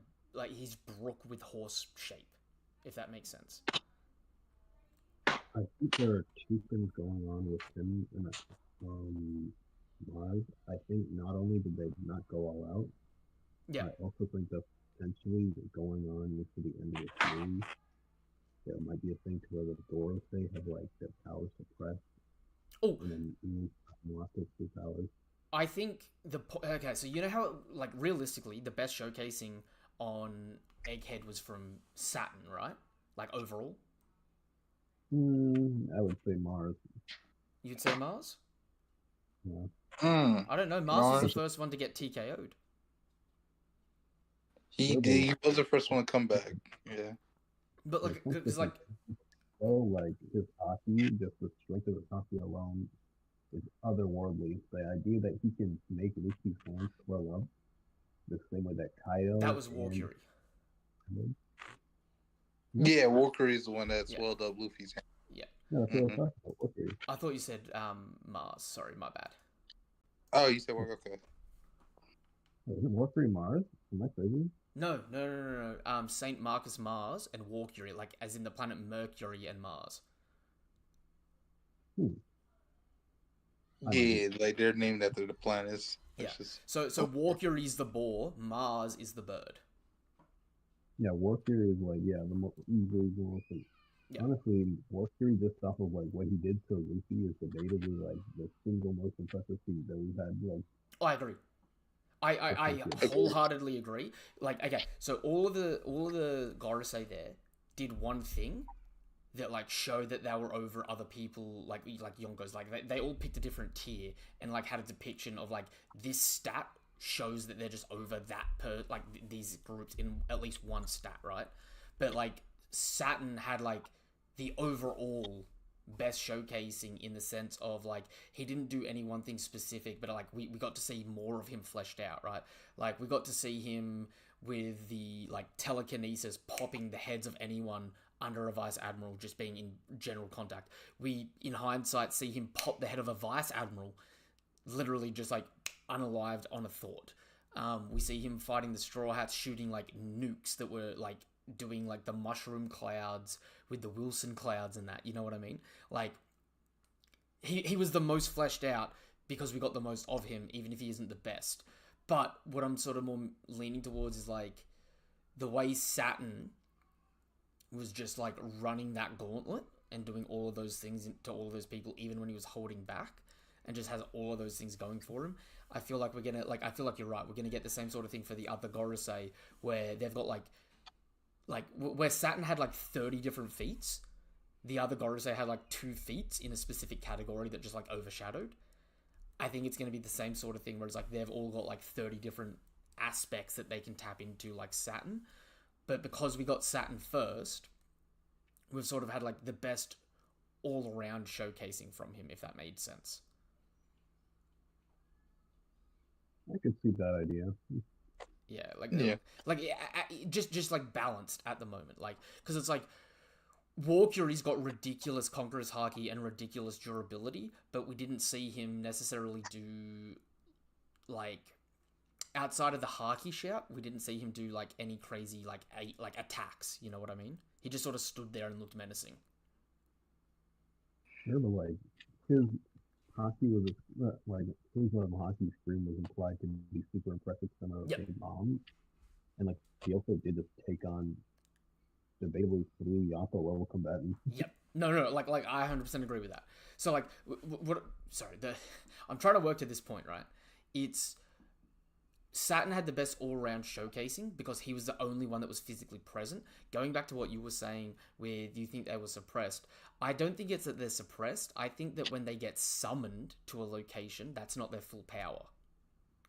Speaker 1: he's Brook with horse shape, if that makes sense.
Speaker 4: I think there are 2 things going on with him, and Mars, I think not only did they not go all out,
Speaker 1: Yeah.
Speaker 4: I also think that potentially going on into the end of the series, there might be a thing to where the Gorosei have like their powers suppressed,
Speaker 1: Oh,
Speaker 4: and then Inu lost those two powers.
Speaker 1: I think okay. So you know how like realistically the best showcasing on Egghead was from Saturn, right? Like overall,
Speaker 4: I would say Mars.
Speaker 1: you'd say Mars.
Speaker 4: Yeah.
Speaker 1: I don't know. Mars was the
Speaker 2: Mars.
Speaker 1: first one to get TKO'd.
Speaker 2: He did. He was the first one to come back. Yeah.
Speaker 1: But like, because like,
Speaker 4: Oh, like his hockey, just the strength of his hockey alone is otherworldly. The idea that he can make Luffy's hands swell up the same way that Kaido
Speaker 1: that was
Speaker 4: and
Speaker 1: Walkiri.
Speaker 2: Yeah, Walker is the one that
Speaker 1: Yeah.
Speaker 2: swelled up Luffy's hand.
Speaker 1: Yeah.
Speaker 4: No, that's what I was talking about. Okay.
Speaker 1: I thought you said Mars. Sorry, my bad.
Speaker 2: Oh, you said Walker. Okay.
Speaker 4: Is it Warframe Mars? Am I crazy?
Speaker 1: No. Saint Marcus Mars and Walkiri, like as in the planet Mercury and Mars.
Speaker 4: Hmm.
Speaker 2: Yeah, like they're named after the planets.
Speaker 1: Yeah.
Speaker 2: It's just-
Speaker 1: So Walkiri's the boar, Mars is the bird.
Speaker 4: Yeah, Warfare is like, yeah, the most easily the most.
Speaker 1: Yeah.
Speaker 4: Honestly, Warfare just off of like what he did to Luffy is debatably like the single most impressive feat that we've had. Like,
Speaker 1: I agree. I wholeheartedly agree. Like, okay, so all of the Gorosei there did one thing that like showed that they were over other people, like Yonko's. Like they all picked a different tier and like had a depiction of like this stat shows that they're just over that these groups in at least one stat, right? But like Saturn had like the overall best showcasing in the sense of like he didn't do any one thing specific, but like we got to see more of him fleshed out, right? Like we got to see him with the like telekinesis popping the heads of anyone under a vice admiral just being in general contact. We in hindsight see him pop the head of a vice admiral literally just like unalived on a thought. We see him fighting the Straw Hats, shooting like nukes that were like doing like the mushroom clouds with the Wilson clouds and that. You know what I mean? Like he was the most fleshed out because we got the most of him, even if he isn't the best. But what I'm sort of more leaning towards is like the way Saturn was just like running that gauntlet and doing all of those things to all of those people, even when he was holding back, and just has all of those things going for him. I feel like I feel like you're right. We're gonna get the same sort of thing for the other Gorosei, where they've got like where Saturn had like 30 different feats, the other Gorosei had like 2 feats in a specific category that just like overshadowed. I think it's gonna be the same sort of thing, where it's like they've all got like 30 different aspects that they can tap into, like Saturn. But because we got Saturn first, we've sort of had like the best all-around showcasing from him, if that made sense.
Speaker 4: I could see that idea.
Speaker 1: Yeah, just like balanced at the moment, like because it's like Walkuri's got ridiculous Conqueror's Haki and ridiculous durability, but we didn't see him necessarily do like outside of the Haki shout. We didn't see him do like any crazy like attacks. You know what I mean? He just sort of stood there and looked menacing.
Speaker 4: Sure, but like his hockey was like his hockey stream was implied to be super impressive some of
Speaker 1: Yep.
Speaker 4: big bombs, and like he also did just take on debatably 3 Yoppa level combatants.
Speaker 1: Yep. No. Like I 100% agree with that. So like, what? Sorry, I'm trying to work to this point, right? It's Saturn had the best all-round showcasing because he was the only one that was physically present. Going back to what you were saying, where you think they were suppressed, I don't think it's that they're suppressed. I think that when they get summoned to a location, that's not their full power.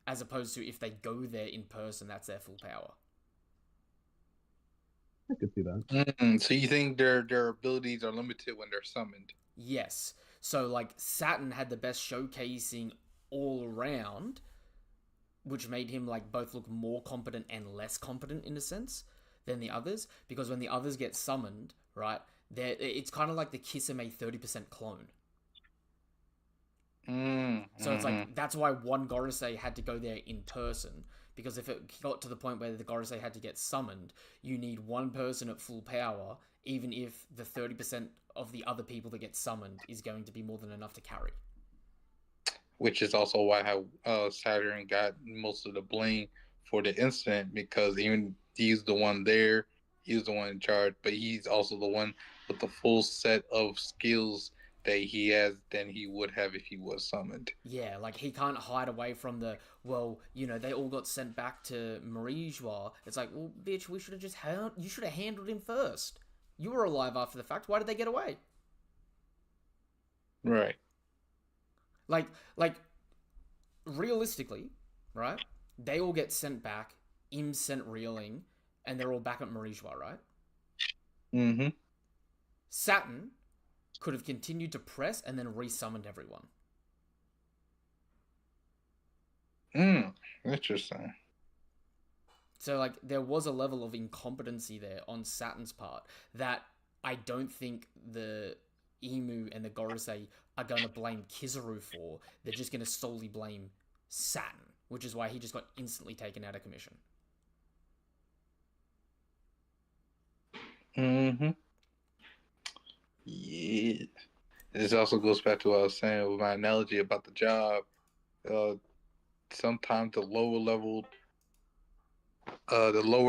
Speaker 1: As opposed to if they go there in person, that's their full power.
Speaker 4: I could see that.
Speaker 2: So you think their abilities are limited when they're summoned?
Speaker 1: Yes. So like Saturn had the best showcasing all around, which made him like both look more competent and less competent in a sense than the others. Because when the others get summoned, right, it's kind of like the Kisame 30% clone. So it's like that's why one Gorosei had to go there in person, because if it got to the point where the Gorosei had to get summoned, you need one person at full power, even if the 30% of the other people that get summoned is going to be more than enough to carry.
Speaker 2: which is also why how Saturn got most of the blame for the incident, because even he's the one there, he's the one in charge, but he's also the one with the full set of skills that he has than he would have if he was summoned.
Speaker 1: Yeah, like he can't hide away from the, well, you know, they all got sent back to Marijua. It's like, well, bitch, we should have just you should have handled him first. You were alive after the fact. Why did they get away?
Speaker 2: Right.
Speaker 1: Like, realistically, right? They all get sent back. Im sent reeling, and they're all back at Marijua, right?
Speaker 2: Mm-hmm.
Speaker 1: Saturn could have continued to press and then resummoned everyone.
Speaker 2: Interesting.
Speaker 1: So, like, there was a level of incompetency there on Saturn's part that I don't think the Emu and the Gorosei are going to blame Kizaru for. They're just going to solely blame Saturn, which is why he just got instantly taken out of commission.
Speaker 2: Mm-hmm. Yeah. This also goes back to what I was saying with my analogy about the job. Sometimes the lower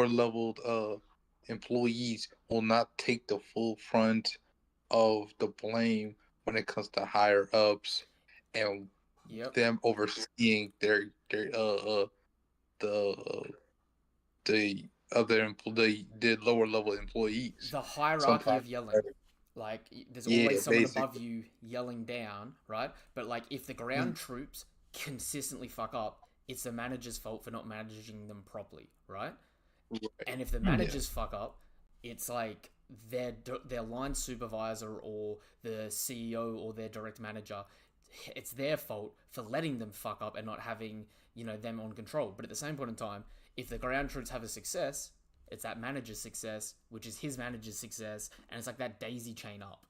Speaker 2: leveled employees will not take the full front of the blame when it comes to higher ups and them overseeing the lower level employees.
Speaker 1: The hierarchy of yelling. Like, there's always someone above you yelling down, right? But, like, if the ground troops consistently fuck up, it's the manager's fault for not managing them properly, right? And if the managers fuck up, it's like their line supervisor or the CEO or their direct manager, it's their fault for letting them fuck up and not having, you know, them on control. But at the same point in time, if the ground troops have a success, it's that manager's success, which is his manager's success, and it's like that daisy chain up.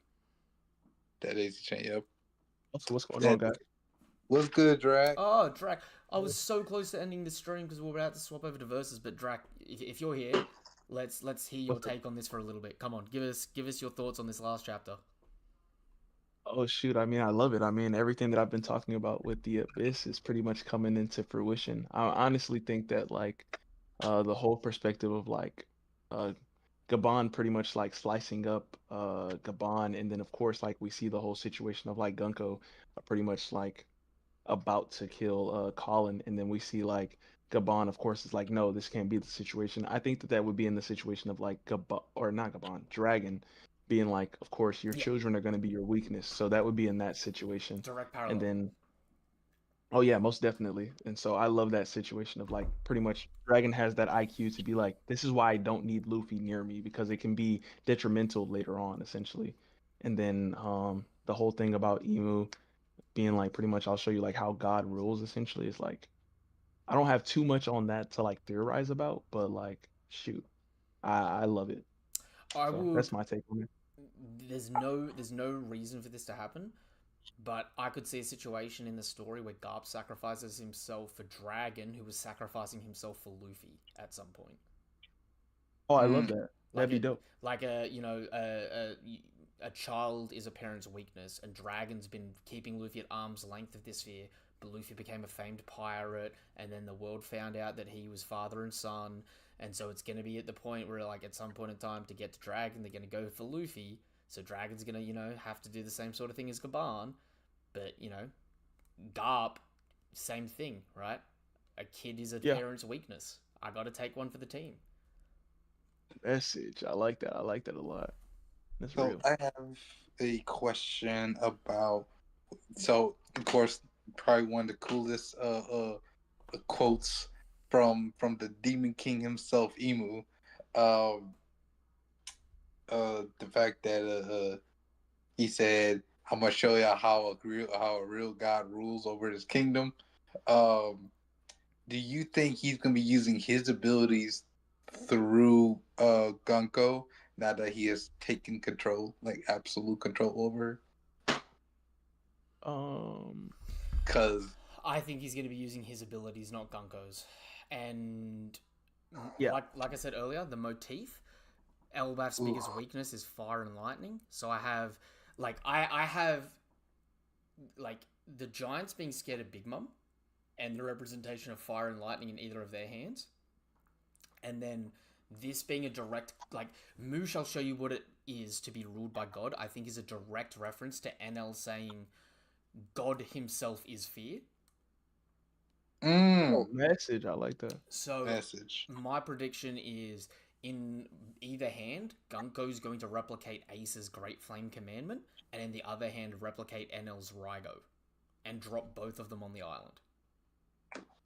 Speaker 2: That daisy chain, yep.
Speaker 5: Also, what's going on, guys?
Speaker 2: What's good, Drac?
Speaker 1: Oh, Drac. I was so close to ending the stream because we were about to swap over to verses, but Drac, if you're here, let's hear your take on this for a little bit. Come on, give us your thoughts on this last chapter.
Speaker 5: Oh shoot, I mean, I love it. I mean, everything that I've been talking about with the Abyss is pretty much coming into fruition. I honestly think that like the whole perspective of like Gabon pretty much like slicing up Gabon, and then of course like we see the whole situation of like Gunko pretty much like about to kill Colin, and then we see like Gabon of course is like, no, this can't be the situation. I think that would be in the situation of like Gabon, or not Gabon, Dragon being like, of course your children are going to be your weakness, so that would be in that situation.
Speaker 1: Direct parallel.
Speaker 5: And then oh yeah, most definitely. And so I love that situation of like pretty much Dragon has that IQ to be like, this is why I don't need Luffy near me, because it can be detrimental later on essentially. And then the whole thing about Emu being like, pretty much I'll show you like how God rules essentially is like, I don't have too much on that to like theorize about, but like shoot, I love it. That's my take on it.
Speaker 1: There's no reason for this to happen. But I could see a situation in the story where Garp sacrifices himself for Dragon, who was sacrificing himself for Luffy at some point.
Speaker 5: Oh, I love that. That'd be dope.
Speaker 1: Like a child is a parent's weakness, and Dragon's been keeping Luffy at arm's length of this sphere, but Luffy became a famed pirate, and then the world found out that he was father and son, and so it's going to be at the point where, like, at some point in time, to get to Dragon, they're going to go for Luffy. So Dragon's going to, you know, have to do the same sort of thing as Gabon. But, you know, Garp, same thing, right? A kid is a parent's weakness. I got to take one for the team.
Speaker 5: Message. I like that. I like that a lot. That's
Speaker 2: so
Speaker 5: real.
Speaker 2: I have a question about, so, of course, probably one of the coolest quotes from the Demon King himself, Emu. The fact that he said, "I'm gonna show you how a real God rules over his kingdom." Do you think he's gonna be using his abilities through Gunko now that he has taken control, like absolute control over her? Because
Speaker 1: I think he's gonna be using his abilities, not Gunko's, and like I said earlier, the motif. Elbaf's biggest weakness is fire and lightning. So I have, like, I have, like, the giants being scared of Big Mom and the representation of fire and lightning in either of their hands, and then this being a direct, like, Mu shall show you what it is to be ruled by God, I think is a direct reference to Enel saying God himself is fear.
Speaker 5: Oh, message. I like that.
Speaker 1: So
Speaker 2: Message.
Speaker 1: my prediction is in either hand, Gunko's going to replicate Ace's Great Flame Commandment, and in the other hand, replicate Enel's Rygo, and drop both of them on the island.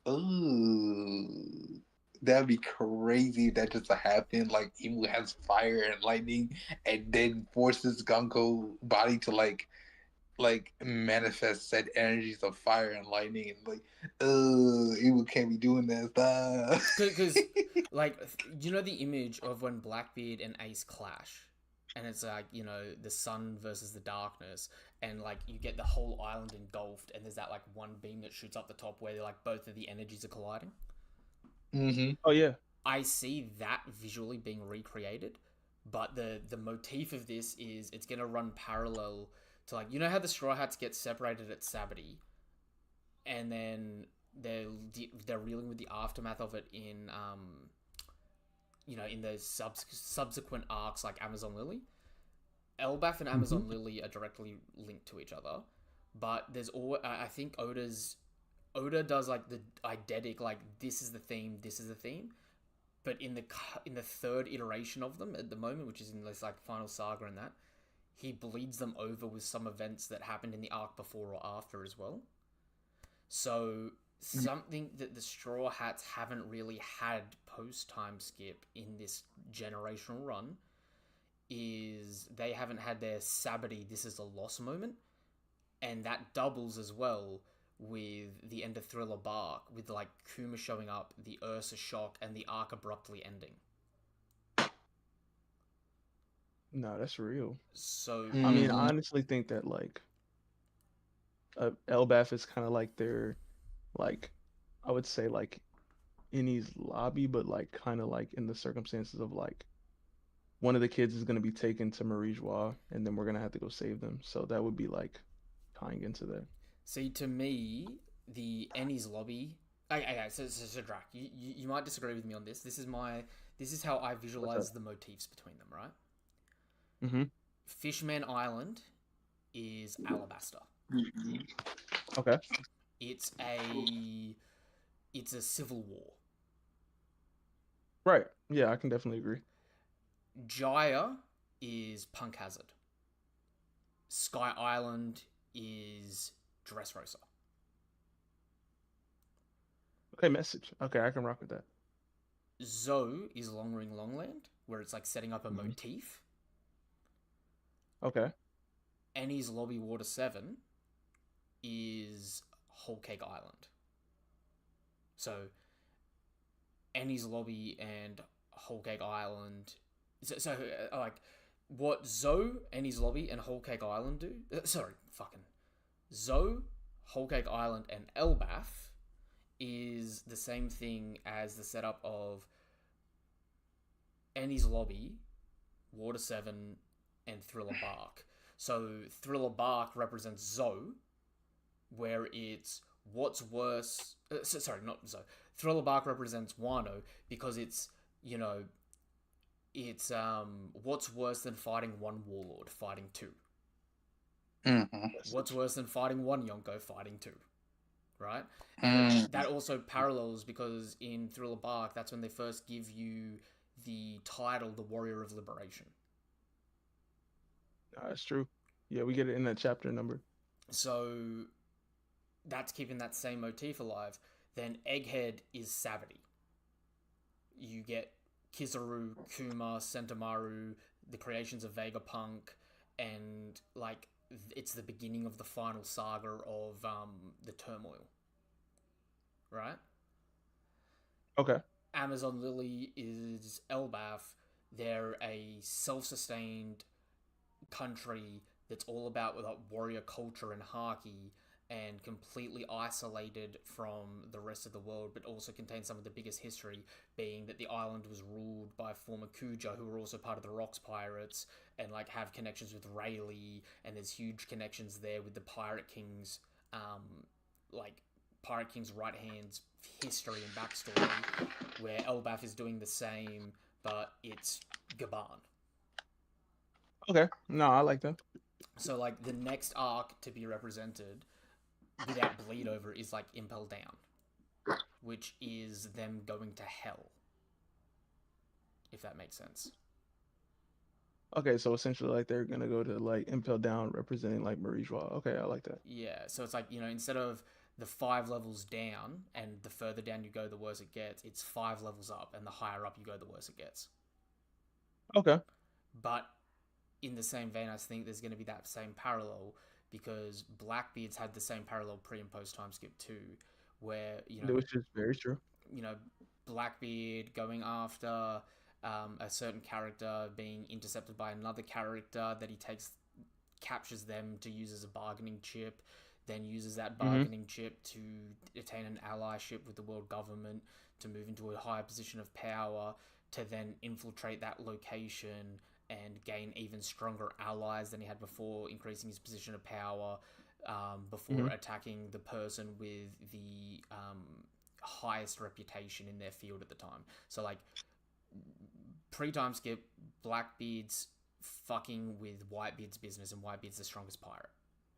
Speaker 2: Ooh, that'd be crazy if that just happened. Like, Imu has fire and lightning, and then forces Gunko body to like manifest said energies of fire and lightning, and like, Imu can't be doing that.
Speaker 1: Because, like, you know the image of when Blackbeard and Ace clash, and it's like, you know, the sun versus the darkness, and like you get the whole island engulfed, and there's that like one beam that shoots up the top where like both of the energies are colliding.
Speaker 2: Mm-hmm.
Speaker 5: Oh yeah.
Speaker 1: I see that visually being recreated, but the motif of this is it's gonna run parallel to, like, you know how the Straw Hats get separated at Sabbaty, and then they're dealing with the aftermath of it in you know, in the subsequent arcs like Amazon Lily. Elbaf and Amazon Lily are directly linked to each other, but there's I think Oda does like the eidetic, like, this is the theme, but in the third iteration of them at the moment, which is in this like final saga and that, he bleeds them over with some events that happened in the arc before or after as well. So something that the Straw Hats haven't really had post time skip in this generational run is they haven't had their Sabbaty this is a loss moment, and that doubles as well with the end of Thriller Bark, with like Kuma showing up, the Ursa shock, and the arc abruptly ending.
Speaker 5: No, that's real.
Speaker 1: So
Speaker 5: I mean, I honestly think that like Elbaf is kind of like their, like, I would say like Innie's lobby, but like kind of like in the circumstances of like one of the kids is going to be taken to Marie Joie, and then we're going to have to go save them. So that would be like tying into that.
Speaker 1: See, to me, the Ennie's lobby. Okay, so Drac, you might disagree with me on this. This is how I visualize the motifs between them, right?
Speaker 5: Mm-hmm.
Speaker 1: Fishman Island is Alabaster.
Speaker 5: Okay.
Speaker 1: It's a civil war.
Speaker 5: Right. Yeah, I can definitely agree.
Speaker 1: Jaya is Punk Hazard. Sky Island is Dressrosa.
Speaker 5: Okay, message. Okay, I can rock with that.
Speaker 1: Zoe is Long Ring Longland, where it's like setting up a motif.
Speaker 5: Okay.
Speaker 1: Annie's Lobby Water 7 is Whole Cake Island. So Annie's Lobby and Whole Cake Island. So like, what Zoe, Annie's Lobby, and Whole Cake Island do? Zoe, Whole Cake Island, and Elbaf is the same thing as the setup of Annie's Lobby, Water 7, and Thriller Bark. So Thriller Bark represents Zoe, where it's what's worse. Sorry, not Zoe. Thriller Bark represents Wano because it's, you know, it's what's worse than fighting one warlord, fighting two.
Speaker 2: Mm-hmm.
Speaker 1: What's worse than fighting one Yonko, fighting two, right? And that also parallels because in Thriller Bark, that's when they first give you the title, the Warrior of Liberation.
Speaker 5: That's true. Yeah, we get it in that chapter number.
Speaker 1: So that's keeping that same motif alive. Then Egghead is Sabbaty. You get Kizaru, Kuma, Sentomaru, the creations of Vegapunk, and like it's the beginning of the final saga of the Turmoil. Right?
Speaker 5: Okay.
Speaker 1: Amazon Lily is Elbaf. They're a self-sustained country that's all about warrior culture and haki, and completely isolated from the rest of the world, but also contains some of the biggest history, being that the island was ruled by former Kuja, who were also part of the Rocks Pirates, and like have connections with Rayleigh, and there's huge connections there with the Pirate Kings like Pirate King's right hand's history and backstory, where Elbaf is doing the same, but it's Gabon.
Speaker 5: Okay, no, I like that.
Speaker 1: So like the next arc to be represented without bleed over is like Impel Down, which is them going to hell. If that makes sense.
Speaker 5: Okay, so essentially, like they're gonna go to like Impel Down, representing like Marie Joie. Okay, I like that.
Speaker 1: Yeah, so it's like, instead of the 5 levels down, and the further down you go, the worse it gets, it's 5 levels up, and the higher up you go, the worse it gets.
Speaker 5: Okay.
Speaker 1: But in the same vein, I think there's going to be that same parallel, because Blackbeard's had the same parallel pre and post time skip too, where,
Speaker 5: Which is very true.
Speaker 1: Blackbeard going after a certain character, being intercepted by another character that he captures them to use as a bargaining chip, then uses that bargaining chip to attain an allyship with the world government, to move into a higher position of power, to then infiltrate that location and gain even stronger allies than he had before, increasing his position of power, before attacking the person with the highest reputation in their field at the time. So like, pre-time skip, Blackbeard's fucking with Whitebeard's business, and Whitebeard's the strongest pirate,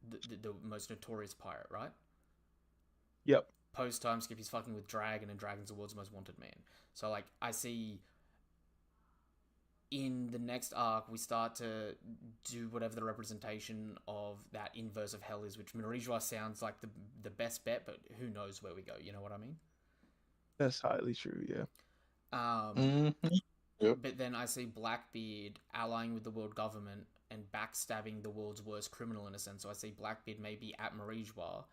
Speaker 1: the most notorious pirate, right?
Speaker 5: Yep.
Speaker 1: Post-time skip, he's fucking with Dragon, and Dragon's the world's most wanted man. So like, I see in the next arc we start to do whatever the representation of that inverse of hell is, which Marie Joie sounds like the best bet, but who knows where we go, you know what I mean?
Speaker 5: That's highly true, yeah.
Speaker 2: Yep.
Speaker 1: But then I see Blackbeard allying with the world government and backstabbing the world's worst criminal, in a sense. So I see Blackbeard maybe at Marie Joie,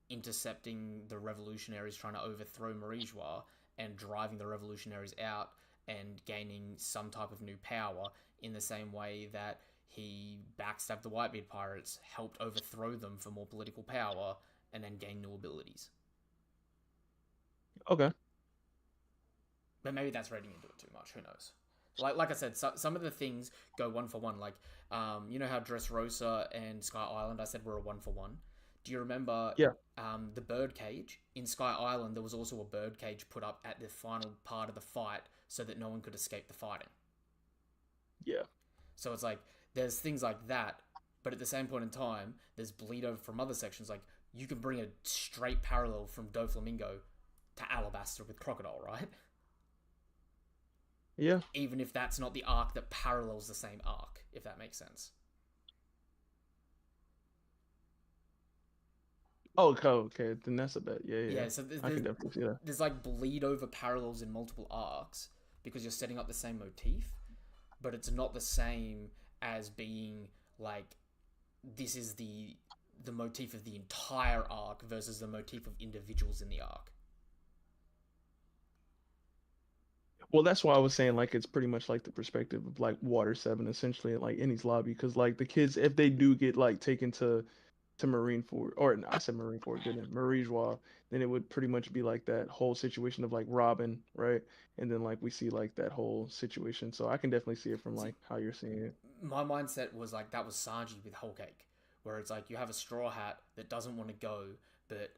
Speaker 1: intercepting the revolutionaries trying to overthrow Marie Joie, and driving the revolutionaries out and gaining some type of new power, in the same way that he backstabbed the Whitebeard pirates, helped overthrow them for more political power, and then gain new abilities.
Speaker 5: Okay.
Speaker 1: But maybe that's reading into it too much. Who knows? Like I said, some of the things go 1 for 1. Like, you know how Dressrosa and Sky Island, I said, were a 1 for 1. Do you remember?
Speaker 5: Yeah.
Speaker 1: The birdcage in Sky Island? There was also a birdcage put up at the final part of the fight, so that no one could escape the fighting.
Speaker 5: Yeah.
Speaker 1: So it's like, there's things like that, but at the same point in time, there's bleed over from other sections. Like, you can bring a straight parallel from Doflamingo to Alabasta with Crocodile, right?
Speaker 5: Yeah.
Speaker 1: Even if that's not the arc that parallels the same arc, if that makes sense.
Speaker 5: Oh, okay. Then that's a bet. Yeah.
Speaker 1: So
Speaker 5: I can definitely see that.
Speaker 1: There's like bleed over parallels in multiple arcs, because you're setting up the same motif, but it's not the same as being like, this is the motif of the entire arc versus the motif of individuals in the arc.
Speaker 5: Well, that's why I was saying, like, it's pretty much like the perspective of like Water 7, essentially, like Enies Lobby, because like the kids, if they do get like taken to Marineford, or no, I said Marineford, didn't it? Marie Joie, then it would pretty much be like that whole situation of like Robin, right? And then like we see like that whole situation. So I can definitely see it from like how you're seeing it.
Speaker 1: My mindset was like, that was Sanji with Whole Cake, where it's like, you have a Straw Hat that doesn't want to go, but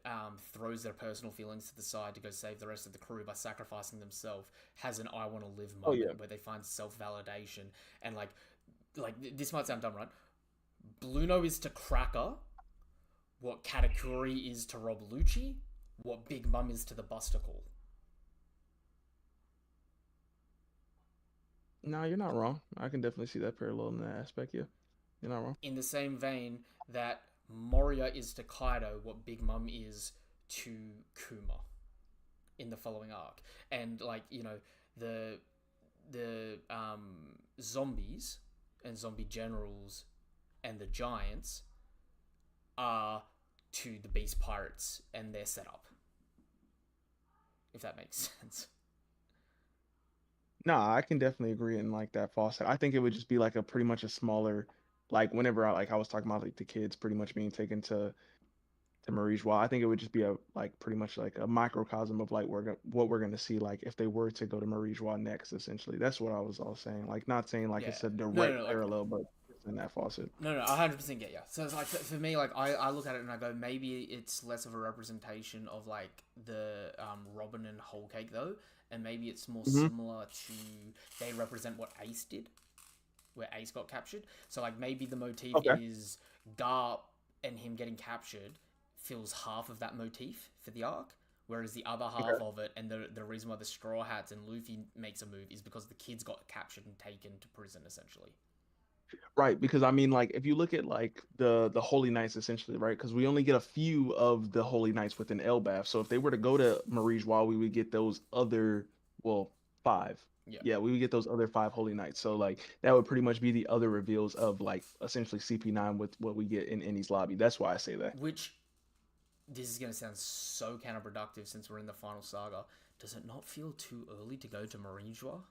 Speaker 1: throws their personal feelings to the side to go save the rest of the crew by sacrificing themselves, has an I want to live moment where they find self-validation. And like this might sound dumb, right? Blueno is to Cracker what Katakuri is to Rob Lucci, what Big Mum is to the Busticle.
Speaker 5: No, you're not wrong. I can definitely see that parallel in that aspect. Yeah, you're not wrong.
Speaker 1: In the same vein that Moria is to Kaido what Big Mum is to Kuma in the following arc. And like, the zombies and zombie generals and the giants are to the Beast Pirates and their setup. If that makes sense.
Speaker 5: No, I can definitely agree in like that faucet. I think it would just be like a pretty much a smaller, like whenever I was talking about like the kids pretty much being taken to Marie Joie, I think it would just be a like pretty much like a microcosm of like what we're gonna see like if they were to go to Marie Joie next. Essentially, that's what I was all saying. Like not saying like it's a direct parallel, but in that faucet.
Speaker 1: No, I 100% get you. So it's like for me, like I look at it and I go, maybe it's less of a representation of like the Robin and Whole Cake though, and maybe it's more similar to they represent what Ace did, where Ace got captured. So like maybe the motif is Garp and him getting captured fills half of that motif for the arc, whereas the other half of it, and the reason why the Straw Hats and Luffy makes a move is because the kids got captured and taken to prison essentially.
Speaker 5: Right, because I mean, like, if you look at like the Holy Knights, essentially, right? Because we only get a few of the Holy Knights within Elbaf. So if they were to go to Marijois, we would get those other, well, 5. Yeah, we would get those other 5 Holy Knights. So like that would pretty much be the other reveals of like essentially CP9 with what we get in Enies Lobby. That's why I say that.
Speaker 1: Which, this is gonna sound so counterproductive since we're in the final saga. Does it not feel too early to go to Marijois?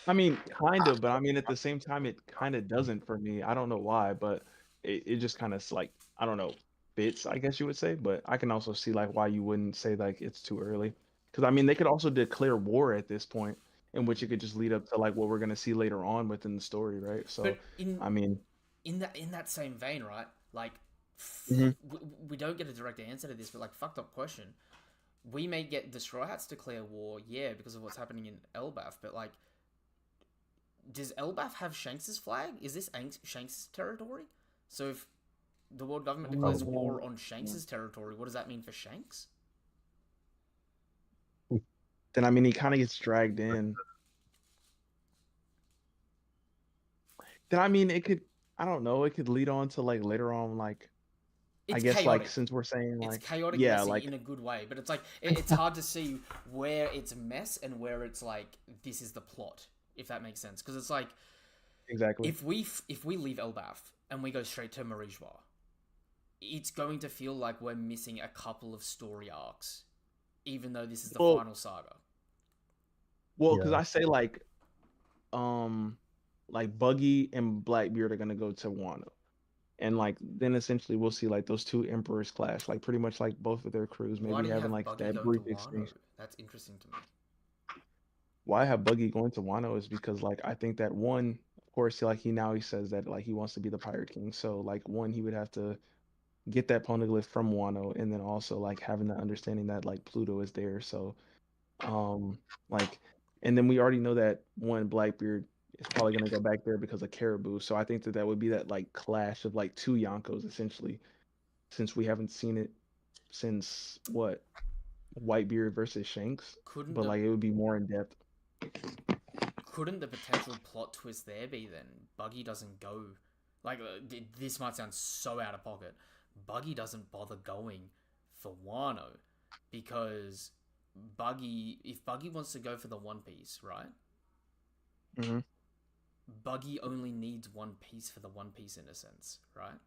Speaker 5: I mean, kind of, but I mean, at the same time, it kind of doesn't for me. I don't know why, but it just kind of like, I don't know, fits, I guess you would say. But I can also see like why you wouldn't say like it's too early. Because I mean, they could also declare war at this point, in which it could just lead up to like what we're gonna see later on within the story, right? So,
Speaker 1: But
Speaker 5: I mean,
Speaker 1: in that same vein, right? Like, we don't get a direct answer to this, but like, fucked up question. We may get the Straw Hats declare war, yeah, because of what's happening in Elbaf, but like, does Elbaf have Shanks' flag? Is this Shanks' territory? So if the world government declares war on Shanks' territory, what does that mean for Shanks?
Speaker 5: then I mean, he kind of gets dragged in. Then I mean, it could, I don't know, it could lead on to like later on, like,
Speaker 1: It's
Speaker 5: I guess
Speaker 1: chaotic.
Speaker 5: like since we're saying like,
Speaker 1: it's chaotic,
Speaker 5: yeah,
Speaker 1: messy
Speaker 5: like
Speaker 1: in a good way, but it's like it's hard to see where it's mess and where it's like this is the plot, if that makes sense. Because it's like
Speaker 5: exactly.
Speaker 1: if we leave Elbaf and we go straight to Marijois, it's going to feel like we're missing a couple of story arcs, even though this is the final saga.
Speaker 5: Well, because I say like Buggy and Blackbeard are gonna go to Wano. And like then essentially we'll see like those 2 emperors clash, like pretty much like both of their crews
Speaker 1: Why
Speaker 5: maybe
Speaker 1: do you
Speaker 5: having
Speaker 1: have
Speaker 5: like
Speaker 1: Buggy
Speaker 5: that
Speaker 1: going
Speaker 5: brief
Speaker 1: to Wano?
Speaker 5: exchange.
Speaker 1: That's interesting to me.
Speaker 5: Why I have Buggy going to Wano is because like I think that one, of course, like he says that like he wants to be the Pirate King. So like one, he would have to get that poneglyph from Wano, and then also like having the understanding that like Pluto is there. So like, and then we already know that one, Blackbeard is probably gonna go back there because of Caribou. So I think that that would be that like clash of like 2 Yonkos essentially, since we haven't seen it since what, Whitebeard versus Shanks. But like it would be more in depth.
Speaker 1: Couldn't the potential plot twist there be then Buggy doesn't go? Like, this might sound so out of pocket. Buggy doesn't bother going for Wano because if Buggy wants to go for the One Piece, right?
Speaker 5: Mm-hmm.
Speaker 1: Buggy only needs One Piece for the One Piece in a sense, right?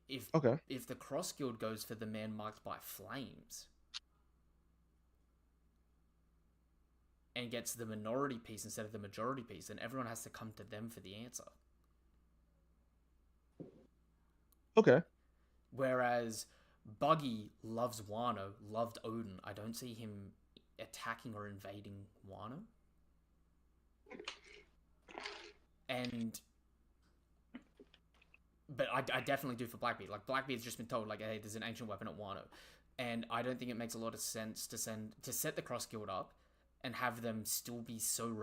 Speaker 1: If the Cross Guild goes for the man marked by flames and gets the minority piece instead of the majority piece, then everyone has to come to them for the answer.
Speaker 5: Okay.
Speaker 1: Whereas Buggy loves Wano, loved Odin. I don't see him attacking or invading Wano. But I definitely do for Blackbeard. Like, Blackbeard's just been told, like, hey, there's an ancient weapon at Wano. And I don't think it makes a lot of sense to set the Cross Guild up and have them still be so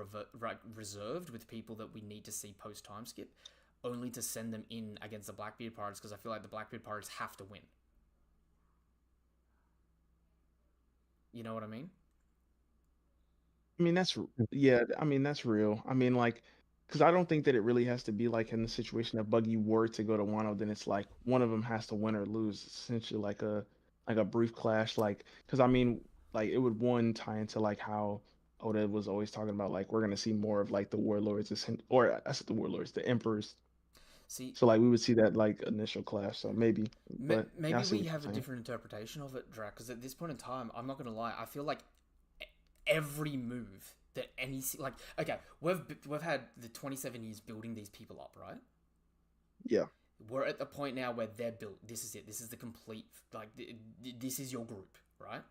Speaker 1: reserved with people that we need to see post time skip, only to send them in against the Blackbeard Pirates, because I feel like the Blackbeard Pirates have to win. You know what I mean?
Speaker 5: I mean, that's real. I mean, like, because I don't think that it really has to be like in the situation that Buggy were to go to Wano, then it's like one of them has to win or lose. Essentially, like a brief clash. Like, because I mean, like it would tie into like how Oda was always talking about like we're gonna see more of like the warlords, or I said the warlords, the emperors.
Speaker 1: See,
Speaker 5: so like we would see that like initial clash. So maybe, but
Speaker 1: maybe we have a different interpretation of it, Drac. Because at this point in time, I'm not gonna lie, I feel like every move that okay, we've had the 27 years building these people up, right?
Speaker 5: Yeah.
Speaker 1: We're at the point now where they're built. This is it. This is the complete, like, this is your group, right?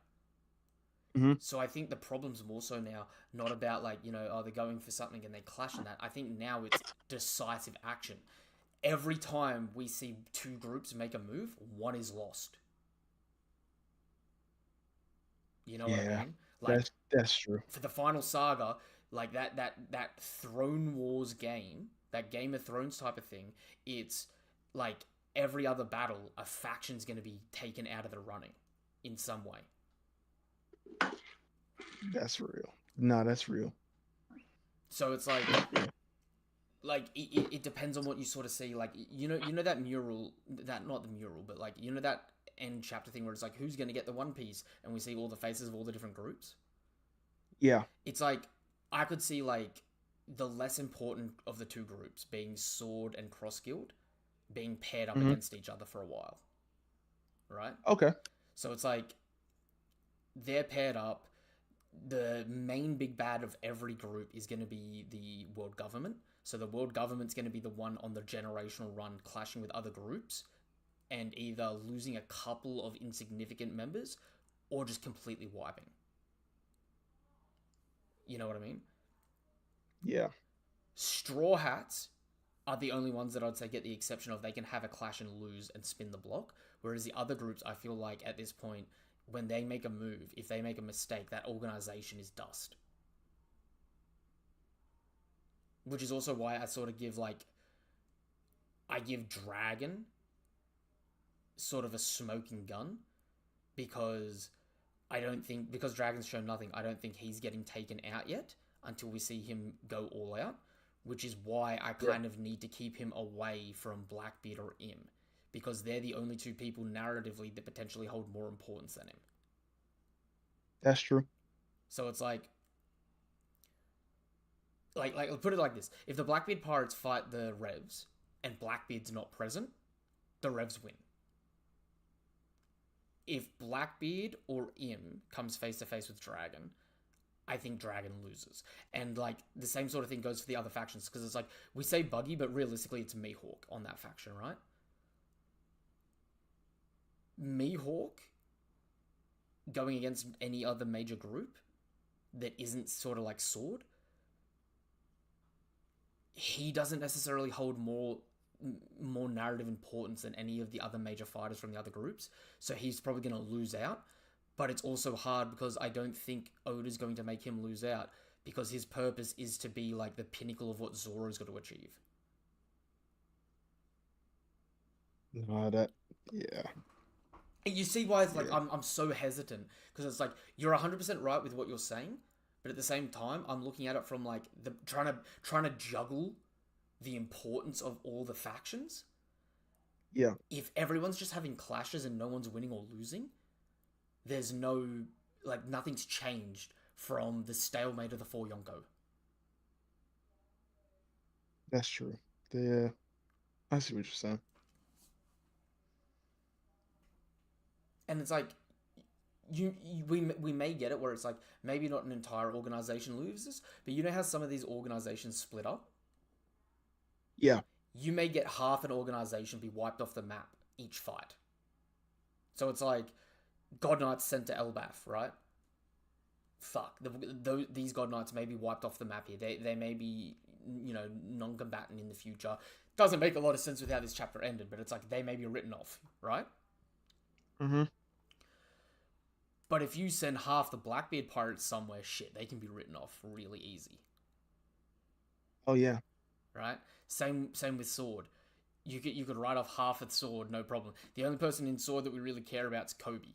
Speaker 5: Mhm.
Speaker 1: So I think the problem's more so now not about like, oh, they're going for something and they clash in that. I think now it's decisive action. Every time we see two groups make a move, one is lost. You know what I
Speaker 5: Yeah,
Speaker 1: mean? Like
Speaker 5: that's true.
Speaker 1: for the final saga, like that Throne Wars game, that Game of Thrones type of thing, it's like every other battle, a faction's going to be taken out of the running in some way.
Speaker 5: That's real. No, that's real.
Speaker 1: So it's like it depends on what you sort of see. Like you know that mural, that not the mural, but like that end chapter thing where it's like who's going to get the One Piece, and we see all the faces of all the different groups.
Speaker 5: Yeah.
Speaker 1: It's like I could see like the less important of the two groups being Sword and Cross Guild being paired up against each other for a while, right?
Speaker 5: Okay.
Speaker 1: So it's like they're paired up. The main big bad of every group is going to be the world government. So the world government's going to be the one on the generational run clashing with other groups and either losing a couple of insignificant members or just completely wiping. You know what I mean?
Speaker 5: Yeah.
Speaker 1: Straw Hats are the only ones that I'd say get the exception of they can have a clash and lose and spin the block. Whereas the other groups, I feel like at this point, when they make a move, if they make a mistake, that organization is dust. Which is also why I sort of give I give Dragon sort of a smoking gun because because Dragon's shown nothing, I don't think he's getting taken out yet until we see him go all out, which is why I kind of need to keep him away from Blackbeard or Im, because they're the only two people narratively that potentially hold more importance than him.
Speaker 5: That's true.
Speaker 1: So it's like put it like this: if the Blackbeard pirates fight the Revs and Blackbeard's not present, the Revs win. If Blackbeard or Im comes face to face with Dragon, I think Dragon loses. And like the same sort of thing goes for the other factions, because it's like we say Buggy, but realistically it's Mihawk on that faction, right? Mihawk going against any other major group that isn't sort of like Sword, he doesn't necessarily hold more narrative importance than any of the other major fighters from the other groups, so he's probably going to lose out. But it's also hard because I don't think Oda's going to make him lose out, because his purpose is to be like the pinnacle of what Zoro's got to achieve.
Speaker 5: Yeah.
Speaker 1: You see why it's like I'm so hesitant, because it's like you're 100% right with what you're saying, but at the same time I'm looking at it from like the trying to juggle the importance of all the factions.
Speaker 5: Yeah.
Speaker 1: If everyone's just having clashes and no one's winning or losing, there's no nothing's changed from the stalemate of the Four Yonko.
Speaker 5: That's true. I see what you're saying.
Speaker 1: And it's like we may get it where it's like maybe not an entire organization loses, but you know how some of these organizations split up?
Speaker 5: Yeah.
Speaker 1: You may get half an organization be wiped off the map each fight. So it's like God Knights sent to Elbaf, right? Fuck, these God Knights may be wiped off the map here. They may be, non-combatant in the future. Doesn't make a lot of sense with how this chapter ended, but it's like they may be written off, right?
Speaker 5: Mm-hmm.
Speaker 1: But if you send half the Blackbeard pirates somewhere, shit, they can be written off really easy.
Speaker 5: Oh yeah.
Speaker 1: Right? Same with Sword. You could write off half of Sword, no problem. The only person in Sword that we really care about is Kobe.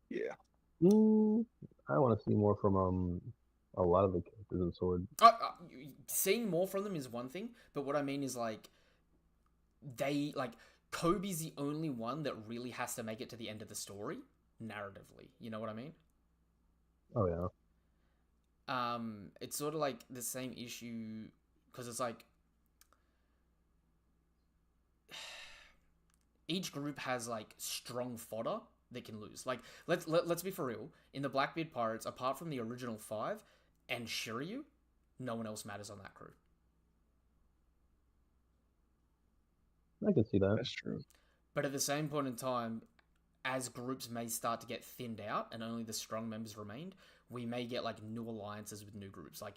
Speaker 5: Yeah.
Speaker 4: I want to see more from a lot of the characters in Sword.
Speaker 1: Seeing more from them is one thing, but what I mean is Kobe's the only one that really has to make it to the end of the story narratively. You know what I mean?
Speaker 4: Oh yeah.
Speaker 1: It's sort of like the same issue, because it's like each group has like strong fodder that can lose. Like let's be for real. In the Blackbeard Pirates, apart from the original 5 and Shiryu, no one else matters on that crew.
Speaker 4: I can see that.
Speaker 5: That's true.
Speaker 1: But at the same point in time, as groups may start to get thinned out and only the strong members remained, we may get like new alliances with new groups. Like,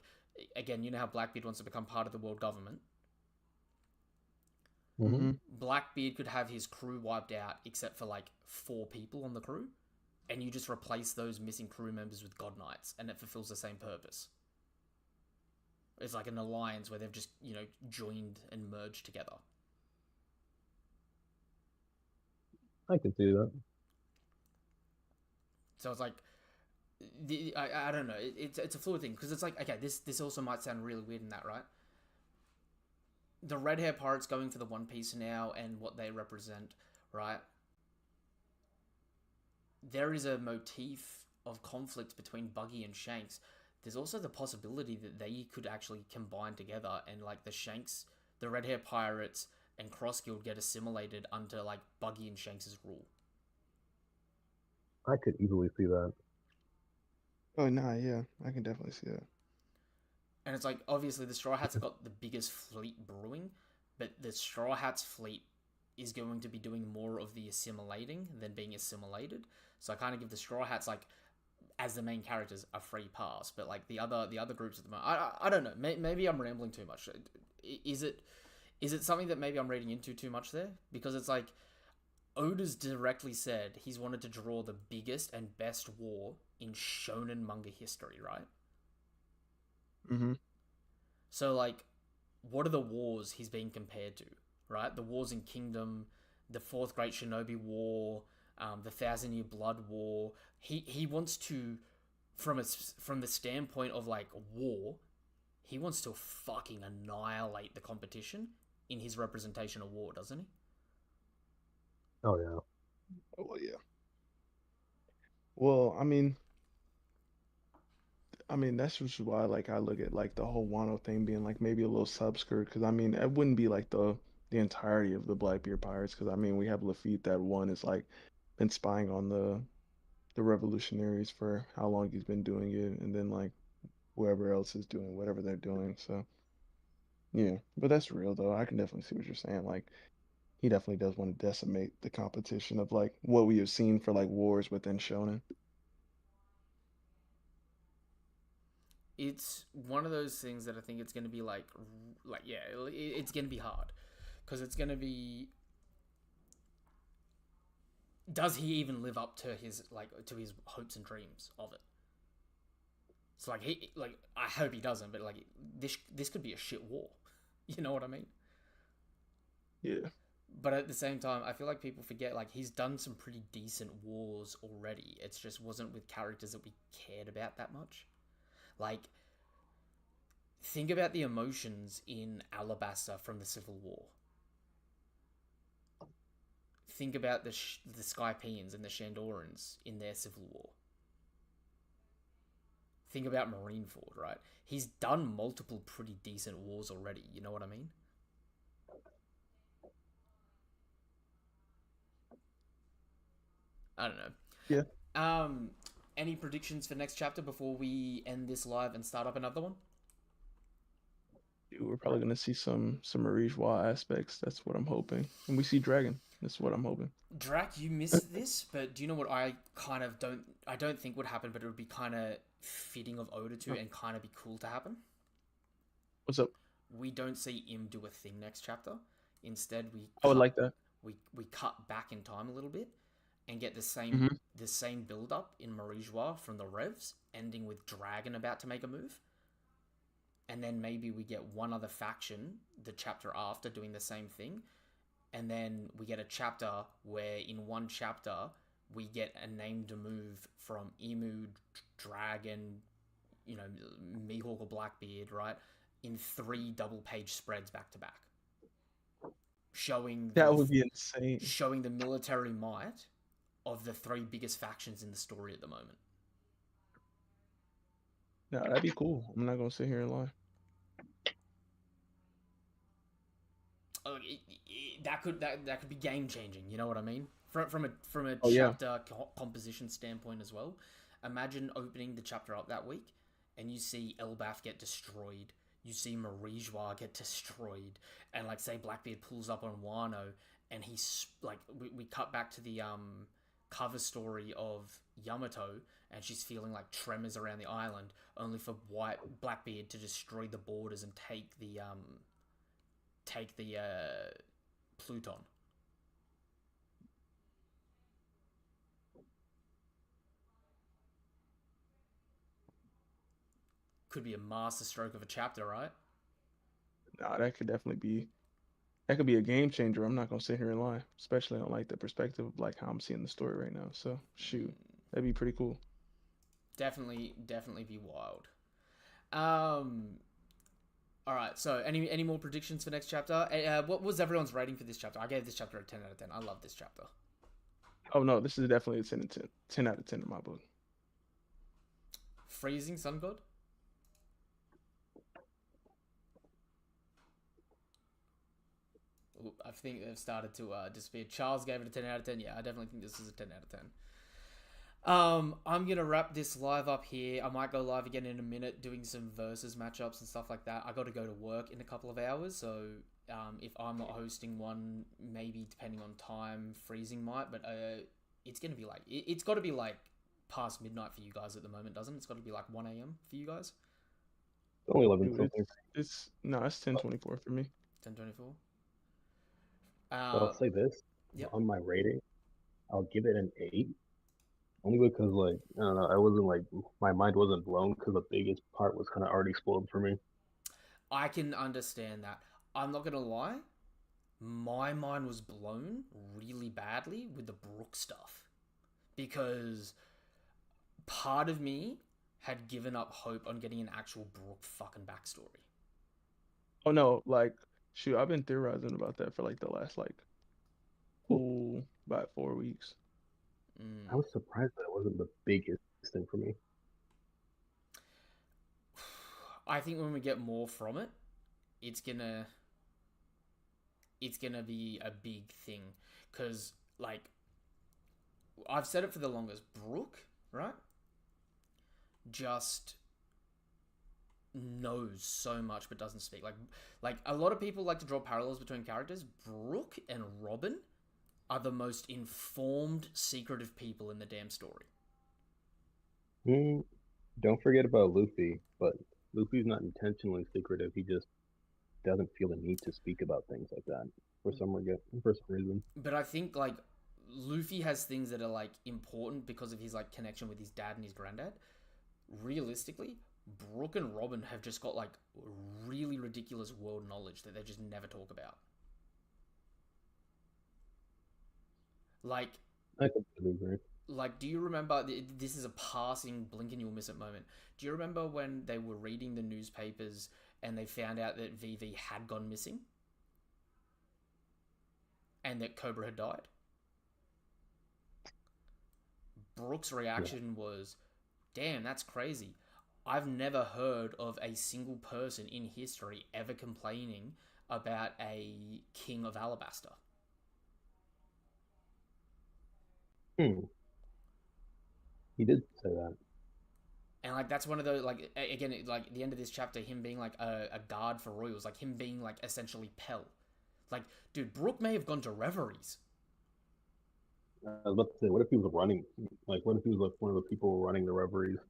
Speaker 1: again, you know how Blackbeard wants to become part of the world government?
Speaker 4: Mm-hmm.
Speaker 1: Blackbeard could have his crew wiped out except for like 4 people on the crew, and you just replace those missing crew members with God Knights, and it fulfills the same purpose. It's like an alliance where they've just, you know, joined and merged together.
Speaker 4: I can see that.
Speaker 1: So it's like, I don't know. It's a fluid thing because it's like, okay, this also might sound really weird in that, right? The red hair pirates going for the One Piece now and what they represent, right? There is a motif of conflict between Buggy and Shanks. There's also the possibility that they could actually combine together and like the red hair pirates and Cross Guild get assimilated under like Buggy and Shanks' rule.
Speaker 4: I could easily see that.
Speaker 5: Oh, nah, yeah, I can definitely see that.
Speaker 1: And it's like, obviously, the Straw Hats have got the biggest fleet brewing, but the Straw Hats fleet is going to be doing more of the assimilating than being assimilated. So I kind of give the Straw Hats, like, as the main characters, a free pass. But, like, the other groups at the moment, I don't know. Maybe I'm rambling too much. Is it something that maybe I'm reading into too much there? Because it's like, Oda's directly said he's wanted to draw the biggest and best war in shonen manga history, right?
Speaker 5: Mm-hmm.
Speaker 1: So, like, what are the wars he's being compared to, right? The Wars in Kingdom, the Fourth Great Shinobi War, the Thousand Year Blood War. He wants to, from the standpoint of, like, war, he wants to fucking annihilate the competition in his representation of war, doesn't he?
Speaker 4: Oh yeah.
Speaker 5: Oh, well, yeah. Well, I mean, that's just why, like, I look at like the whole Wano thing being like maybe a little subskirt, because I mean, it wouldn't be like the entirety of the Blackbeard Pirates, because I mean, we have Lafitte that one is like been spying on the revolutionaries for how long he's been doing it, and then like whoever else is doing whatever they're doing. So yeah, but that's real though. I can definitely see what you're saying. Like, he definitely does want to decimate the competition of like what we have seen for like wars within Shonen.
Speaker 1: It's one of those things that I think it's going to be like yeah, it's going to be hard because it's going to be, does he even live up to his hopes and dreams of it? It's like I hope he doesn't, but like this could be a shit war. You know what I mean?
Speaker 5: Yeah.
Speaker 1: But at the same time, I feel like people forget, like, he's done some pretty decent wars already. It's just wasn't with characters that we cared about that much. Like, think about the emotions in Alabasta from the Civil War. Think about the Skypeans and the Shandorans in their Civil War. Think about Marineford, right? He's done multiple pretty decent wars already, you know what I mean? I don't know.
Speaker 5: Yeah.
Speaker 1: Any predictions for next chapter before we end this live and start up another one?
Speaker 5: Dude, we're probably gonna see some Marijois aspects. That's what I'm hoping. And we see Dragon. That's what I'm hoping.
Speaker 1: Drac, you missed this, but do you know what I kind of don't think would happen, but it would be kind of fitting of Oda to and kind of be cool to happen?
Speaker 5: What's up?
Speaker 1: We don't see him do a thing next chapter. Instead,
Speaker 5: I would like that.
Speaker 1: We cut back in time a little bit and get the same build up in Marijois from the Revs, ending with Dragon about to make a move. And then maybe we get one other faction the chapter after doing the same thing. And then we get a chapter where in one chapter we get a named move from Emu, Dragon, you know, Mihawk or Blackbeard, right? In 3 double-page spreads back to back. Showing
Speaker 5: that would be insane.
Speaker 1: Showing the military might of the 3 biggest factions in the story at the moment.
Speaker 5: No, that'd be cool. I'm not gonna sit here and lie.
Speaker 1: That could be game changing. You know what I mean? From a chapter composition standpoint as well. Imagine opening the chapter up that week, and you see Elbaf get destroyed. You see Marijois get destroyed, and like say Blackbeard pulls up on Wano, and he's like we cut back to the cover story of Yamato, and she's feeling like tremors around the island, only for Blackbeard to destroy the borders and take the Pluton. Could be a masterstroke of a chapter, right?
Speaker 5: Nah, that could be a game changer. I'm not gonna sit here and lie, especially on like the perspective of like how I'm seeing the story right now. So shoot, that'd be pretty cool.
Speaker 1: Definitely be wild. All right. So any more predictions for next chapter? What was everyone's rating for this chapter? I gave this chapter a 10 out of 10. I love this chapter.
Speaker 5: Oh no, this is definitely a 10 out of 10. 10 out of 10 in my book.
Speaker 1: Freezing Sun God. Ooh, I think they've started to disappear. Charles gave it a 10 out of 10. Yeah, I definitely think this is a 10 out of 10. I'm gonna wrap this live up here. I might go live again in a minute, doing some versus matchups and stuff like that. I got to go to work in a couple of hours, so if I'm not hosting one, maybe depending on time, Freezing might. But it's gonna be like it's got to be like past midnight for you guys at the moment, doesn't it? It's got to be like 1 a.m. for you guys.
Speaker 4: Only 11
Speaker 5: Dude,
Speaker 4: something.
Speaker 5: it's 10:24 for me.
Speaker 1: 10:24.
Speaker 4: But I'll say this.
Speaker 1: Yep.
Speaker 4: On my rating, I'll give it an 8. Only because, like, I don't know, I wasn't, like, my mind wasn't blown because the biggest part was kind of already spoiled for me.
Speaker 1: I can understand that. I'm not gonna lie, my mind was blown really badly with the Brook stuff, because part of me had given up hope on getting an actual Brook fucking backstory.
Speaker 5: Oh no, like shoot, I've been theorizing about that for like the last about 4 weeks.
Speaker 4: I was surprised that it wasn't the biggest thing for me.
Speaker 1: I think when we get more from it, it's gonna be a big thing, because like I've said it for the longest, Brook, right, just knows so much but doesn't speak. Like a lot of people like to draw parallels between characters. Brook and Robin are the most informed, secretive people in the damn story.
Speaker 4: Don't forget about Luffy, but Luffy's not intentionally secretive. He just doesn't feel the need to speak about things like that for some reason.
Speaker 1: But I think like Luffy has things that are like important because of his like connection with his dad and his granddad. Realistically, Brook and Robin have just got like really ridiculous world knowledge that they just never talk about. Like,
Speaker 4: I completely agree.
Speaker 1: Like, do you remember, this is a passing blink and you'll miss it moment. Do you remember when they were reading the newspapers and they found out that Vivi had gone missing? And that Cobra had died? Brook's reaction was, damn, that's crazy. I've never heard of a single person in history ever complaining about a king of Alabasta.
Speaker 4: He did say that.
Speaker 1: And like that's one of those, like, again, like at the end of this chapter, him being like a guard for royals, like him being like essentially Pell. Like, dude, Brook may have gone to reveries.
Speaker 4: I was about to say, what if he was running? Like, what if he was like one of the people running the reveries?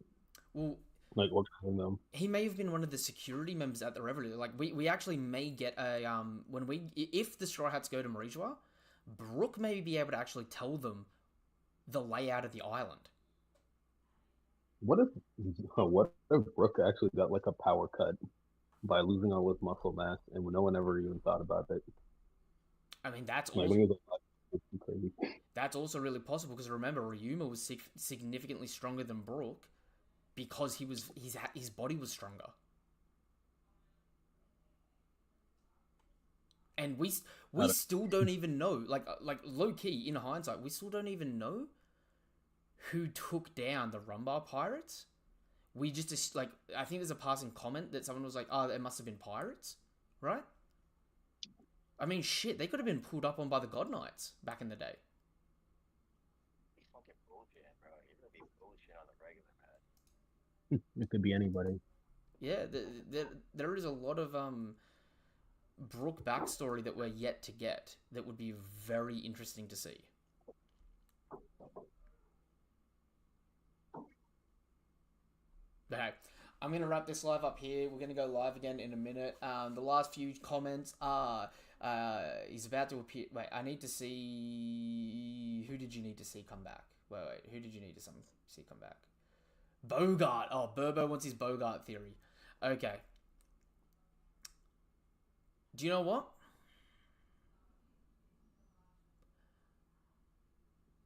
Speaker 1: Well,
Speaker 4: like organizing them.
Speaker 1: He may have been one of the security members at the reverie. Like we actually may get a if the Straw Hats go to Marijois, Brook may be able to actually tell them the layout of the island.
Speaker 4: What if Brook actually got like a power cut by losing all his muscle mass and no one ever even thought about it?
Speaker 1: I mean, that's
Speaker 4: like,
Speaker 1: crazy. That's also really possible, because remember, Ryuma was significantly stronger than Brook because his body was stronger. And we still don't even know, like low key in hindsight, we still don't even know who took down the Rumbar pirates. We just like, I think there's a passing comment that someone was like, "Oh, it must have been pirates," right? I mean, shit, they could have been pulled up on by the God Knights back in the day.
Speaker 6: Fucking bullshit, bro. You're gonna be bullshit on the regular, man.
Speaker 4: It could be anybody.
Speaker 1: Yeah, there is a lot of Brook backstory that we're yet to get that would be very interesting to see. Okay, I'm gonna wrap this live up here. We're gonna go live again in a minute. The last few comments are he's about to appear. Wait, I need to see. Who did you need to see come back? Wait. Who did you need to see come back? Bogart. Oh, Burbo wants his Bogart theory. Okay. Do you know what?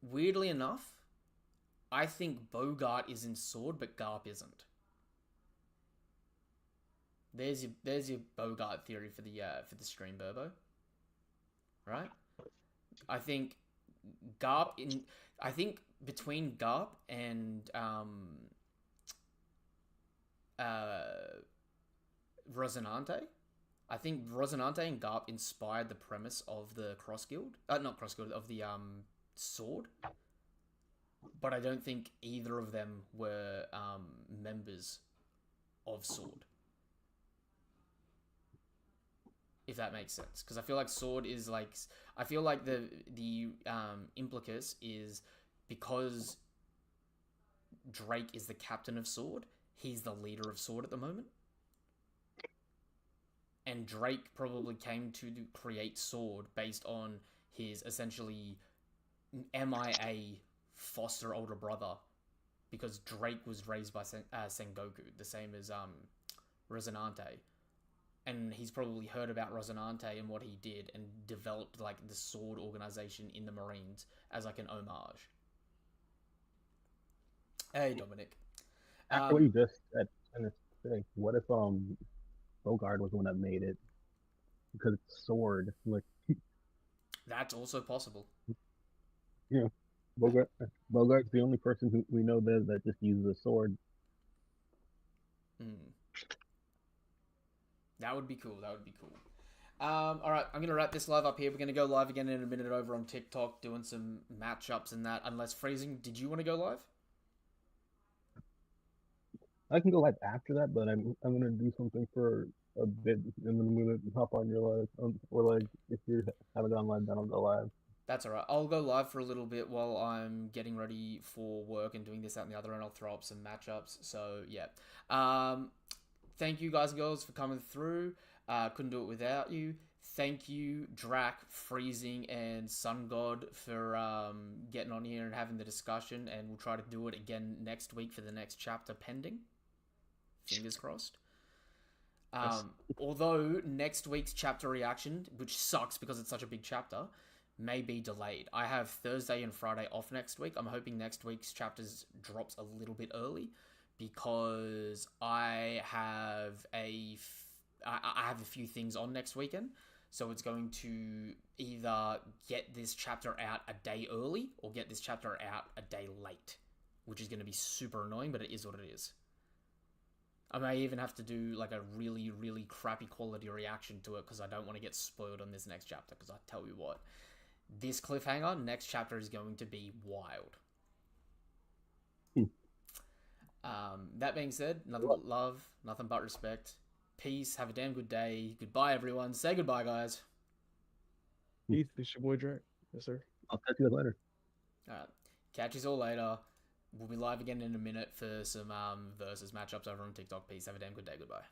Speaker 1: Weirdly enough, I think Bogart is in Sword, but Garp isn't. There's your Bogart theory for the stream, Burbo. Right? I think between Garp and Rosinante, I think Rosinante and Garp inspired the premise of the Cross Guild. Not Cross Guild, of the Sword. But I don't think either of them were members of Sword. If that makes sense, because I feel like Sword is like, I feel like the implicus is because Drake is the captain of Sword, he's the leader of Sword at the moment, and Drake probably came to create Sword based on his essentially MIA foster older brother, because Drake was raised by Sengoku, the same as Rosinante. And he's probably heard about Rosinante and what he did and developed like the Sword organization in the Marines as like an homage. Hey, Dominic.
Speaker 4: After what you just said, what if Bogart was the one that made it? Because it's Sword, like
Speaker 1: that's also possible.
Speaker 4: Yeah, Bogart's the only person who we know that just uses a sword.
Speaker 1: That would be cool. Alright, I'm going to wrap this live up here. We're going to go live again in a minute over on TikTok, doing some matchups and that. Unless Freezing, did you want to go live?
Speaker 4: I can go live after that, but I'm going to do something for a bit, and then I'm going to hop on your live. Or like, if you haven't gone live, then I'll go live.
Speaker 1: That's alright. I'll go live for a little bit while I'm getting ready for work and doing this, that, and the other, and I'll throw up some matchups. So, yeah. Thank you, guys and girls, for coming through. Couldn't do it without you. Thank you, Drac, Freezing, and Sun God for getting on here and having the discussion, and we'll try to do it again next week for the next chapter pending. Fingers crossed. Although next week's chapter reaction, which sucks because it's such a big chapter, may be delayed. I have Thursday and Friday off next week. I'm hoping next week's chapters drops a little bit early because I have a few things on next weekend. So it's going to either get this chapter out a day early or get this chapter out a day late, which is going to be super annoying, but it is what it is. I may even have to do like a really, really crappy quality reaction to it because I don't want to get spoiled on this next chapter, because I tell you what, this cliffhanger, next chapter is going to be wild. That being said, nothing but love, nothing but respect. Peace, have a damn good day. Goodbye, everyone. Say goodbye, guys.
Speaker 5: Heath, it's your boy Drake. Yes, sir.
Speaker 4: I'll catch you later.
Speaker 1: Alright. Catch you all later. We'll be live again in a minute for some versus matchups over on TikTok. Peace, have a damn good day. Goodbye.